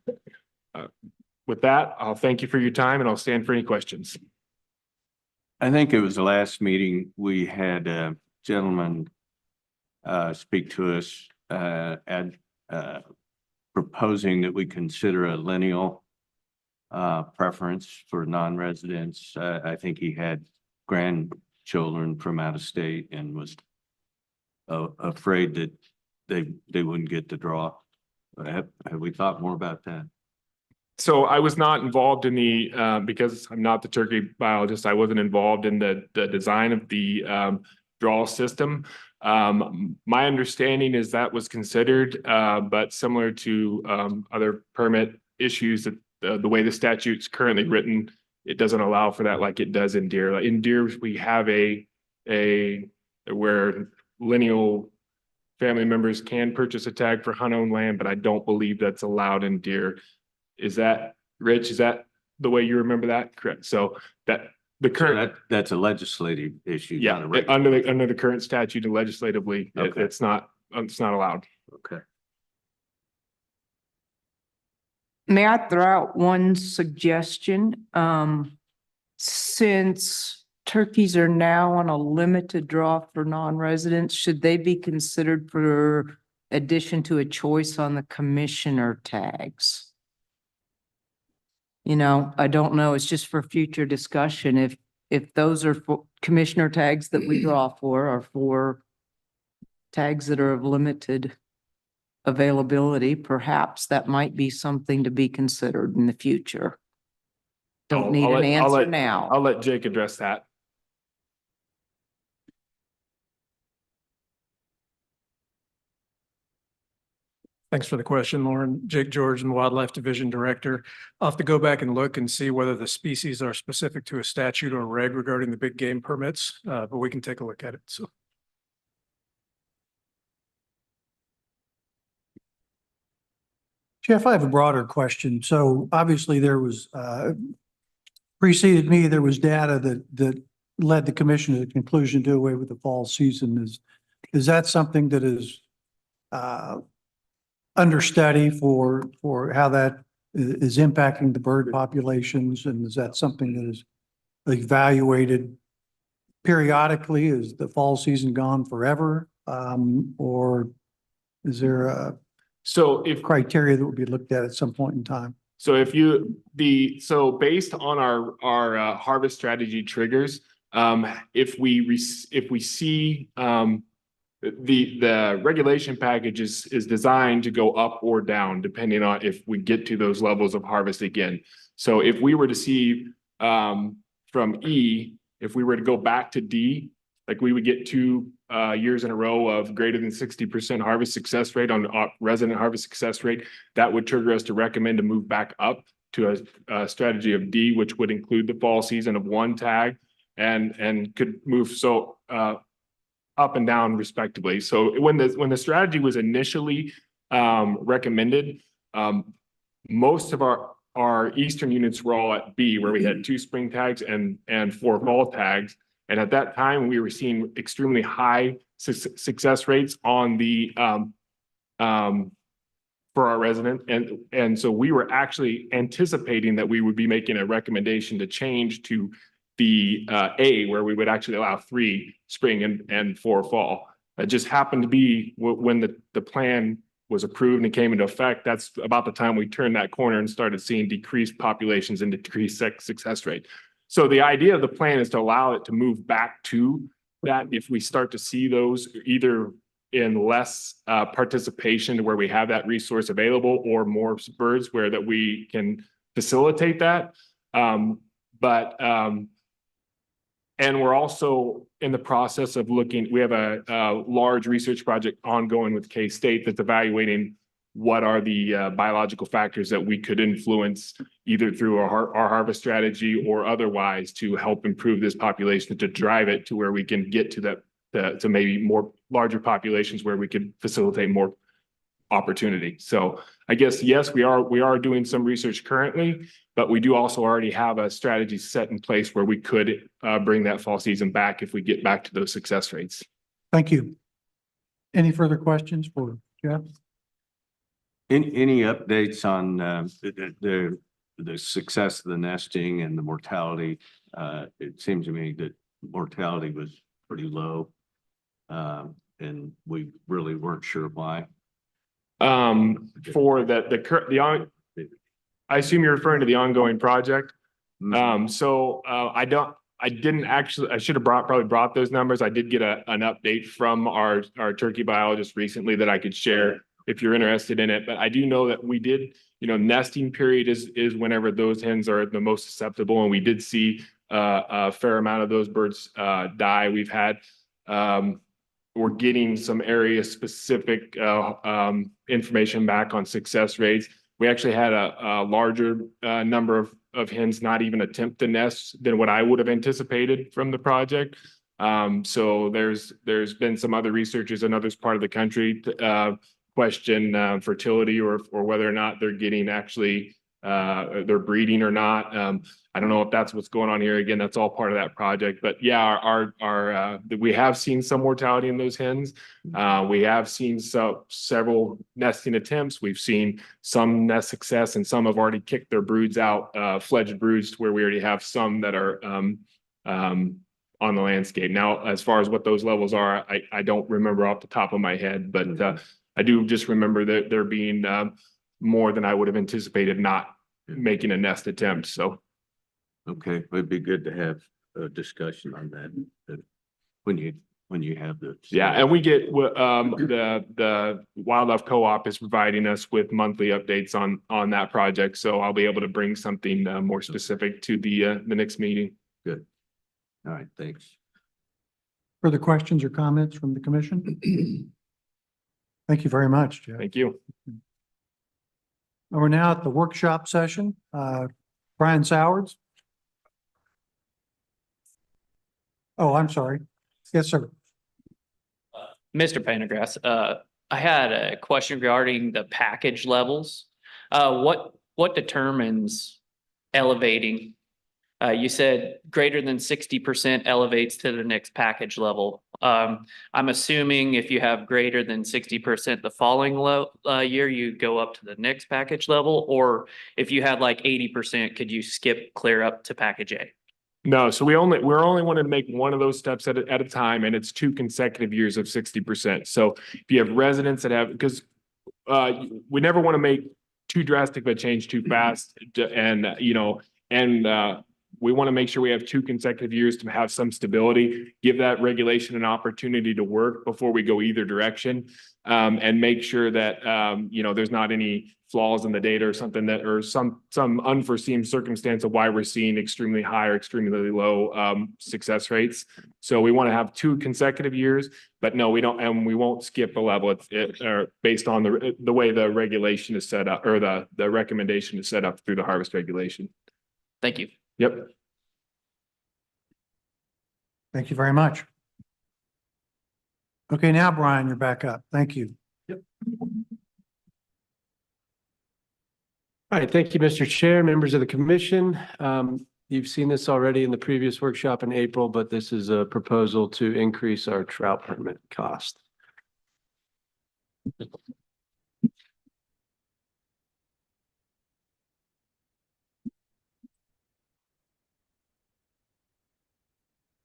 With that, I'll thank you for your time and I'll stand for any questions. I think it was the last meeting we had a gentleman speak to us, proposing that we consider a lineal preference for non-residents. I think he had grandchildren from out of state and was afraid that they wouldn't get the draw. Have we thought more about that? So I was not involved in the, because I'm not the turkey biologist, I wasn't involved in the design of the draw system. My understanding is that was considered, but similar to other permit issues, that the way the statute's currently written, it doesn't allow for that like it does in deer. Like in deer, we have a where lineal family members can purchase a tag for hunt-owned land, but I don't believe that's allowed in deer. Is that, Rich, is that the way you remember that? Correct. So that the current. That's a legislative issue. Yeah, not a under the current statute and legislatively, Okay. it's not allowed. Okay. May I throw out one suggestion? Since turkeys are now on a limited draw for non-residents, should they be considered for addition to a choice on the commissioner tags? You know, I don't know. It's just for future discussion. If those are for commissioner tags that we draw for are for tags that are of limited availability, perhaps that might be something to be considered in the future. Don't need an answer now. I'll let Jake address that. Thanks for the question, Lauren. Jake George, and Wildlife Division Director. I'll have to go back and look and see whether the species are specific to a statute or reg regarding the big game permits, but we can take a look at it. So. Jeff, I have a broader question. So obviously there was, preceded me, there was data that led the commission to the conclusion to do away with the fall season. Is that something that is under study for how that is impacting the bird populations? And is that something that is evaluated periodically? Is the fall season gone forever? Or is there a criteria that would be looked at some point in time? So so based on our harvest strategy triggers, if we see the regulation package is designed to go up or down depending on if we get to those levels of harvest again. So if we were to see from E, if we were to go back to D, like we would get 2 years in a row of greater than 60% harvest success rate on resident harvest success rate, that would trigger us to recommend to move back up to a strategy of D, which would include the fall season of 1 tag and could move up and down respectively. So when the strategy was initially recommended, most of our eastern units were all at B, where we had 2 spring tags and 4 fall tags. And at that time, we were seeing extremely high success rates on the for our resident. And so we were actually anticipating that we would be making a recommendation to change to the A, where we would actually allow 3 spring and 4 fall. It just happened to be when the plan was approved and came into effect. That's about the time we turned that corner and started seeing decreased populations and decreased success rate. So the idea of the plan is to allow it to move back to that if we start to see those either in less participation to where we have that resource available or more birds where that we can facilitate that. And we're also in the process of looking, we have a large research project ongoing with K-State that's evaluating what are the biological factors that we could influence either through our harvest strategy or otherwise to help improve this population, to drive it to where we can get to that, to maybe more larger populations where we could facilitate more opportunity. So I guess, yes, we are doing some research currently, but we do also already have a strategy set in place where we could bring that fall season back if we get back to those success rates. Thank you. Any further questions for Jeff? Any updates on the success of the nesting and the mortality? It seems to me that mortality was pretty low, and we really weren't sure why. For I assume you're referring to the ongoing project. I didn't actually, I should have probably brought those numbers. I did get an update from our turkey biologist recently that I could share if you're interested in it. But I do know that we did, nesting period is whenever those hens are the most susceptible. And we did see a fair amount of those birds die. We've had, we're getting some area specific information back on success rates. We actually had a larger number of hens not even attempt to nest than what I would have anticipated from the project. So there's been some other researchers in other part of the country question fertility or whether or not they're getting actually they're breeding or not. I don't know if that's what's going on here. Again, that's all part of that project. But yeah, we have seen some mortality in those hens. We have seen several nesting attempts. We've seen some nest success, and some have already kicked their broods out, fledged broods, to where we already have some that are on the landscape. Now, as far as what those levels are, I don't remember off the top of my head, but I do just remember that there being more than I would have anticipated not making a nest attempt. So. Okay, it'd be good to have a discussion on that when you have the. Yeah, and we get the Wildlife Co-op is providing us with monthly updates on that project. So I'll be able to bring something more specific to the next meeting. Good. All right, thanks. Further questions or comments from the commission? Thank you very much, Jeff. Thank you. We're now at the workshop session. Brian Sowards. Oh, I'm sorry. Yes, sir. Mr. Pendergrass, I had a question regarding the package levels. What determines elevating? You said greater than 60% elevates to the next package level. I'm assuming if you have greater than 60% the following year, you go up to the next package level, or if you had like 80%, could you skip clear up to package A? No, so we're only wanting to make one of those steps at a time, and it's 2 consecutive years of 60%. So if you have residents that have, because we never want to make too drastic of a change too fast, and we want to make sure we have 2 consecutive years to have some stability, give that regulation an opportunity to work before we go either direction, and make sure that there's not any flaws in the data or something or some unforeseen circumstance of why we're seeing extremely high or extremely low success rates. So we want to have 2 consecutive years, but no, we don't, and we won't skip a level. It's based on the way the regulation is set up, or the recommendation is set up through the harvest regulation. Thank you. Yep. Thank you very much. Okay, now, Brian, you're back up. Thank you. Yep. All right, thank you, Mr. Chair, members of the commission. You've seen this already in the previous workshop in April, but this is a proposal to increase our trout permit cost.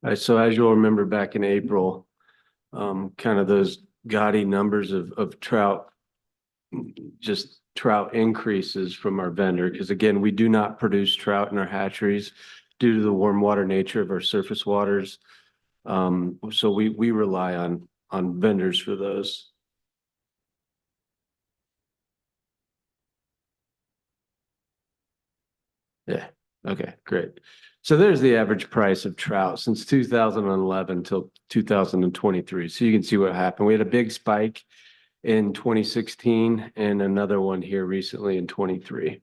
All right, so as you'll remember back in April, kind of those gaudy numbers of trout, just trout increases from our vendor, because again, we do not produce trout in our hatcheries due to the warm water nature of our surface waters. So we rely on vendors for those. Yeah, okay, great. So there's the average price of trout since 2011 till 2023. So you can see what happened. We had a big spike in 2016 and another one here recently in 23.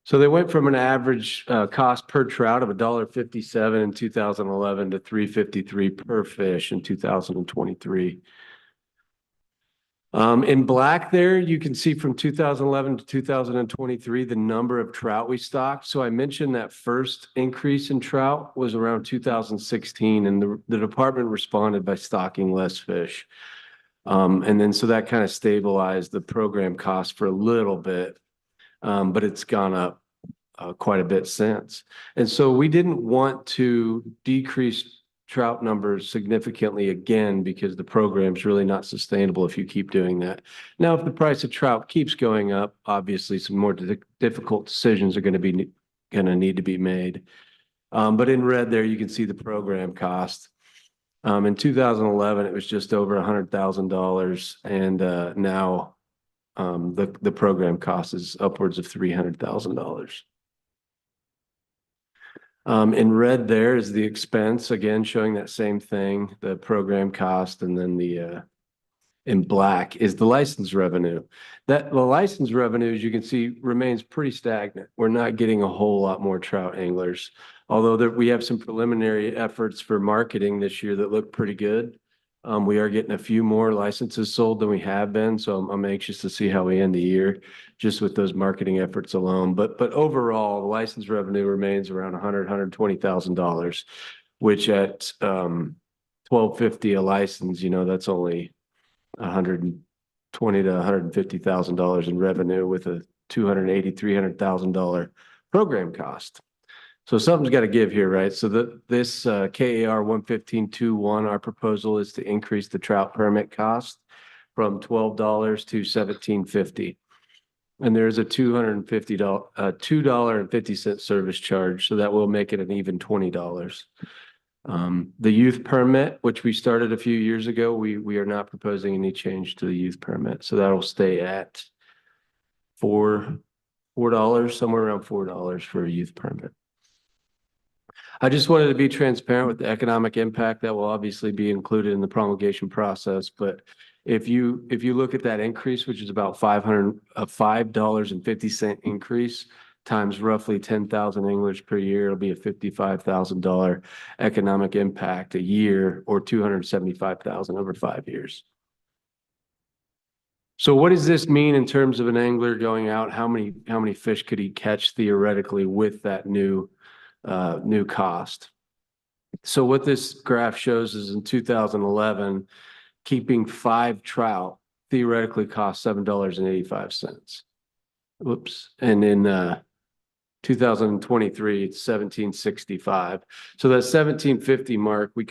So they went from an average cost per trout of $1.57 in 2011 to $3.53 per fish in 2023. In black there, you can see from 2011 to 2023, the number of trout we stocked. So I mentioned that first increase in trout was around 2016, and the department responded by stocking less fish. And then so that kind of stabilized the program cost for a little bit, but it's gone up quite a bit since. And so we didn't want to decrease trout numbers significantly again because the program's really not sustainable if you keep doing that. Now, if the price of trout keeps going up, obviously some more difficult decisions are going to need to be made. But in red there, you can see the program cost. In 2011, it was just over $100,000, and now the program cost is upwards of $300,000. In red there is the expense, again, showing that same thing, the program cost, and then the in black is the license revenue. The license revenue, as you can see, remains pretty stagnant. We're not getting a whole lot more trout anglers, although we have some preliminary efforts for marketing this year that look pretty good. We are getting a few more licenses sold than we have been, so I'm anxious to see how we end the year just with those marketing efforts alone. But overall, the license revenue remains around $120,000, which at $12.50 a license, that's only $120,000 to $150,000 in revenue with a $280,000-$300,000 program cost. So something's got to give here, right? So this KAR 115.21, our proposal is to increase the trout permit cost from $12 to $17.50. And there's a $2.50 service charge, so that will make it an even $20. The youth permit, which we started a few years ago, we are not proposing any change to the youth permit, so that'll stay at $4, somewhere around $4 for a youth permit. I just wanted to be transparent with the economic impact that will obviously be included in the promulgation process. But if you look at that increase, which is about $5.50 increase times roughly 10,000 anglers per year, it'll be a $55,000 economic impact a year, or $275,000 over 5 years. So what does this mean in terms of an angler going out? How many fish could he catch theoretically with that new cost? So what this graph shows is in 2011, keeping 5 trout theoretically cost $7.85. Whoops. And in 2023, it's $17.65. So that $17.50 mark, we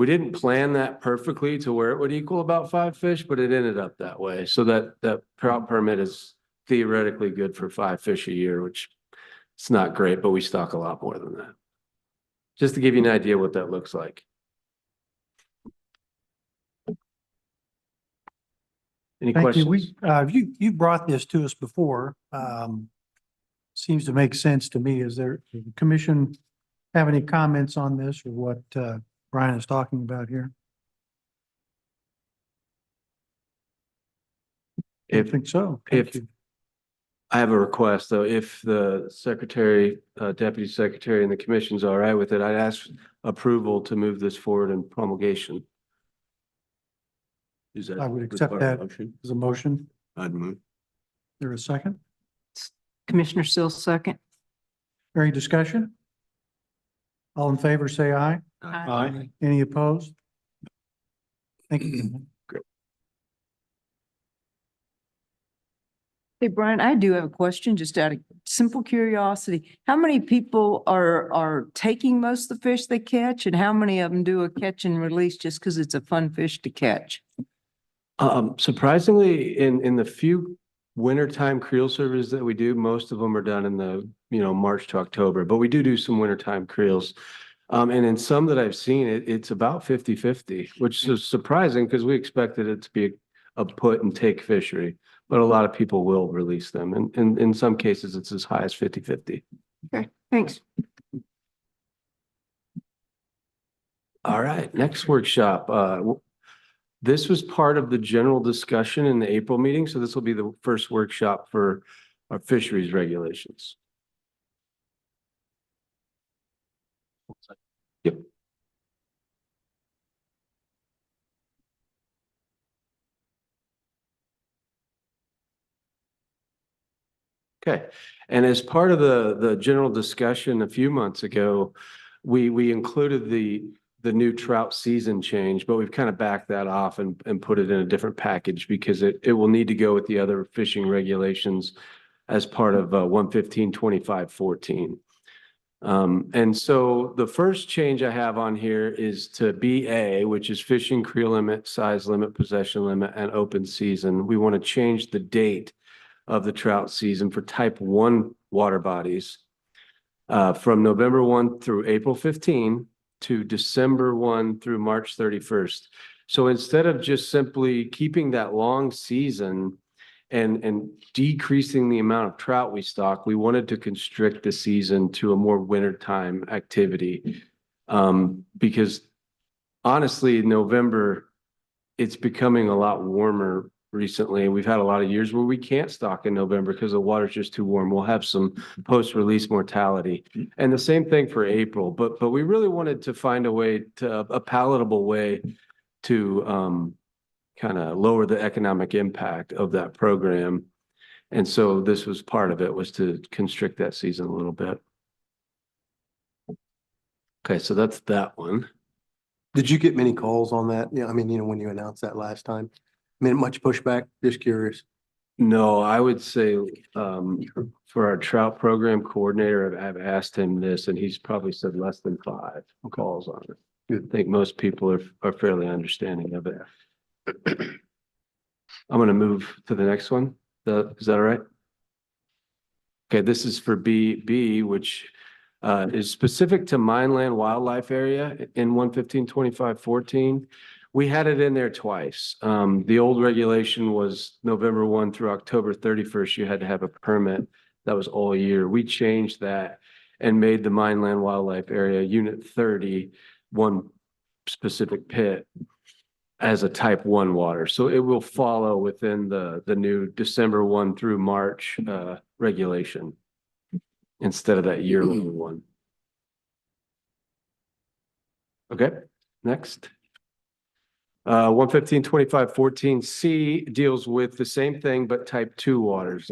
didn't plan that perfectly to where it would equal about 5 fish, but it ended up that way. So that trout permit is theoretically good for 5 fish a year, which it's not great, but we stock a lot more than that. Just to give you an idea what that looks like. Any Thank you. questions? You brought this to us before. Seems to make sense to me. Does the commission have any comments on this or what Brian is talking about here? I think so. Thank you. I have a request, though. If the secretary, deputy secretary, and the commission's all right with it, I'd ask approval to move this forward in promulgation. I would accept that as a motion. I'd move. There a second? Commissioner Sill, second. Any discussion? All in favor, say aye. Aye. Any opposed? Thank you. Hey, Brian, I do have a question, just out of simple curiosity. How many people are taking most of the fish they catch, and how many of them do a catch and release just because it's a fun fish to catch? Surprisingly, in the few wintertime creel surveys that we do, most of them are done in the March to October, but we do some wintertime creels. And in some that I've seen, it's about 50-50, which is surprising because we expected it to be a put and take fishery, but a lot of people will release them. And in some cases, it's as high as 50-50. Okay, thanks. All right, next workshop. This was part of the general discussion in the April meeting, so this will be the first workshop for our fisheries regulations. Yep. Okay, and as part of the general discussion a few months ago, we included the new trout season change, but we've kind of backed that off and put it in a different package because it will need to go with the other fishing regulations as part of 115.25.14. And so the first change I have on here is to BA, which is fishing creel limit, size limit, possession limit, and open season. We want to change the date of the trout season for type 1 water bodies from November 1 through April 15 to December 1 through March 31st. So instead of just simply keeping that long season and decreasing the amount of trout we stock, we wanted to constrict the season to a more wintertime activity. Because honestly, November, it's becoming a lot warmer recently. We've had a lot of years where we can't stock in November because the water's just too warm. We'll have some post-release mortality. And the same thing for April, but we really wanted to find a palatable way to kind of lower the economic impact of that program. And so this was part of it, was to constrict that season a little bit. Okay, so that's that one. Did you get many calls on that? Yeah, I mean, when you announced that last time, I mean, much pushback? Just curious. No, I would say for our trout program coordinator, I've asked him this, and he's probably said less than 5 calls on it. I think most people are fairly understanding of it. I'm going to move to the next one. Is that all right? Okay, this is for B, which is specific to Mineland Wildlife Area in 115.25.14. We had it in there twice. The old regulation was November 1 through October 31st. You had to have a permit. That was all year. We changed that and made the Mineland Wildlife Area Unit 30 one specific pit as a type 1 water. So it will follow within the new December 1 through March regulation instead of that yearly one. Okay, next. 115.25.14C deals with the same thing, but type 2 waters.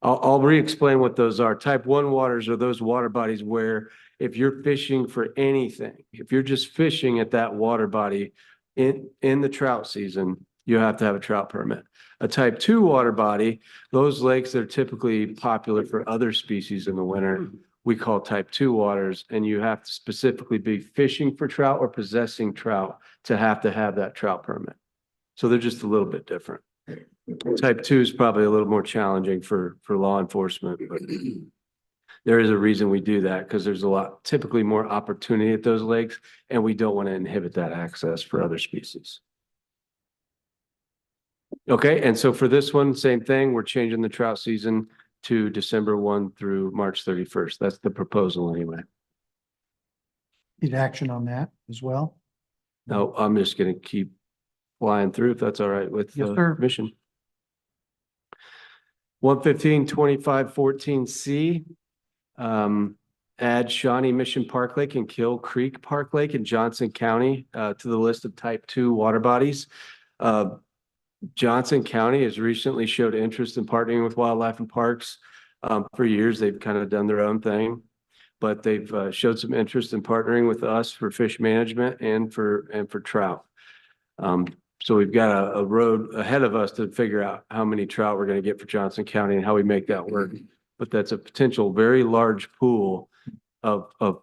I'll re-explain what those are. Type 1 waters are those water bodies where if you're fishing for anything, if you're just fishing at that water body in the trout season, you have to have a trout permit. A type 2 water body, those lakes that are typically popular for other species in the winter, we call type 2 waters, and you have to specifically be fishing for trout or possessing trout to have that trout permit. So they're just a little bit different. Type 2 is probably a little more challenging for law enforcement, but there is a reason we do that, because there's typically more opportunity at those lakes, and we don't want to inhibit that access for other species. Okay, and so for this one, same thing, we're changing the trout season to December 1 through March 31st. That's the proposal anyway. Need action on that as well? No, I'm just going to keep flying through if that's all right with the commission. 115.25.14C. Add Shawnee Mission Park Lake and Kill Creek Park Lake in Johnson County to the list of type 2 water bodies. Johnson County has recently showed interest in partnering with Wildlife and Parks. For years, they've kind of done their own thing, but they've showed some interest in partnering with us for fish management and for trout. So we've got a road ahead of us to figure out how many trout we're going to get for Johnson County and how we make that work. But that's a potential very large pool of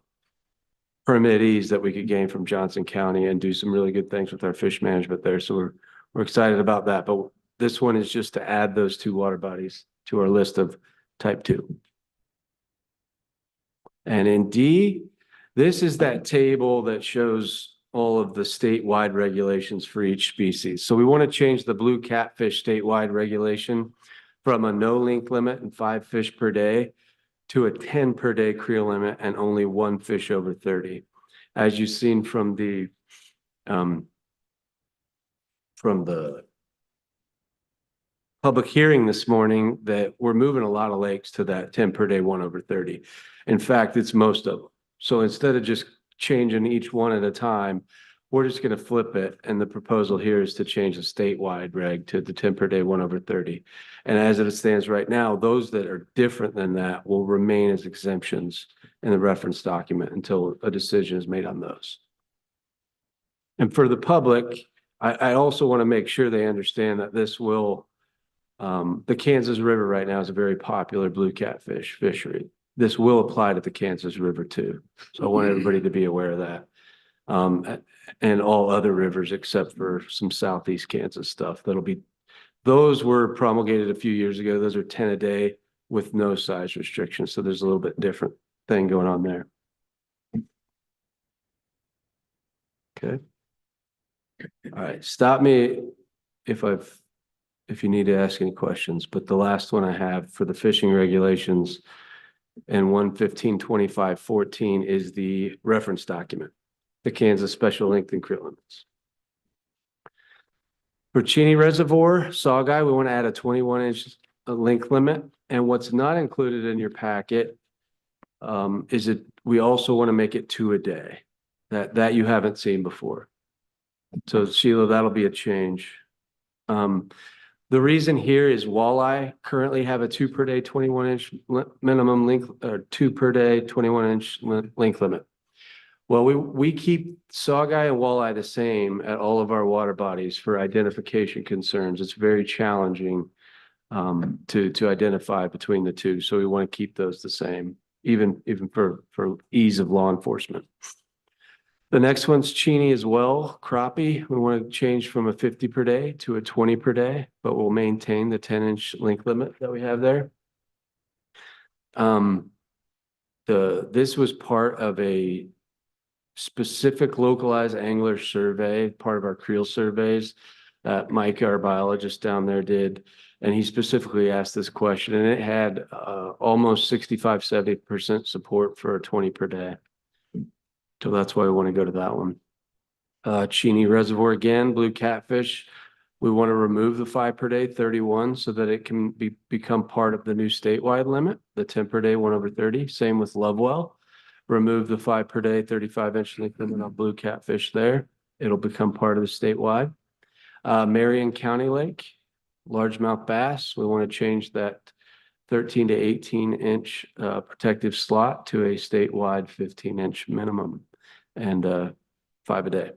permittees that we could gain from Johnson County and do some really good things with our fish management there. So we're excited about that. But this one is just to add those 2 water bodies to our list of type 2. And in D, this is that table that shows all of the statewide regulations for each species. So we want to change the blue catfish statewide regulation from a no length limit and 5 fish per day to a 10 per day creel limit and only 1 fish over 30. As you've seen from the public hearing this morning, that we're moving a lot of lakes to that 10 per day, 1 over 30. In fact, it's most of them. So instead of just changing each one at a time, we're just going to flip it. And the proposal here is to change the statewide reg to the 10 per day, 1 over 30. And as it stands right now, those that are different than that will remain as exemptions in the reference document until a decision is made on those. And for the public, I also want to make sure they understand that this will, the Kansas River right now is a very popular blue catfish fishery. this will apply to the Kansas River too. So I want everybody to be aware of that. And all other rivers except for some southeast Kansas stuff. Those were promulgated a few years ago. Those are 10 a day with no size restrictions. So there's a little bit different thing going on there. Okay. All right. Stop me if you need to ask any questions, but the last one I have for the fishing regulations and 115.25.14 is the reference document, the Kansas Special Length and Creel Limits. For Cheney Reservoir, Saugeye, we want to add a 21-inch length limit. And what's not included in your packet is we also want to make it 2 a day. That you haven't seen before. So Sheila, that'll be a change. The reason here is walleye currently have a 2 per day, 21-inch minimum length, or 2 per day, 21-inch length limit. Well, we keep saugeye and walleye the same at all of our water bodies for identification concerns. It's very challenging to identify between the two. So we want to keep those the same, even for ease of law enforcement. The next one's Cheney as well, crappie. We want to change from a 50 per day to a 20 per day, but we'll maintain the 10-inch length limit that we have there. This was part of a specific localized angler survey, part of our creel surveys that Mike, our biologist down there, did. And he specifically asked this question, and it had almost 65-70% support for a 20 per day. So that's why we want to go to that one. Cheney Reservoir again, blue catfish. We want to remove the 5 per day, 31, so that it can become part of the new statewide limit, the 10 per day, 1/30. Same with Lovewell. Remove the 5 per day, 35-inch length limit on blue catfish there. It'll become part of the statewide. Marion County Lake, largemouth bass. We want to change that 13 to 18-inch protective slot to a statewide 15-inch minimum and 5 a day.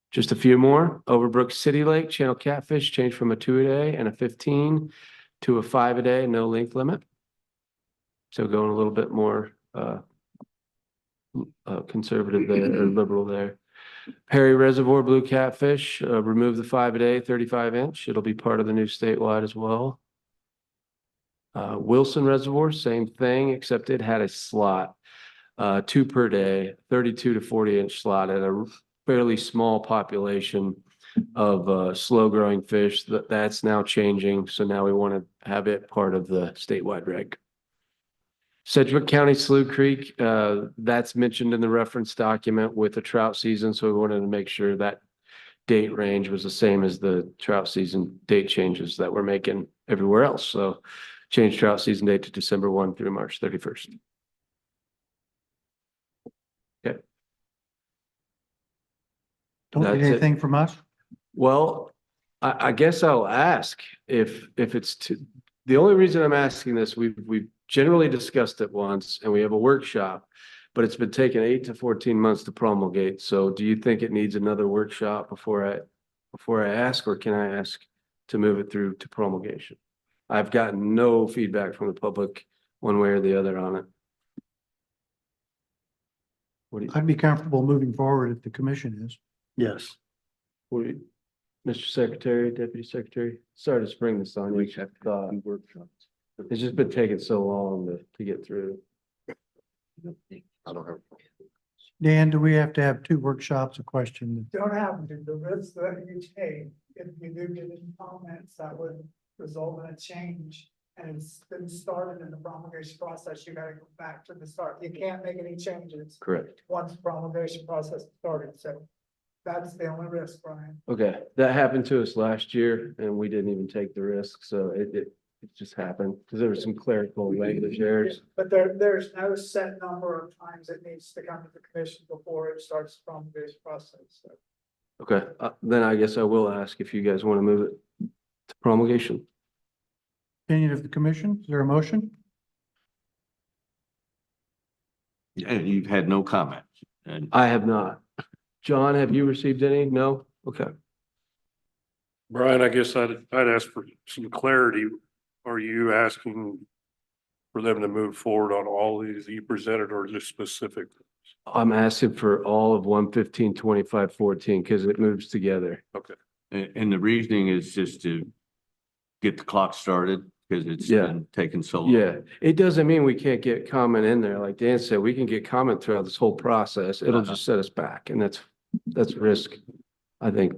Just a few more. Overbrook City Lake, channel catfish, change from a 2 a day and a 15 to a 5 a day, no length limit. So going a little bit more conservative there, or liberal there. Perry Reservoir, blue catfish, remove the 5 a day, 35-inch. It'll be part of the new statewide as well. Wilson Reservoir, same thing, except it had a slot, 2 per day, 32 to 40-inch slot at a fairly small population of slow growing fish. That's now changing. So now we want to have it part of the statewide reg. Sedgwick County Slough Creek, that's mentioned in the reference document with the trout season. So we wanted to make sure that date range was the same as the trout season date changes that we're making everywhere else. So change trout season date to December 1 through March 31st. Okay. Don't need anything from us? Well, I guess I'll ask if it's the only reason I'm asking this, we've generally discussed it once and we have a workshop, but it's been taking 8 to 14 months to promulgate. So do you think it needs another workshop before I ask, or can I ask to move it through to promulgation? I've gotten no feedback from the public one way or the other on it. I'd be comfortable moving forward if the commission is. Yes. Mr. Secretary, Deputy Secretary, sorry to spring this on you. It's just been taking so long to get through. I don't have. Dan, do we have to have 2 workshops? A question. Don't have to, the risk that you take, if you do get any comments, that would result in a change. And it's been started in the promulgation process, you gotta go back to the start. You can't make any changes. Correct. Once the promulgation process started, so that's the only risk, Brian. Okay, that happened to us last year and we didn't even take the risk. So it just happened because there was some clerical language errors. But there's no set number of times it needs to come to the commission before it starts the promulgation process, so. Okay, then I guess I will ask if you guys want to move it to promulgation. Opinion of the commission? Is there a motion? And you've had no comment. And I have not. John, have you received any? No? Okay. Brian, I guess I'd ask for some clarity. Are you asking for them to move forward on all these you presented or just specific? I'm asking for all of 115-25-14 because it moves together. Okay. And the reasoning is just to get the clock started because it's Yeah. been taking so long. Yeah, it doesn't mean we can't get comment in there. Like Dan said, we can get comment throughout this whole process. It'll just set us back and that's risk. I think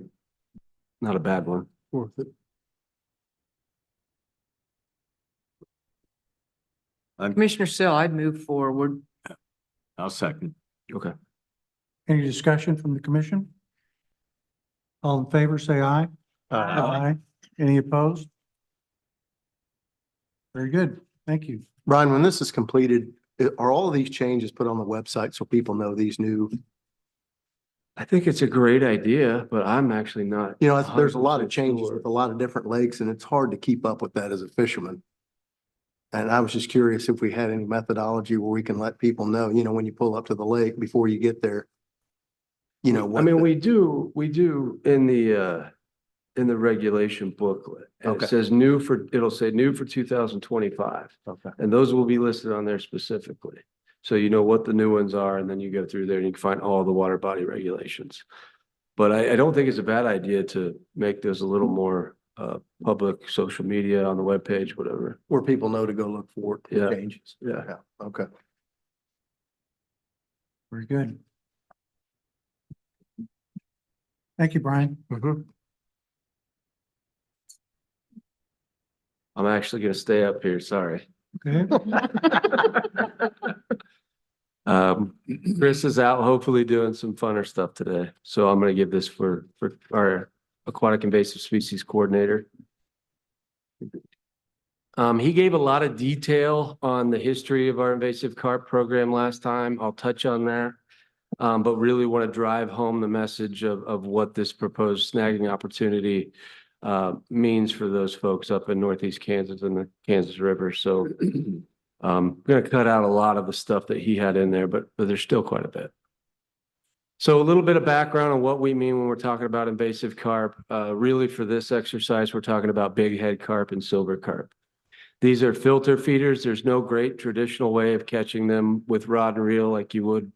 not a bad one. Worth it. Commissioner Sell, I'd move forward. I'll second. Okay. Any discussion from the commission? All in favor, say aye. Aye. Any opposed? Very good. Thank you. Brian, when this is completed, are all of these changes put on the website so people know these new? I think it's a great idea, but I'm actually not. You know, there's a lot of 100% changes sure. with a lot of different lakes and it's hard to keep up with that as a fisherman. And I was just curious if we had any methodology where we can let people know, you know, when you pull up to the lake before you get there. You know, I mean, we do in the regulation booklet. And Okay. it says it'll say new for 2025. Okay. And those will be listed on there specifically. So you know what the new ones are, and then you go through there and you can find all the water body regulations. But I don't think it's a bad idea to make those a little more public, social media, on the webpage, whatever. Where people know to go look for Yeah. changes. Yeah. Yeah, okay. Very good. Thank you, Brian. I'm actually gonna stay up here, sorry. Okay. Chris is out hopefully doing some funner stuff today. So I'm gonna give this for our aquatic invasive species coordinator. He gave a lot of detail on the history of our invasive carp program last time. I'll touch on that. But really want to drive home the message of what this proposed snagging opportunity means for those folks up in Northeast Kansas and the Kansas River. So I'm going to cut out a lot of the stuff that he had in there, but there's still quite a bit. So a little bit of background on what we mean when we're talking about invasive carp. Really for this exercise, we're talking about big head carp and silver carp. These are filter feeders. There's no great traditional way of catching them with rod and reel like you would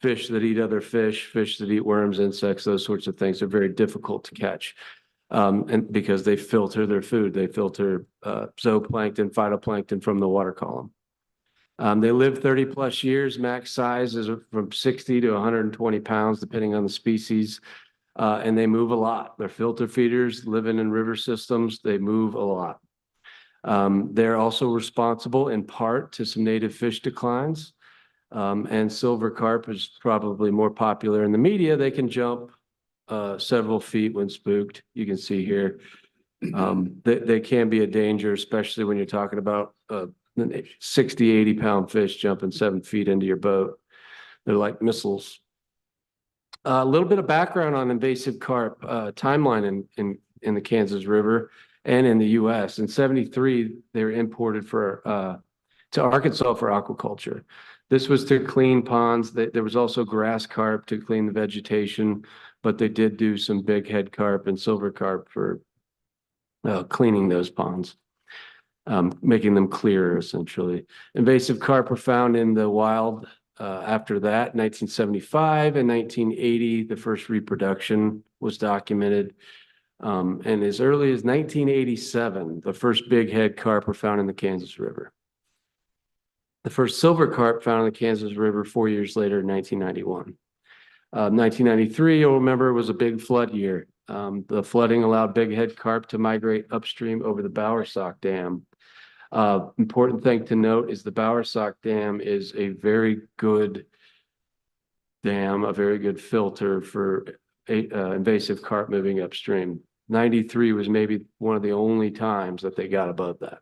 fish that eat other fish that eat worms, insects, those sorts of things are very difficult to catch. And because they filter their food, they filter zooplankton, phytoplankton from the water column. They live 30+ years. Max size is from 60 to 120 pounds, depending on the species. And they move a lot. They're filter feeders living in river systems. They move a lot. They're also responsible in part to some native fish declines. And silver carp is probably more popular in the media. They can jump several feet when spooked. You can see here. They can be a danger, especially when you're talking about 60, 80-pound fish jumping 7 feet into your boat. They're like missiles. A little bit of background on invasive carp timeline in the Kansas River and in the U.S. In 1973, they were imported to Arkansas for aquaculture. This was to clean ponds. There was also grass carp to clean the vegetation, but they did do some big head carp and silver carp for cleaning those ponds, making them clearer, essentially. Invasive carp were found in the wild after that, 1975 and 1980, the first reproduction was documented. And as early as 1987, the first big head carp were found in the Kansas River. The first silver carp found in the Kansas River 4 years later in 1991. 1993, you'll remember, was a big flood year. The flooding allowed big head carp to migrate upstream over the Bowersock Dam. Important thing to note is the Bowersock Dam is a very good dam, a very good filter for invasive carp moving upstream. 93 was maybe one of the only times that they got above that.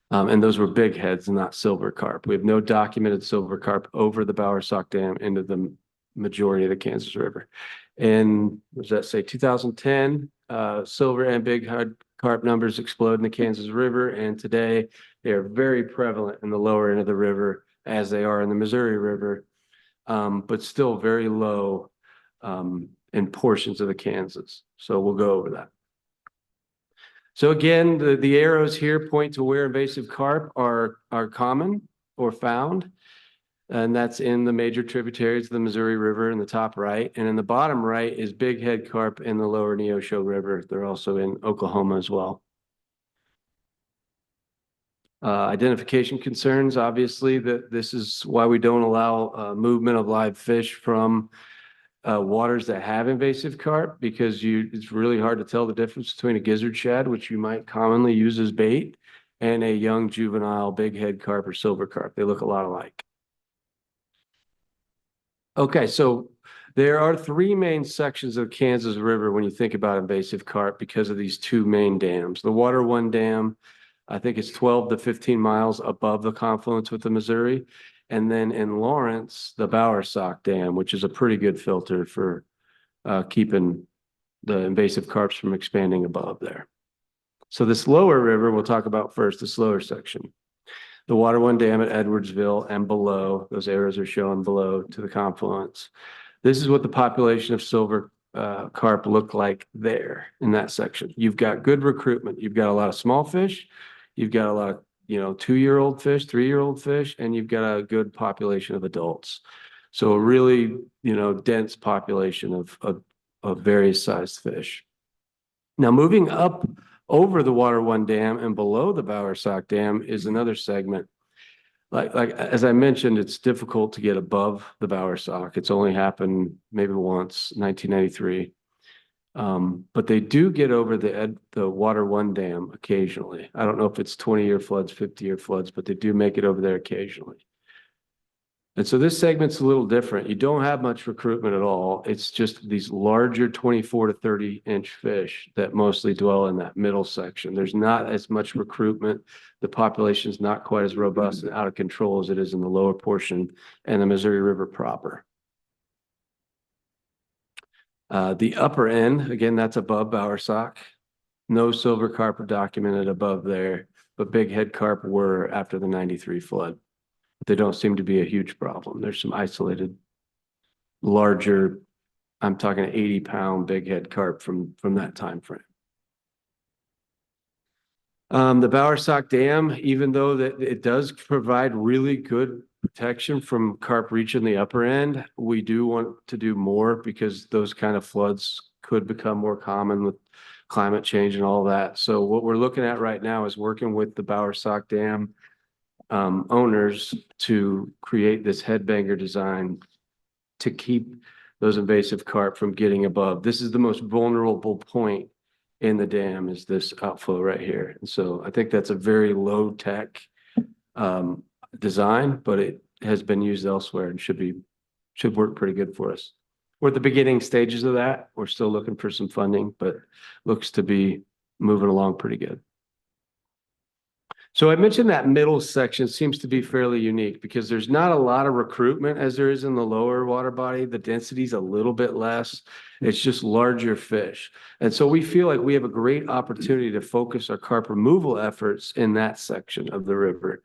And those were big heads, not silver carp. We have no documented silver carp over the Bowersock Dam into the majority of the Kansas River. And what does that say? 2010, silver and big head carp numbers explode in the Kansas River. And today they are very prevalent in the lower end of the river as they are in the Missouri River, but still very low in portions of the Kansas. So we'll go over that. So again, the arrows here point to where invasive carp are common or found. And that's in the major tributaries of the Missouri River in the top right. And in the bottom right is big head carp in the lower Neosho River. They're also in Oklahoma as well. Identification concerns, obviously, that this is why we don't allow movement of live fish from waters that have invasive carp, because it's really hard to tell the difference between a gizzard shad, which you might commonly use as bait, and a young juvenile big head carp or silver carp. They look a lot alike. Okay, so there are three main sections of Kansas River when you think about invasive carp because of these two main dams. The Water One Dam, I think it's 12 to 15 miles above the confluence with the Missouri. And then in Lawrence, the Bowersock Dam, which is a pretty good filter for keeping the invasive carps from expanding above there. So this lower river we'll talk about first, this lower section. The Water One Dam at Edwardsville and below, those arrows are shown below to the confluence. This is what the population of silver carp look like there in that section. You've got good recruitment. You've got a lot of small fish. You've got a lot of, 2-year-old fish, 3-year-old fish, and you've got a good population of adults. So a really, dense population of various sized fish. Now moving up over the Water One Dam and below the Bowersock Dam is another segment. Like as I mentioned, it's difficult to get above the Bowersock. It's only happened maybe once, 1993. But they do get over the Water One Dam occasionally. I don't know if it's 20-year floods, 50-year floods, but they do make it over there occasionally. And so this segment's a little different. You don't have much recruitment at all. It's just these larger 24 to 30-inch fish that mostly dwell in that middle section. There's not as much recruitment. The population is not quite as robust and out of control as it is in the lower portion and the Missouri River proper. The upper end, again, that's above Bowersock. No silver carp are documented above there, but big head carp were after the 93 flood. They don't seem to be a huge problem. There's some isolated, larger, I'm talking 80-pound big head carp from that time frame. The Bowersock Dam, even though that it does provide really good protection from carp reaching the upper end, we do want to do more because those kind of floods could become more common with climate change and all that. So what we're looking at right now is working with the Bowersock Dam owners to create this headbanger design to keep those invasive carp from getting above. This is the most vulnerable point in the dam, is this outflow right here. And so I think that's a very low tech design, but it has been used elsewhere and should work pretty good for us. We're at the beginning stages of that. We're still looking for some funding, but looks to be moving along pretty good. So I mentioned that middle section seems to be fairly unique because there's not a lot of recruitment as there is in the lower water body. The density is a little bit less. It's just larger fish. And so we feel like we have a great opportunity to focus our carp removal efforts in that section of the river.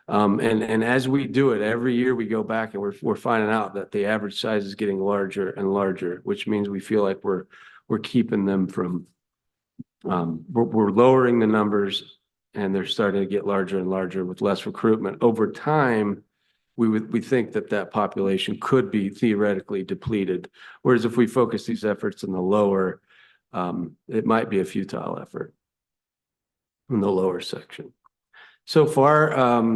And as we do it, every year we go back and we're finding out that the average size is getting larger and larger, which means we feel like we're keeping them from, we're lowering the numbers, and they're starting to get larger and larger with less recruitment. Over time, we think that population could be theoretically depleted. Whereas if we focus these efforts in the lower, it might be a futile effort in the lower section. So far,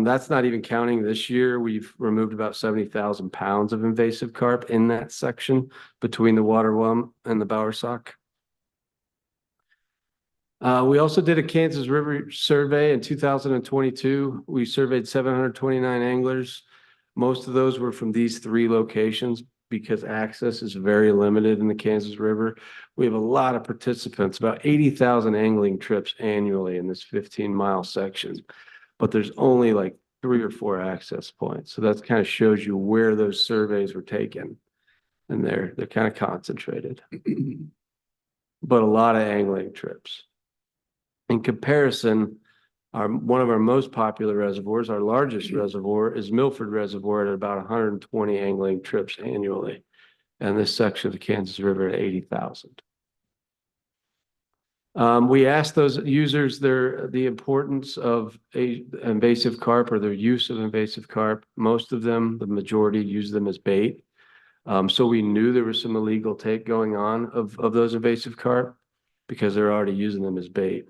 that's not even counting this year. We've removed about 70,000 pounds of invasive carp in that section between the Water One and the Bowersock. We also did a Kansas River survey in 2022. We surveyed 729 anglers. Most of those were from these three locations because access is very limited in the Kansas River. We have a lot of participants, about 80,000 angling trips annually in this 15-mile section, but there's only like 3 or 4 access points. So that kind of shows you where those surveys were taken, and they're kind of concentrated, but a lot of angling trips. In comparison, one of our most popular reservoirs, our largest reservoir, is Milford Reservoir at about 120 angling trips annually. And this section of the Kansas River at 80,000. We asked those users the importance of a invasive carp or their use of invasive carp. Most of them, the majority, use them as bait. So we knew there was some illegal take going on of those invasive carp because they're already using them as bait.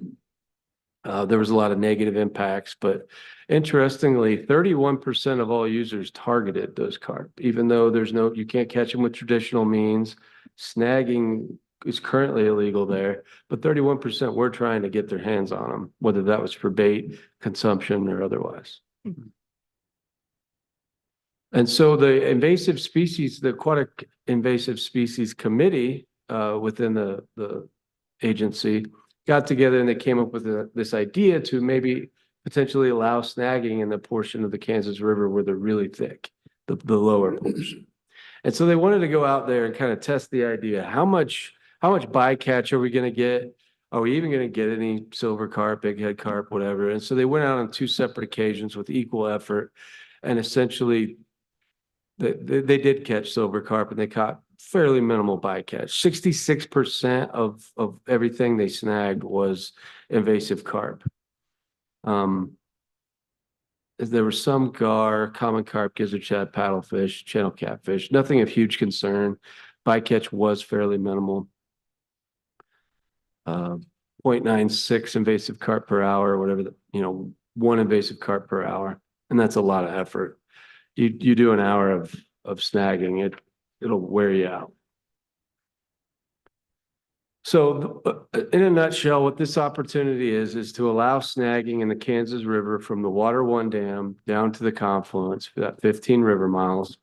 There was a lot of negative impacts, but interestingly, 31% of all users targeted those carp, even though you can't catch them with traditional means. Snagging is currently illegal there, but 31% were trying to get their hands on them, whether that was for bait, consumption, or otherwise. And so the invasive species, the Aquatic Invasive Species Committee within the agency got together and they came up with this idea to maybe potentially allow snagging in the portion of the Kansas River where they're really thick, the lower portion. And so they wanted to go out there and kind of test the idea. How much bycatch are we going to get? Are we even going to get any silver carp, big head carp, whatever? And so they went out on 2 separate occasions with equal effort, and essentially they did catch silver carp and they caught fairly minimal bycatch. 66% of everything they snagged was invasive carp. There was some gar, common carp, gizzard shad, paddlefish, channel catfish, nothing of huge concern. Bycatch was fairly minimal. 0.96 invasive carp per hour, whatever, 1 invasive carp per hour. And that's a lot of effort. You do an hour of snagging, it'll wear you out. So in a nutshell, what this opportunity is to allow snagging in the Kansas River from the Water One Dam down to the confluence for that 15 river miles.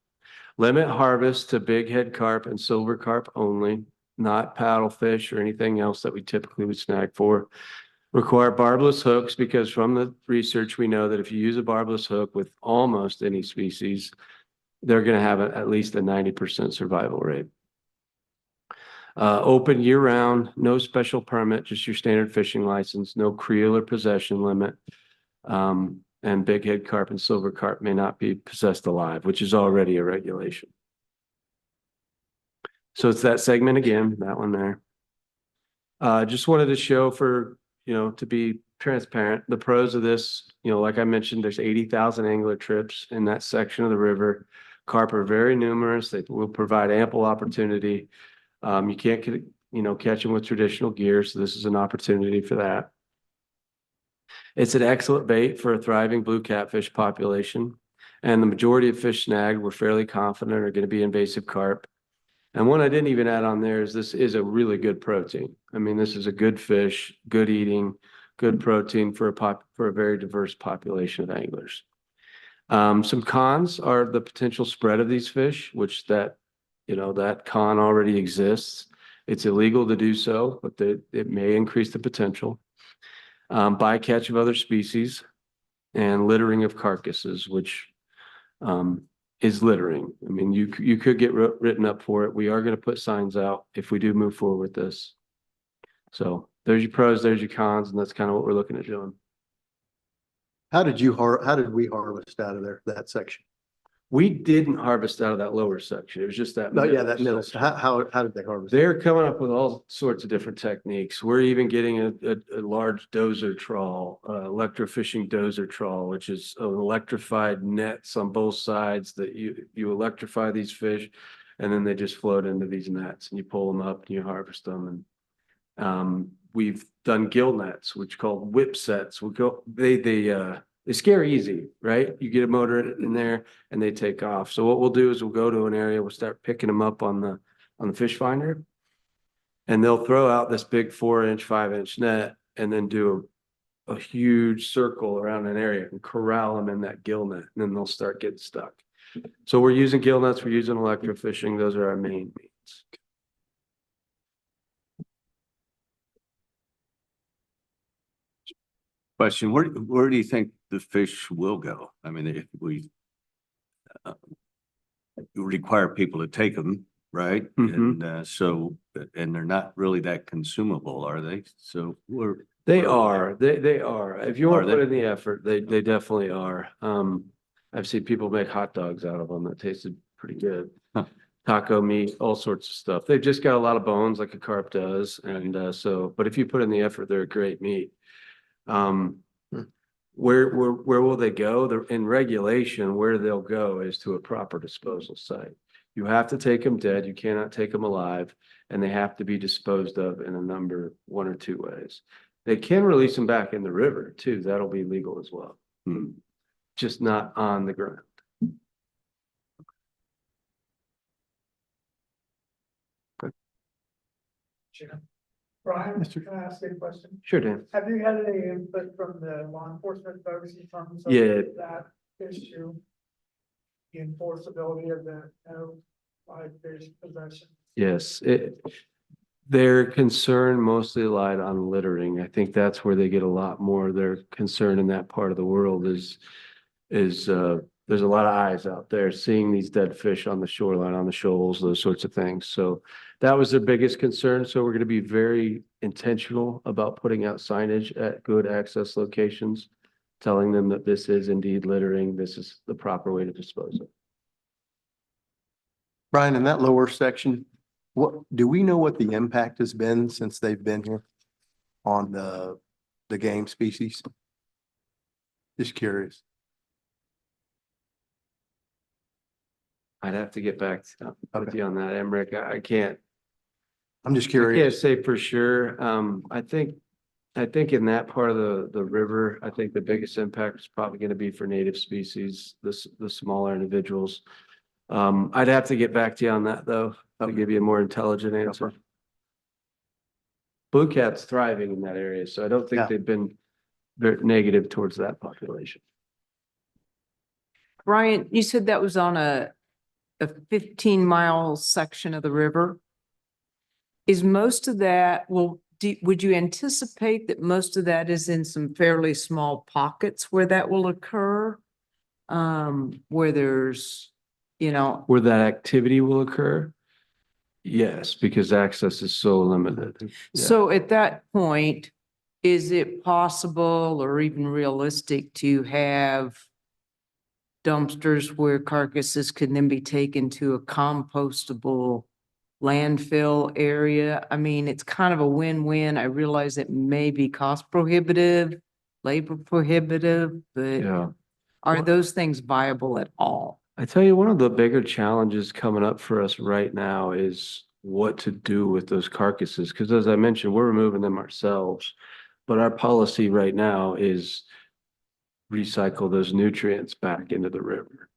Limit harvest to big head carp and silver carp only, not paddlefish or anything else that we typically would snag for. Require barbless hooks because from the research, we know that if you use a barbless hook with almost any species, they're going to have at least a 90% survival rate. Open year round, no special permit, just your standard fishing license, no creel or possession limit. And big head carp and silver carp may not be possessed alive, which is already a regulation. So it's that segment again, that one there. Just wanted to show to be transparent, the pros of this, like I mentioned, there's 80,000 angler trips in that section of the river. Carp are very numerous. They will provide ample opportunity. You can't catch them with traditional gear, so this is an opportunity for that. It's an excellent bait for a thriving blue catfish population, and the majority of fish snagged, we're fairly confident, are going to be invasive carp. And one I didn't even add on there is this is a really good protein. I mean, this is a good fish, good eating, good protein for a very diverse population of anglers. Some cons are the potential spread of these fish, which that con already exists. It's illegal to do so, but it may increase the potential. Bycatch of other species and littering of carcasses, which is littering. I mean, you could get written up for it. We are going to put signs out if we do move forward with this. So there's your pros, there's your cons, and that's kind of what we're looking at doing. How did we harvest out of there, that section? We didn't harvest out of that lower section. It was just that. No, yeah, that middle. How did they harvest? They're coming up with all sorts of different techniques. We're even getting a large dozer trawl, electrofishing dozer trawl, which is an electrified nets on both sides that you electrify these fish, and then they just float into these nets, and you pull them up and you harvest them. And we've done gill nets, which are called whip sets. They scare easy, right? You get a motor in there and they take off. So what we'll do is we'll go to an area, we'll start picking them up on the fish finder, and they'll throw out this big 4-inch, 5-inch net and then do a huge circle around an area and corral them in that gill net, and then they'll start getting stuck. So we're using gill nets, we're using electrofishing. Those are our main means. Question, where do you think the fish will go? I mean, if we require people to take them, right? Mm-hmm. And they're not really that consumable, are they? So They are. If you want to put in the effort, they definitely are. I've seen people make hot dogs out of them that tasted pretty good. taco meat, all sorts of stuff. They've just got a lot of bones like a carp does. And so, but if you put in the effort, they're a great meat. Where will they go? They're in regulation, where they'll go is to a proper disposal site. You have to take them dead. You cannot take them alive, and they have to be disposed of in a number, one or two ways. They can release them back in the river too. That'll be legal as well. Just not on the ground. Brian, can I ask you a question? Sure, Dan. Have you had any input from the law enforcement folks in terms of Yeah. that issue? The enforceability of the no live fish possession? Yes, their concern mostly lied on littering. I think that's where they get a lot more of their concern in that part of the world is there's a lot of eyes out there seeing these dead fish on the shoreline, on the shoals, those sorts of things. So that was their biggest concern. So we're going to be very intentional about putting out signage at good access locations, telling them that this is indeed littering. This is the proper way to dispose of it. Brian, in that lower section, do we know what the impact has been since they've been here on the game species? Just curious. I'd have to get back with you on that, Emmerich. I can't. I'm just I can't curious. say for sure. I think in that part of the river, I think the biggest impact is probably going to be for native species, the smaller individuals. I'd have to get back to you on that though, to give you a more intelligent answer. Blue cat's thriving in that area, so I don't think they've been very negative towards that population. Brian, you said that was on a 15-mile section of the river. Is most of that, would you anticipate that most of that is in some fairly small pockets where that will occur? Where there's, Where that activity will occur? Yes, because access is so limited. Yeah. So at that point, is it possible or even realistic to have dumpsters where carcasses can then be taken to a compostable landfill area? I mean, it's kind of a win-win. I realize it may be cost prohibitive, labor prohibitive, but Yeah. are those things viable at all? I tell you, one of the bigger challenges coming up for us right now is what to do with those carcasses. Because as I mentioned, we're removing them ourselves. But our policy right now is recycle those nutrients back into the river,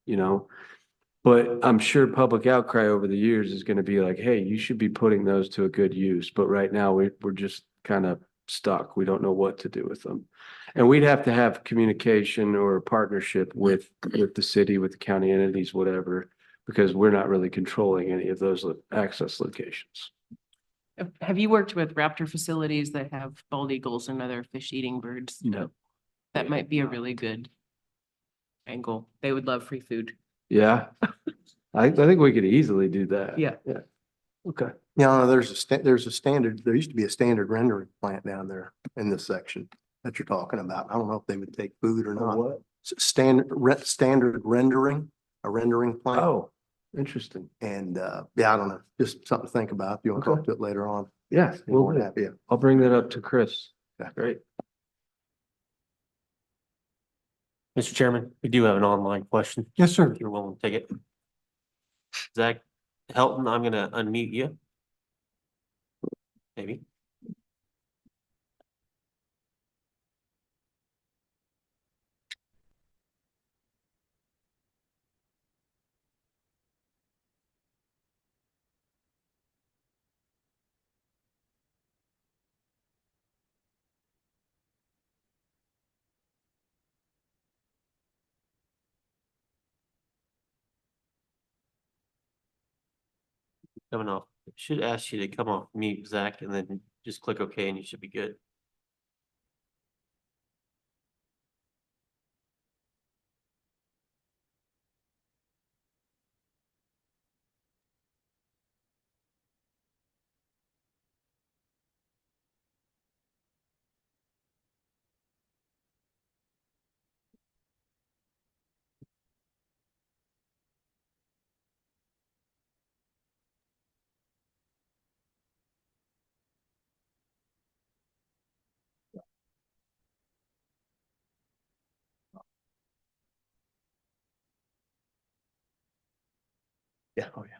But I'm sure public outcry over the years is going to be like, hey, you should be putting those to a good use. But right now we're just kind of stuck. We don't know what to do with them. And we'd have to have communication or a partnership with the city, with the county entities, whatever, because we're not really controlling any of those access locations. Have you worked with raptor facilities that have bald eagles and other fish-eating birds? No. That might be a really good angle. They would love free food. Yeah. I think we could easily do that. Yeah. Yeah. Okay. Yeah, there's a standard, there used to be a standard rendering plant down there in this section that you're talking about. I don't know if they would take food or not. What? Standard rendering, a rendering plant. Oh, interesting. And yeah, I don't know, just something to think about. If you want to talk to it later on. Yeah, We'll we'll do. happy. I'll bring that up to Chris. Yeah. Great. Mr. Chairman, we do have an online question. Yes, sir. If you're willing to take it. Zach Helton, I'm gonna unmute you. Maybe. Coming off. It should ask you to come off mute, Zach, and then just click OK and you should be good. Yeah, oh yeah.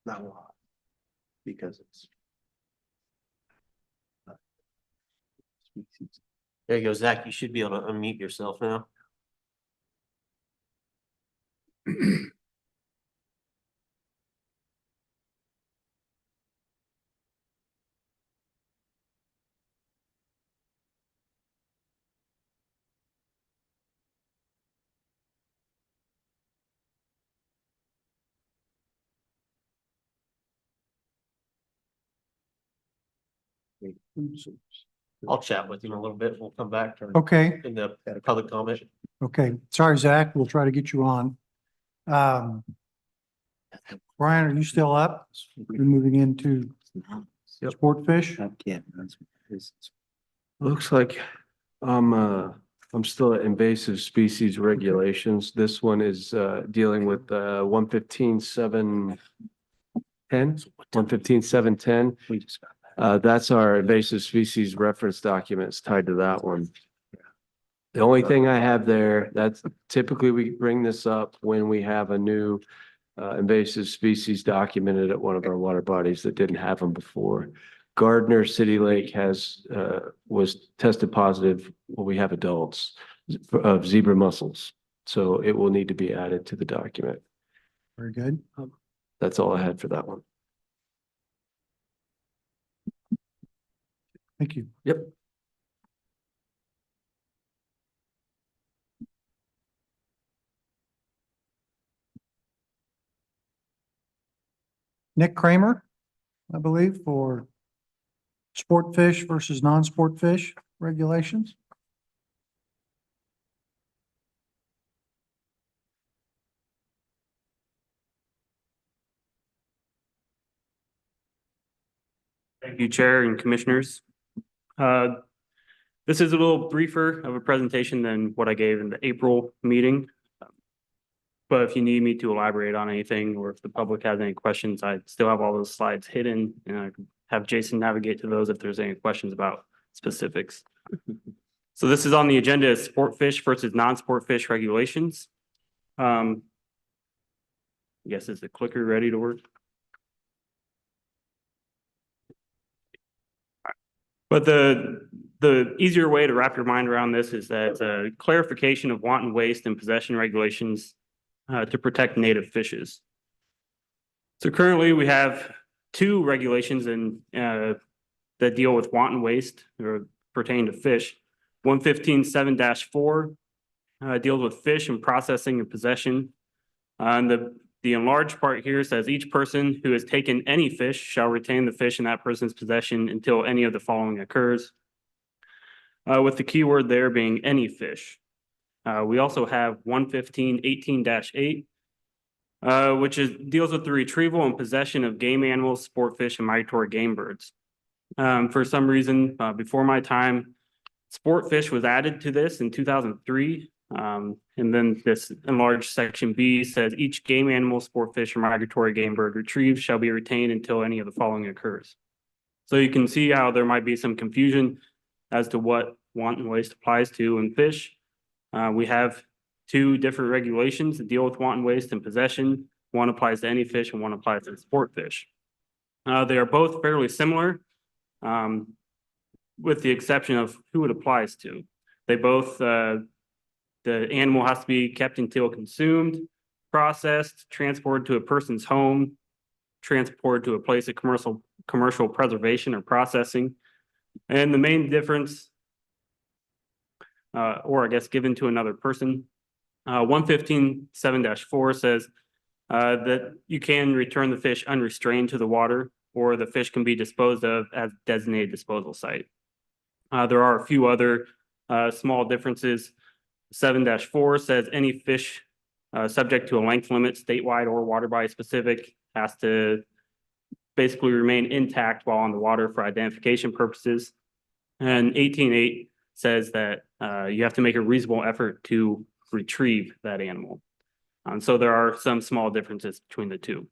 Not a lot. Because it's. Species. There you go, Zach. You should be able to unmute yourself now. I'll chat with him a little bit. We'll come back to Okay, in the public comment. okay. Sorry, Zach. We'll try to get you on. Brian, are you still up? We're moving into sport fish. I can't. Looks like I'm still at invasive species regulations. This one is dealing with 115.710. 115.710. We just got that. That's our invasive species reference documents tied to that one. The only thing I have there, that's typically we bring this up when we have a new invasive species documented at one of our water bodies that didn't have them before. Gardner City Lake has was tested positive. Well, we have adults of zebra mussels, so it will need to be added to the document. Very good. That's all I had for that one. Thank you. Yep. Nick Kramer, I believe, for sport fish versus non-sport fish regulations. Thank you, Chair and Commissioners. This is a little briefer of a presentation than what I gave in the April meeting. But if you need me to elaborate on anything, or if the public has any questions, I still have all those slides hidden, and I can have Jason navigate to those if there's any questions about specifics. So this is on the agenda is sport fish versus non-sport fish regulations. I guess is the clicker ready to work? But the easier way to wrap your mind around this is that a clarification of wanton waste and possession regulations to protect native fishes. So currently we have two regulations that deal with wanton waste or pertain to fish. 115.7-4 deals with fish and processing and possession. And the enlarged part here says each person who has taken any fish shall retain the fish in that person's possession until any of the following occurs. With the keyword there being any fish. We also have 115.18-8, which deals with the retrieval and possession of game animals, sport fish, and migratory game birds. For some reason, before my time, sport fish was added to this in 2003. And then this enlarged section B says each game animal, sport fish, or migratory game bird retrieved shall be retained until any of the following occurs. So you can see how there might be some confusion as to what wanton waste applies to in fish. We have two different regulations that deal with wanton waste and possession. One applies to any fish and one applies to sport fish. They are both fairly similar, with the exception of who it applies to. They both, the animal has to be kept until consumed, processed, transported to a person's home, transported to a place of commercial preservation or processing. And the main difference, or I guess given to another person, 115.7-4 says that you can return the fish unrestrained to the water, or the fish can be disposed of at designated disposal site. There are a few other small differences. 7-4 says any fish subject to a length limit, statewide or water body specific, has to basically remain intact while on the water for identification purposes. And 18.8 says that you have to make a reasonable effort to retrieve that animal. So there are some small differences between the two.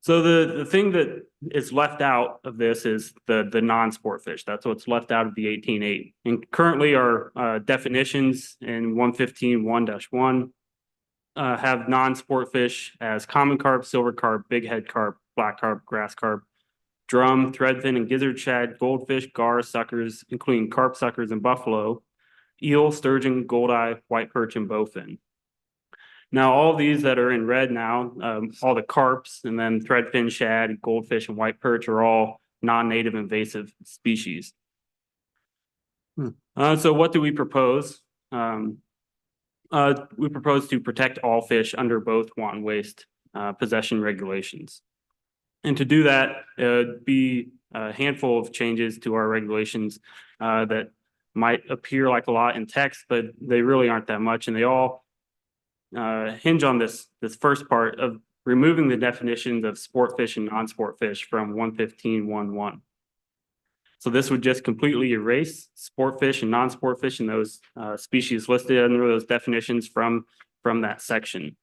So the thing that is left out of this is the non-sport fish. That's what's left out of the 18.8. And currently our definitions in 115.1-1 have non-sport fish as common carp, silver carp, big head carp, black carp, grass carp, drum, threadfin, and gizzard shad, goldfish, gar, suckers, including carp suckers and buffalo, eel, sturgeon, goldeye, white perch, and bowfin. Now, all these that are in red now, all the carps and then threadfin shad, goldfish, and white perch are all non-native invasive species. So what do we propose? We propose to protect all fish under both wanton waste possession regulations. And to do that, it'd be a handful of changes to our regulations that might appear like a lot in text, but they really aren't that much, and they all hinge on this first part of removing the definitions of sport fish and non-sport fish from 115.1.1. So this would just completely erase sport fish and non-sport fish and those species listed under those definitions from that section.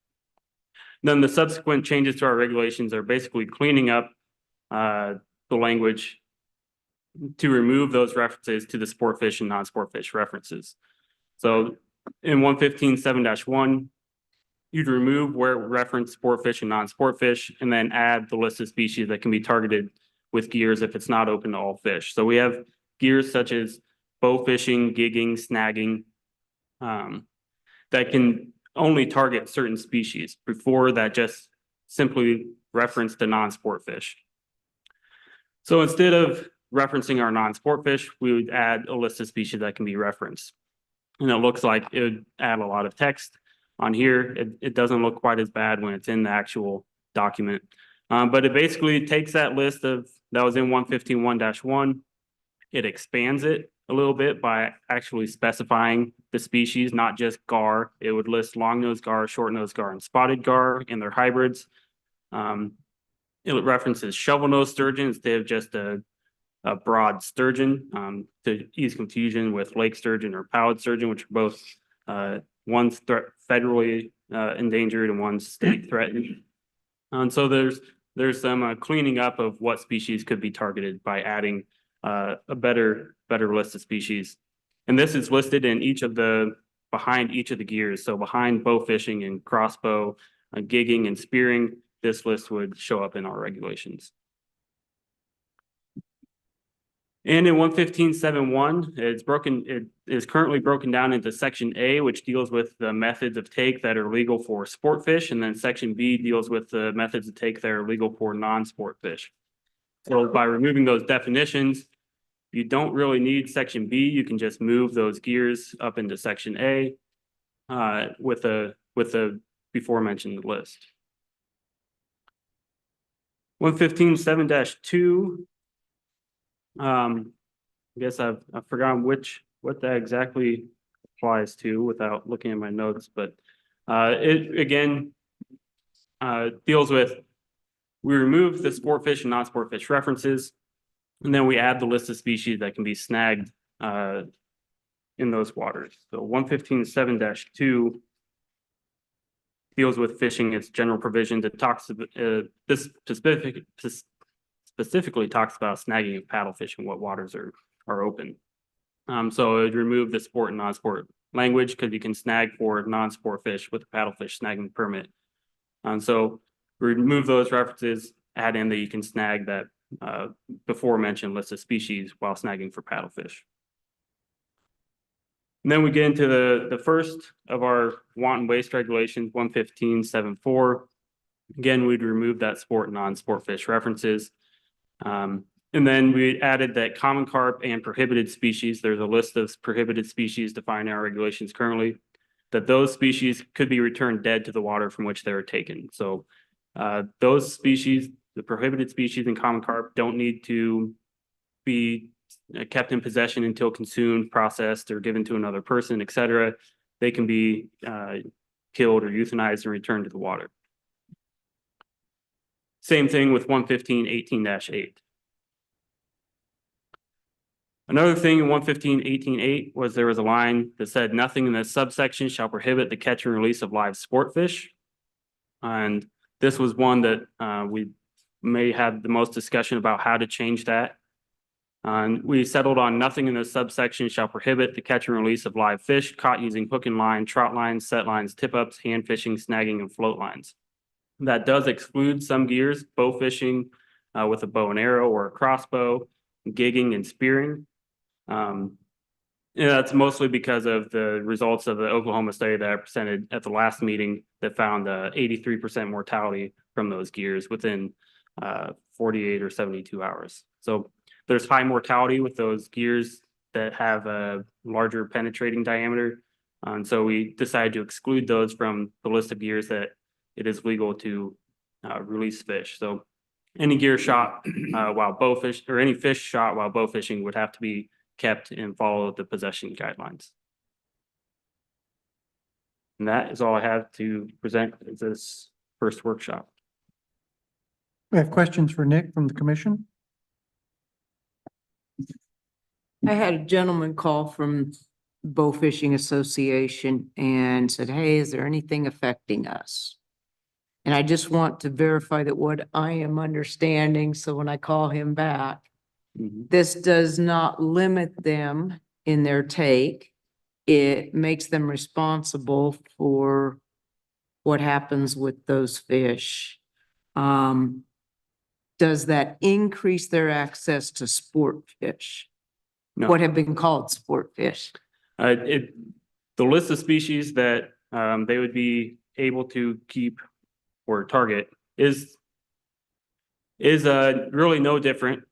Then the subsequent changes to our regulations are basically cleaning up the language to remove those references to the sport fish and non-sport fish references. So in 115.7-1, you'd remove where it referenced sport fish and non-sport fish, and then add the list of species that can be targeted with gears if it's not open to all fish. So we have gears such as bow fishing, gigging, snagging, that can only target certain species. Before that, just simply referenced the non-sport fish. So instead of referencing our non-sport fish, we would add a list of species that can be referenced. And it looks like it would add a lot of text on here. It doesn't look quite as bad when it's in the actual document. But it basically takes that list that was in 115.1-1. It expands it a little bit by actually specifying the species, not just gar. It would list long-nosed gar, short-nosed gar, and spotted gar and their hybrids. It references shovel-nosed sturgeon instead of just a broad sturgeon to ease confusion with lake sturgeon or pallid sturgeon, which are both one's federally endangered and one's state threatened. And so there's some cleaning up of what species could be targeted by adding a better list of species. And this is listed in behind each of the gears. So behind bow fishing and crossbow, gigging and spearing, this list would show up in our regulations. And in 115.7.1, it is currently broken down into section A, which deals with the methods of take that are legal for sport fish, and then section B deals with the methods of take that are legal for non-sport fish. So by removing those definitions, you don't really need section B. You can just move those gears up into section A with the before mentioned list. 115.7-2. I guess I've forgotten what that exactly applies to without looking at my notes, but it again deals with, we remove the sport fish and non-sport fish references, and then we add the list of species that can be snagged in those waters. So 115.7-2 deals with fishing, its general provisions. It talks this specifically talks about snagging of paddlefish and what waters are open. So it would remove the sport and non-sport language because you can snag for non-sport fish with a paddlefish snagging permit. So remove those references, add in that you can snag that before mentioned list of species while snagging for paddlefish. And then we get into the first of our wanton waste regulations, 115.7.4. Again, we'd remove that sport and non-sport fish references. And then we added that common carp and prohibited species, there's a list of prohibited species defined in our regulations currently, that those species could be returned dead to the water from which they were taken. So those species, the prohibited species in common carp, don't need to be kept in possession until consumed, processed, or given to another person, etc. They can be killed or euthanized and returned to the water. Same thing with 115.18-8. Another thing in 115.18.8 was there was a line that said nothing in this subsection shall prohibit the catch and release of live sport fish. And this was one that we may have the most discussion about how to change that. And we settled on nothing in this subsection shall prohibit the catch and release of live fish caught using hook and line, trout lines, set lines, tip ups, hand fishing, snagging, and float lines. That does exclude some gears, bow fishing with a bow and arrow or a crossbow, gigging and spearing. That's mostly because of the results of the Oklahoma study that I presented at the last meeting that found 83% mortality from those gears within 48 or 72 hours. So there's high mortality with those gears that have a larger penetrating diameter. And so we decided to exclude those from the list of gears that it is legal to release fish. So any gear shot while bow fish or any fish shot while bow fishing would have to be kept and follow the possession guidelines. And that is all I have to present at this first workshop. We have questions for Nick from the commission. I had a gentleman call from Bow Fishing Association and said, hey, is there anything affecting us? And I just want to verify that what I am understanding, so when I call him back, this does not limit them in their take. It makes them responsible for what happens with those fish. Does that increase their access to sport fish? No. What have been called sport fish? The list of species that they would be able to keep or target is really no different.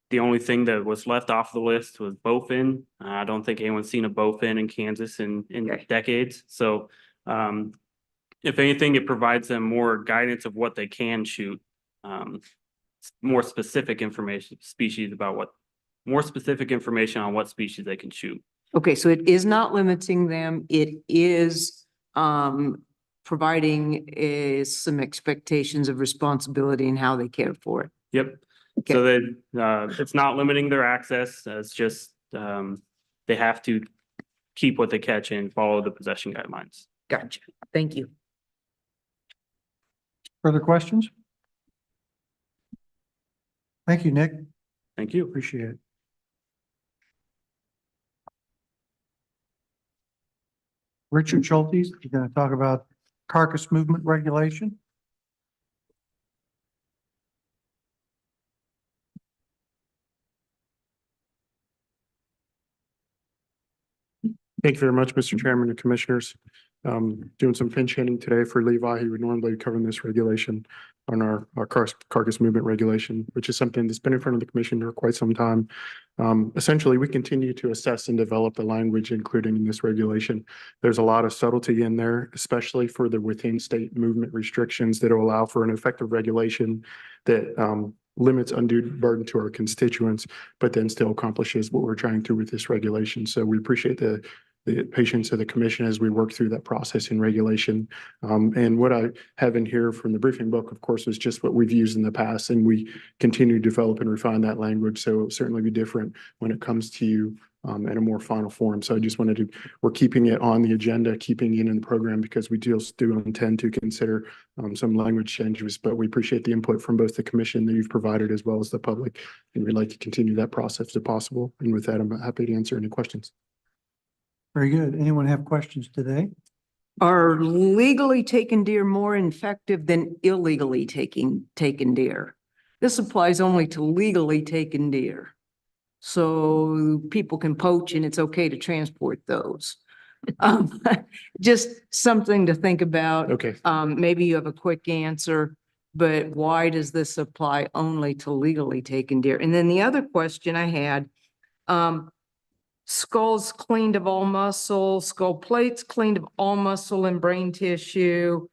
The only thing that was left off the list was bowfin. I don't think anyone's seen a bowfin in Kansas in decades. So if anything, it provides them more guidance of what they can shoot, more specific information more specific information on what species they can shoot. Okay, so it is not limiting them. It is providing some expectations of responsibility and how they care for it. Yep. Okay. So that it's not limiting their access. It's just they have to keep what they catch and follow the possession guidelines. Gotcha. Thank you. Further questions? Thank you, Nick. Thank you. Appreciate it. Richard Schultes, you're going to talk about carcass movement regulation. Thank you very much, Mr. Chairman and Commissioners. Doing some pinch hitting today for Levi. He would normally cover this regulation on our carcass movement regulation, which is something that's been in front of the commission for quite some time. Essentially, we continue to assess and develop the language included in this regulation. There's a lot of subtlety in there, especially for the within state movement restrictions that will allow for an effective regulation that limits undue burden to our constituents, but then still accomplishes what we're trying to with this regulation. So we appreciate the patience of the commission as we work through that process in regulation. And what I have in here from the briefing book, of course, is just what we've used in the past, and we continue to develop and refine that language. So it'll certainly be different when it comes to you in a more final form. So I just wanted to, we're keeping it on the agenda, keeping it in the program because we do intend to consider some language changes, but we appreciate the input from both the commission that you've provided as well as the public. And we'd like to continue that process if possible. And with that, I'm happy to answer any questions. Very good. Anyone have questions today? Are legally taken deer more effective than illegally taken deer? This applies only to legally taken deer. So people can poach and it's okay to transport those. Just something to think about. Okay. Maybe you have a quick answer, but why does this apply only to legally taken deer? And then the other question I had, skulls cleaned of all muscle, skull plates cleaned of all muscle and brain tissue,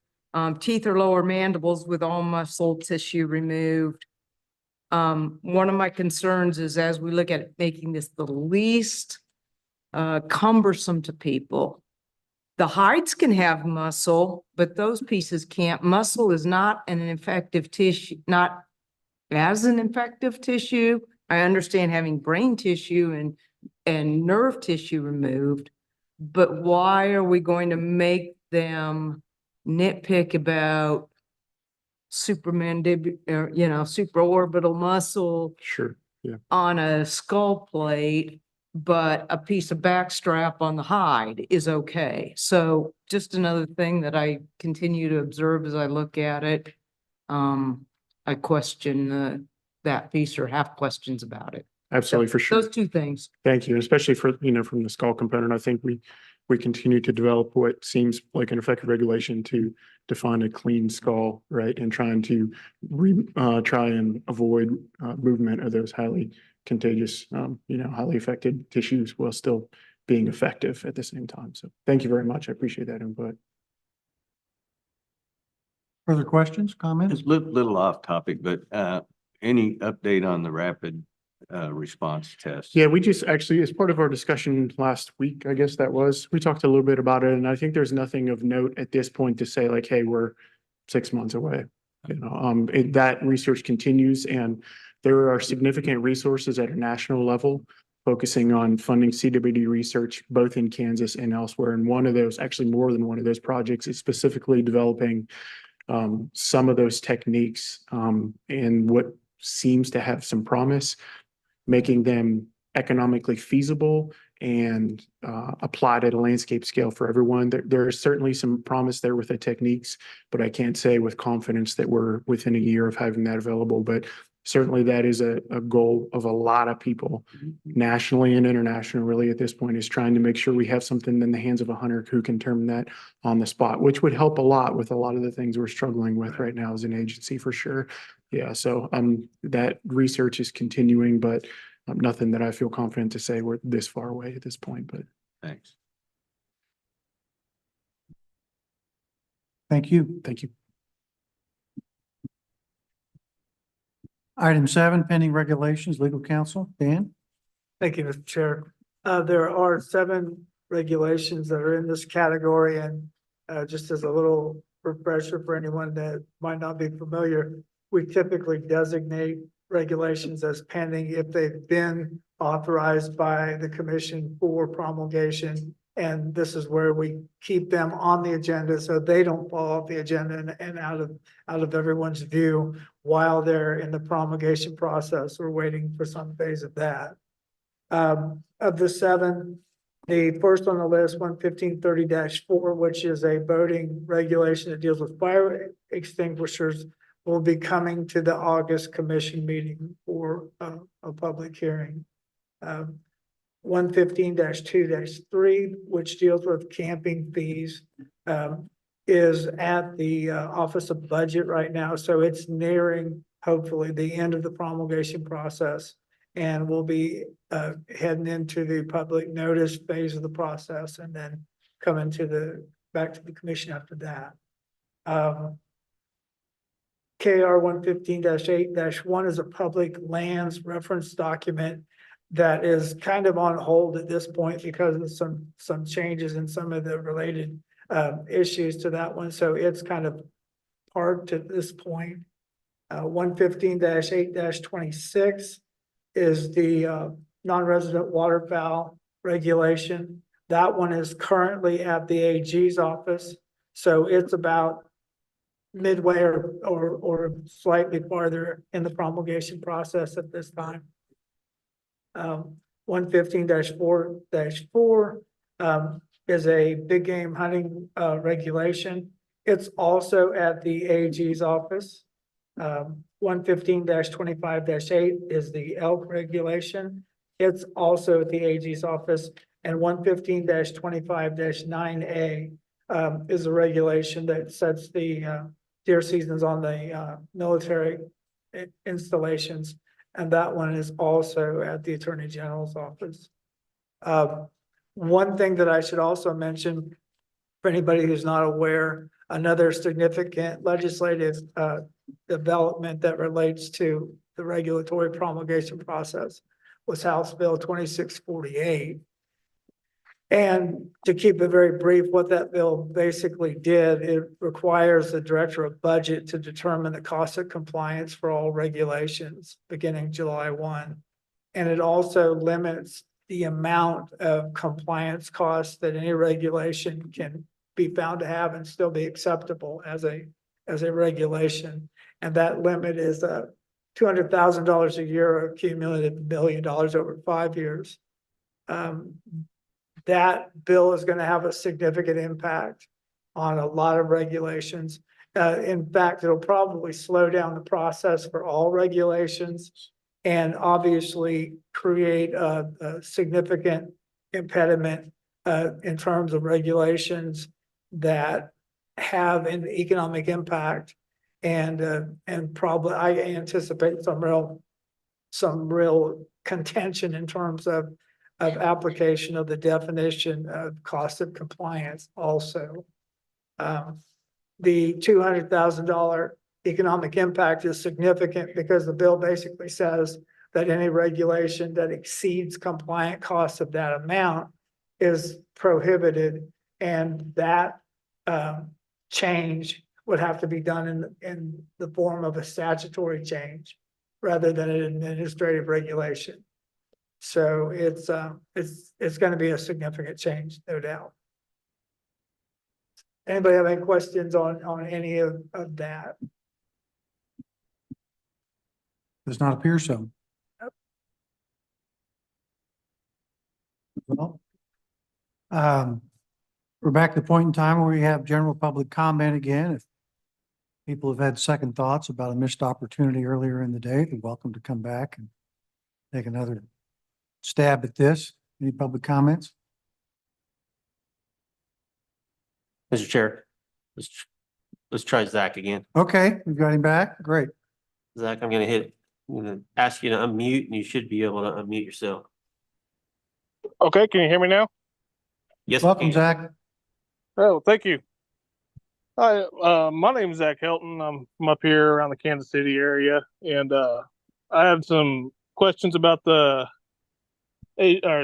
teeth or lower mandibles with all muscle tissue removed. One of my concerns is as we look at it, making this the least cumbersome to people. The hides can have muscle, but those pieces can't. Muscle is not an effective tissue, not as an effective tissue. I understand having brain tissue and nerve tissue removed, but why are we going to make them nitpick about supraorbital muscle? Sure. Yeah. on a skull plate, but a piece of backstrap on the hide is okay. So just another thing that I continue to observe as I look at it. I question that piece or have questions about it. Absolutely, for sure. Those two things. Thank you, and especially for, from the skull component, I think we continue to develop what seems like an effective regulation to define a clean skull, right? And trying to try and avoid movement of those highly contagious, highly affected tissues while still being effective at the same time. So thank you very much. I appreciate that input. Further questions, comments? It's a little off topic, but any update on the rapid response test? Yeah, we just actually, as part of our discussion last week, I guess we talked a little bit about it, and I think there's nothing of note at this point to say like, hey, we're 6 months away. That research continues, and there are significant resources at a national level focusing on funding CWD research, both in Kansas and elsewhere. And one of those, actually more than one of those projects, is specifically developing some of those techniques and what seems to have some promise, making them economically feasible and applied at a landscape scale for everyone. There is certainly some promise there with the techniques, but I can't say with confidence that we're within a year of having that available. But certainly that is a goal of a lot of people nationally and internationally, really at this point, is trying to make sure we have something in the hands of a hunter who can determine that on the spot, which would help a lot with a lot of the things we're struggling with right now as an agency for sure. Yeah, so that research is continuing, but nothing that I feel confident to say we're this far away at this point, but. Thanks. Thank you. Thank you. Item 7, pending regulations, legal counsel, Dan? Thank you, Mr. Chair. There are 7 regulations that are in this category, and just as a little refresher for anyone that might not be familiar, we typically designate regulations as pending if they've been authorized by the commission for promulgation. And this is where we keep them on the agenda so they don't fall off the agenda and out of everyone's view while they're in the promulgation process. We're waiting for some phase of that. Of the 7, the first on the list, 11530-4, which is a boating regulation that deals with fire extinguishers, will be coming to the August commission meeting for a public hearing. 115-2-3, which deals with camping fees, is at the Office of Budget right now. So it's nearing, hopefully, the end of the promulgation process, and we'll be heading into the public notice phase of the process and then coming back to the commission after that. KR 115-8-1 is a public lands reference document that is kind of on hold at this point because of some changes in some of the related issues to that one. So it's kind of hard to this point. 115-8-26 is the non-resident waterfowl regulation. That one is currently at the AG's office. So it's about midway or slightly farther in the promulgation process at this time. 115-4-4 is a big game hunting regulation. It's also at the AG's office. 115-25-8 is the elk regulation. It's also at the AG's office. And 115-25-9A is a regulation that sets the deer seasons on the military installations. And that one is also at the Attorney General's office. One thing that I should also mention for anybody who's not aware, another significant legislative development that relates to the regulatory promulgation process was House Bill 2648. And to keep it very brief, what that bill basically did, it requires the Director of Budget to determine the cost of compliance for all regulations beginning July 1. And it also limits the amount of compliance costs that any regulation can be found to have and still be acceptable as a regulation. And that limit is $200,000 a year or cumulative $1 billion over 5 years. That bill is going to have a significant impact on a lot of regulations. In fact, it'll probably slow down the process for all regulations and obviously create a significant impediment in terms of regulations that have an economic impact and probably I anticipate some real contention in terms of application of the definition of cost of compliance also. The $200,000 economic impact is significant because the bill basically says that any regulation that exceeds compliant costs of that amount is prohibited, and that change would have to be done in the form of a statutory change rather than an administrative regulation. So it's going to be a significant change, no doubt. Anybody have any questions on any of that? Does not appear so. Well, we're back to the point in time where we have general public comment again. If people have had second thoughts about a missed opportunity earlier in the day, they're welcome to come back and take another stab at this. Any public comments? Mr. Chair, let's try Zach again. Okay, we've got him back. Great. Zach, I'm gonna ask you to unmute and you should be able to unmute yourself. Okay, can you hear me now? Yes. Welcome, Zach. Oh, thank you. Hi, my name is Zach Helton. I'm from up here around the Kansas City area, and I have some questions about the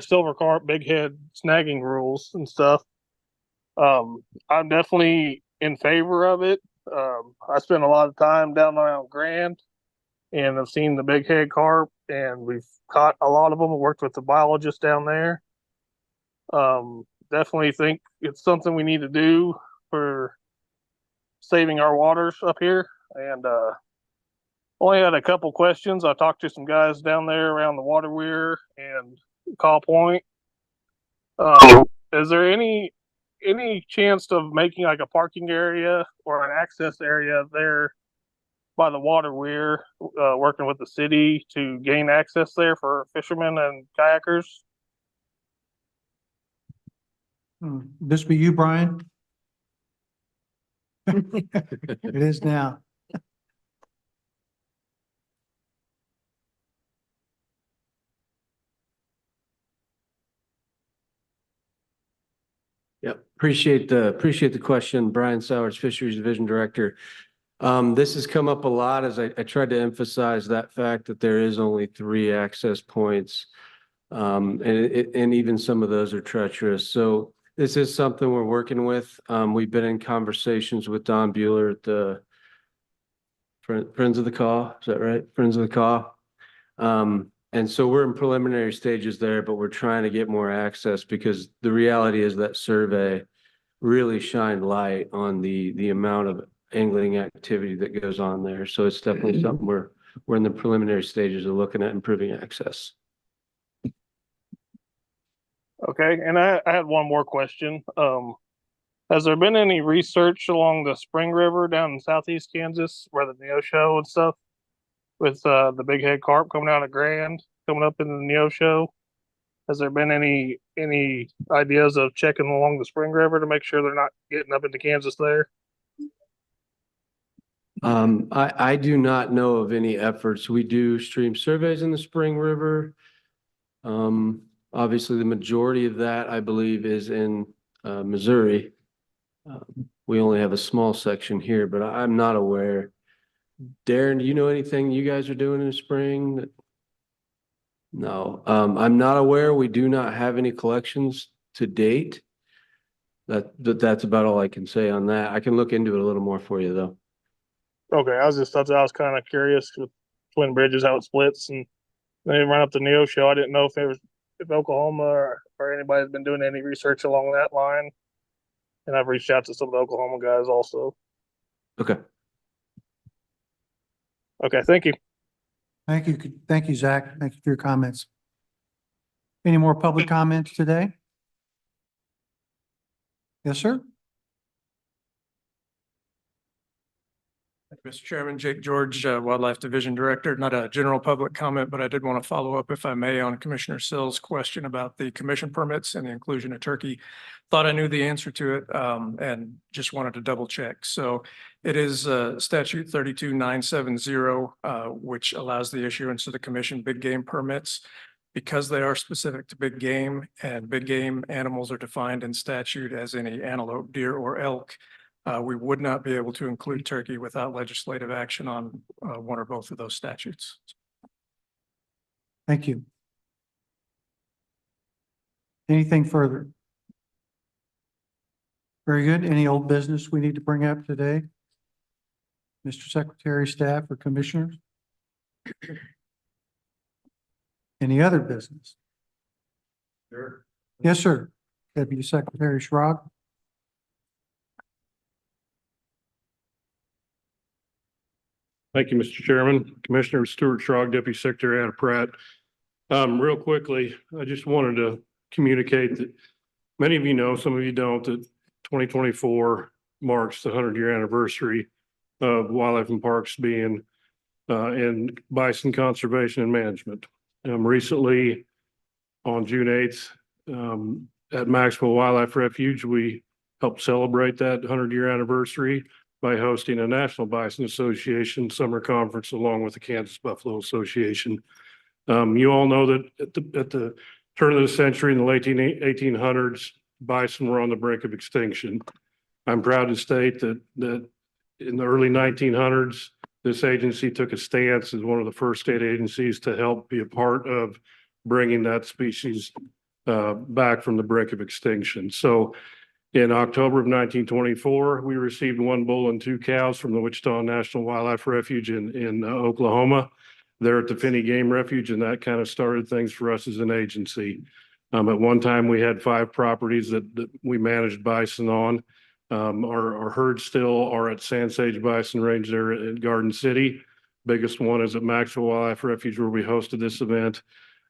silver carp big head snagging rules and stuff. I'm definitely in favor of it. I spent a lot of time down around Grand, and I've seen the big head carp, and we've caught a lot of them. I worked with the biologist down there. Definitely think it's something we need to do for saving our waters up here. And only had a couple questions. I talked to some guys down there around the water weir and Call Point. Is there any chance of making like a parking area or an access area there by the water weir, working with the city to gain access there for fishermen and kayakers? This be you, Brian? It is now. Yep, appreciate the question. Brian Sowers, Fisheries Division Director. This has come up a lot as I tried to emphasize that fact that there is only 3 access points. And even some of those are treacherous. So this is something we're working with. We've been in conversations with Don Bueller at the Friends of the Caw. Is that right? Friends of the Caw. And so we're in preliminary stages there, but we're trying to get more access because the reality is that survey really shined light on the amount of angling activity that goes on there. So it's definitely something we're in the preliminary stages of looking at improving access. Okay, and I had one more question. Has there been any research along the Spring River down in southeast Kansas where the Neosho and stuff with the big head carp coming out of Grand, coming up in the Neosho? Has there been any ideas of checking along the Spring River to make sure they're not getting up into Kansas there? I do not know of any efforts. We do stream surveys in the Spring River. Obviously, the majority of that, I believe, is in Missouri. We only have a small section here, but I'm not aware. Darren, do you know anything you guys are doing in the spring? No, I'm not aware. We do not have any collections to date. That's about all I can say on that. I can look into it a little more for you, though. Okay, I was kind of curious with Twin Bridges how it splits, and they run up the Neosho. I didn't know if Oklahoma or anybody's been doing any research along that line. And I've reached out to some of the Oklahoma guys also. Okay. Okay, thank you. Thank you. Thank you, Zach. Thank you for your comments. Any more public comments today? Yes, sir. Mr. Chairman, Jake George, Wildlife Division Director. Not a general public comment, but I did want to follow up, if I may, on Commissioner Sill's question about the commission permits and the inclusion of turkey. Thought I knew the answer to it, and just wanted to double check. So it is statute 32970, which allows the issuance of the commission big game permits. Because they are specific to big game, and big game animals are defined in statute as any antelope, deer, or elk. We would not be able to include turkey without legislative action on one or both of those statutes. Thank you. Anything further? Very good. Any old business we need to bring up today? Mr. Secretary, staff, or commissioners? Any other business? Sure. Yes, sir. Deputy Secretary Schrag. Thank you, Mr. Chairman. Commissioner Stuart Schrag, Deputy Secretary out of Pratt. Real quickly, I just wanted to communicate that many of you know, some of you don't, that 2024 marks the 100-year anniversary of Wildlife and Parks being in bison conservation and management. Recently, on June 8th, at Maxwell Wildlife Refuge, we helped celebrate that 100-year anniversary by hosting a National Bison Association summer conference along with the Kansas Buffalo Association. You all know that at the turn of the century in the late 1800s, bison were on the brink of extinction. I'm proud to state that in the early 1900s, this agency took a stance as one of the first state agencies to help be a part of bringing that species back from the brink of extinction. So in October of 1924, we received 1 bull and 2 cows from the Wichita National Wildlife Refuge in Oklahoma. They're at the Finney Game Refuge, and that kind of started things for us as an agency. At one time, we had 5 properties that we managed bison on. Our herds still are at Sand Sage Bison Range there at Garden City. Biggest one is at Maxwell Wildlife Refuge where we hosted this event.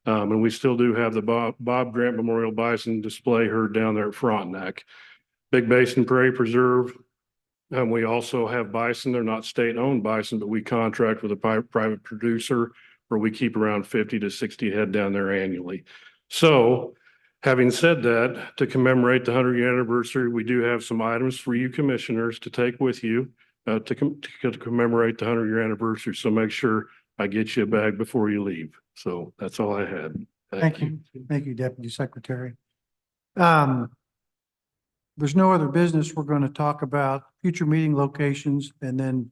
And we still do have the Bob Grant Memorial Bison display herd down there at Frontenac. Big Basin Prairie Preserve. We also have bison. They're not state-owned bison, but we contract with a private producer where we keep around 50 to 60 head down there annually. So having said that, to commemorate the 100-year anniversary, we do have some items for you commissioners to take with you to commemorate the 100-year anniversary. So make sure I get you a bag before you leave. So that's all I had. Thank you. Thank you, Deputy Secretary. There's no other business. We're going to talk about future meeting locations. And then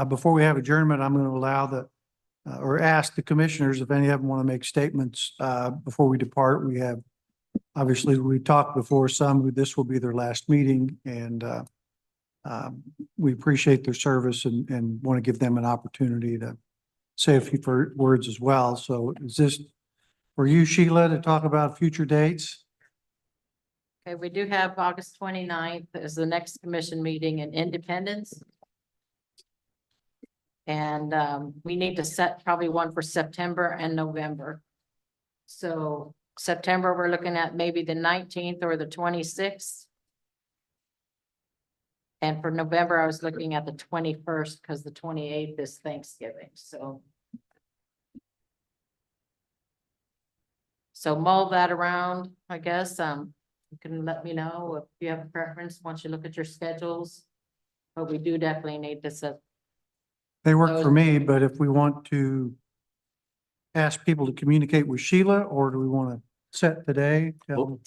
before we have adjournment, I'm going to allow or ask the commissioners if any of them want to make statements before we depart. We have, obviously, we talked before this will be their last meeting, and we appreciate their service and want to give them an opportunity to say a few words as well. So is this for you, Sheila, to talk about future dates? Okay, we do have August 29th as the next commission meeting in Independence. And we need to set probably one for September and November. So September, we're looking at maybe the 19th or the 26th. And for November, I was looking at the 21st because the 28th is Thanksgiving. So mull that around, I guess. You can let me know if you have a preference once you look at your schedules. But we do definitely need to set. They work for me, but if we want to ask people to communicate with Sheila, or do we want to set today?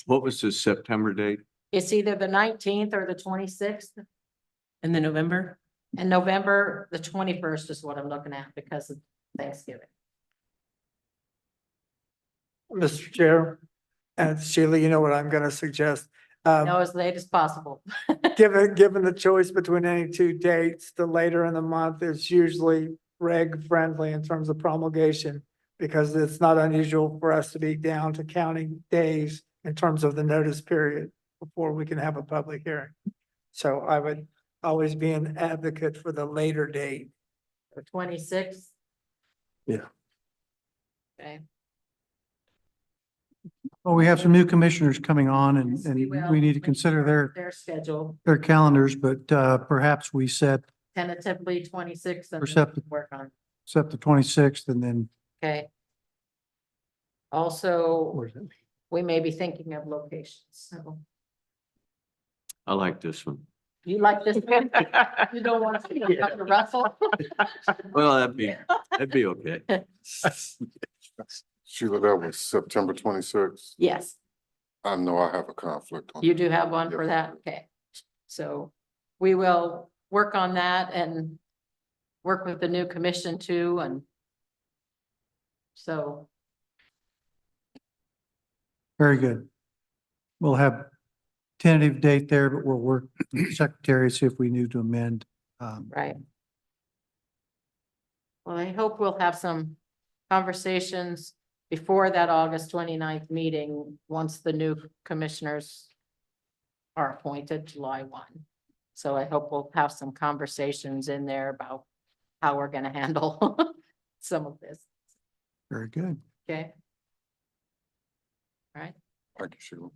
What was the September date? It's either the 19th or the 26th. And then November? And November, the 21st is what I'm looking at because of Thanksgiving. Mr. Chair, and Sheila, you know what I'm gonna suggest. No, as late as possible. Given the choice between any 2 dates, the later in the month is usually reg friendly in terms of promulgation, because it's not unusual for us to be down to counting days in terms of the notice period before we can have a public hearing. So I would always be an advocate for the later date. The 26th. Yeah. Okay. Well, we have some new commissioners coming on and, Yes, we will. we need to consider Their schedule their calendars, but, perhaps we set tentatively 26th and Percept- work on, the 26th and then, okay. Also, where's that? we may be thinking of locations, so. I like this one. You like this one? You don't want to see Dr. Russell? Well, that'd be okay. Sheila, that was September 26th. Yes, I know I have a conflict on. you do have one for that, okay. So we will work on that and work with the new commission too, and so, Very good. We'll have tentative date there, but we'll work with the secretary, see if we need to amend. right. Well, I hope we'll have some conversations before that August 29th meeting, once the new commissioners are appointed July 1. So I hope we'll have some conversations in there about how we're gonna handle some of this, Very good. okay? All right, Thank you, Sheila.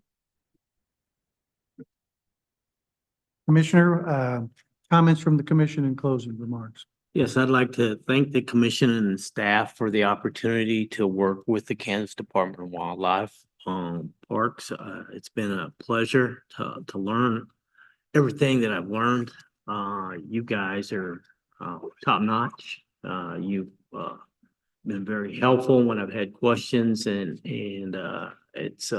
Commissioner, comments from the commission and closing remarks. Yes, I'd like to thank the commission and staff for the opportunity to work with the Kansas Department of Wildlife Parks. It's been a pleasure to learn everything that I've learned. You guys are top notch. You've been very helpful when I've had questions, and it's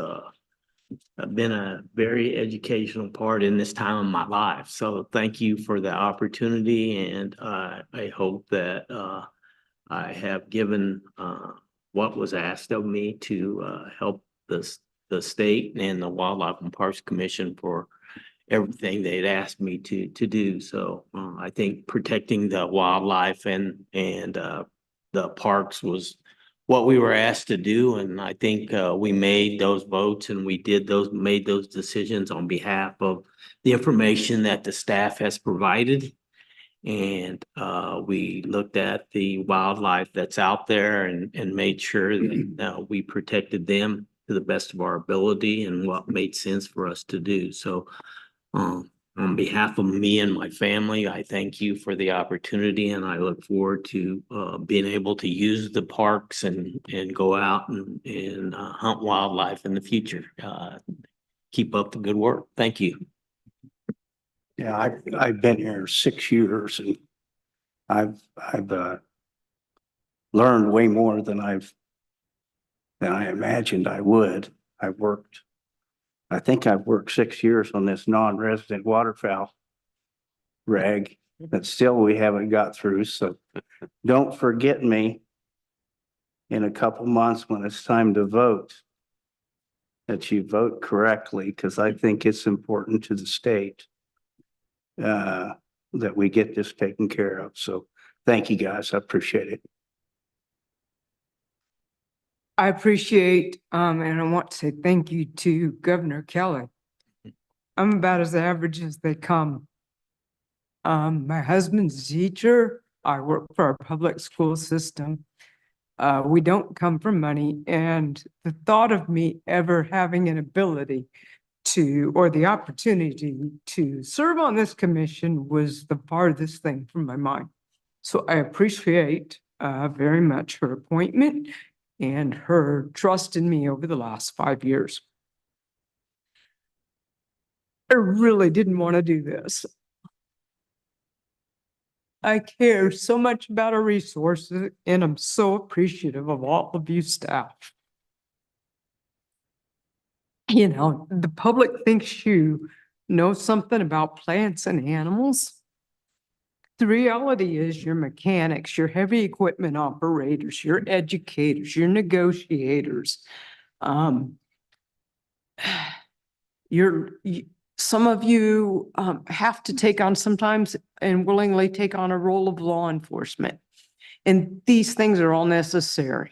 been a very educational part in this time of my life. So thank you for the opportunity, and I hope that I have given what was asked of me to help the state and the Wildlife and Parks Commission for everything they'd asked me to do. So I think protecting the wildlife and the parks was what we were asked to do. And I think we made those votes and made those decisions on behalf of the information that the staff has provided. And we looked at the wildlife that's out there and made sure that we protected them to the best of our ability and what made sense for us to do. So on behalf of me and my family, I thank you for the opportunity, and I look forward to being able to use the parks and go out and hunt wildlife in the future. Keep up the good work. Thank you. Yeah, I've been here 6 years and I've learned way more than I imagined I would. I think I've worked 6 years on this non-resident waterfowl reg that still we haven't got through. So don't forget me in a couple months when it's time to vote, that you vote correctly, because I think it's important to the state that we get this taken care of. So thank you guys. I appreciate it. I appreciate, and I want to say thank you to Governor Kelly. I'm about as average as they come. My husband's a teacher. I work for our public school system. We don't come from money, and the thought of me ever having an ability to, or the opportunity to serve on this commission was the farthest thing from my mind. So I appreciate very much her appointment and her trust in me over the last 5 years. I really didn't want to do this. I care so much about our resources, and I'm so appreciative of all of you staff. You know, the public thinks you know something about plants and animals. The reality is your mechanics, your heavy equipment operators, your educators, your negotiators. Some of you have to take on sometimes and willingly take on a role of law enforcement. And these things are all necessary.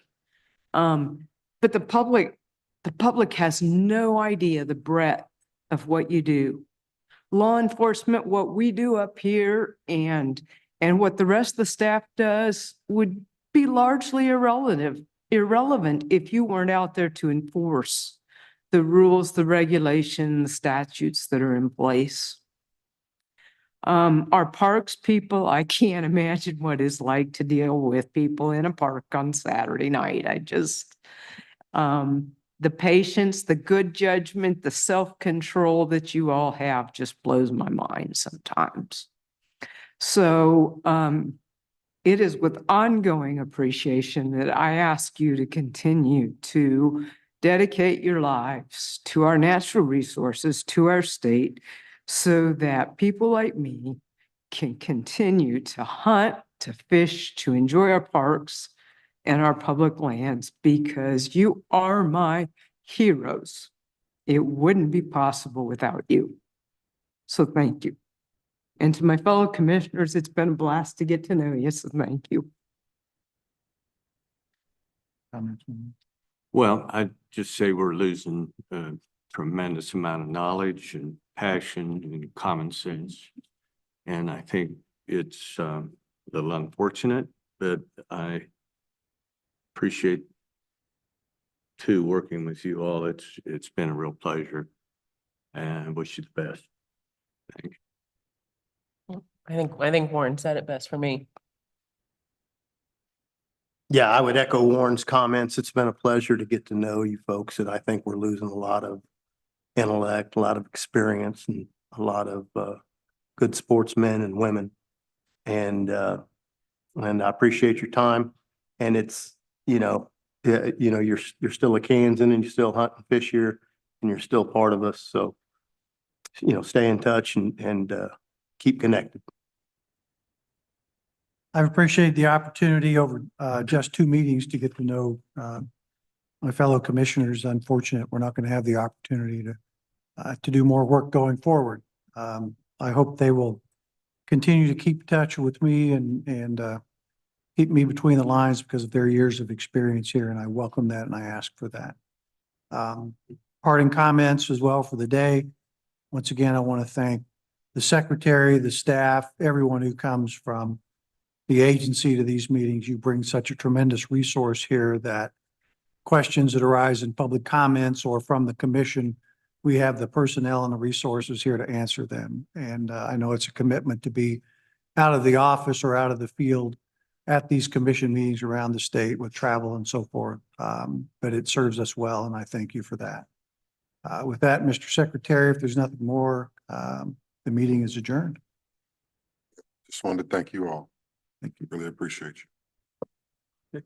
But the public has no idea the breadth of what you do. Law enforcement, what we do up here and what the rest of the staff does would be largely irrelevant irrelevant if you weren't out there to enforce the rules, the regulation, the statutes that are in place. Our parks people, I can't imagine what it's like to deal with people in a park on Saturday night. I just, the patience, the good judgment, the self-control that you all have just blows my mind sometimes. So, it is with ongoing appreciation that I ask you to continue to dedicate your lives to our natural resources, to our state, so that people like me can continue to hunt, to fish, to enjoy our parks and our public lands, because you are my heroes. It wouldn't be possible without you. So thank you. And to my fellow commissioners, it's been a blast to get to know you, so thank you. Well, I'd just say we're losing a tremendous amount of knowledge and passion and common sense. And I think it's a little unfortunate, but I appreciate working with you all. It's been a real pleasure, and I wish you the best. Thank you. I think Warren said it best for me. Yeah, I would echo Warren's comments. It's been a pleasure to get to know you folks, and I think we're losing a lot of intellect, a lot of experience, and a lot of good sportsmen and women. And I appreciate your time. And it's, you're still a Kansan and you still hunt and fish here, and you're still part of us. So, stay in touch and keep connected. I appreciate the opportunity over just 2 meetings to get to know my fellow commissioners. Unfortunate, we're not going to have the opportunity to do more work going forward. I hope they will continue to keep in touch with me and keep me between the lines because of their years of experience here, and I welcome that and I ask for that. Parting comments as well for the day. Once again, I want to thank the secretary, the staff, everyone who comes from the agency to these meetings. You bring such a tremendous resource here that questions that arise in public comments or from the commission, we have the personnel and the resources here to answer them. And I know it's a commitment to be out of the office or out of the field at these commission meetings around the state with travel and so forth. But it serves us well, and I thank you for that. With that, Mr. Secretary, if there's nothing more, the meeting is adjourned. Just wanted to thank you all. Thank you. Really appreciate you.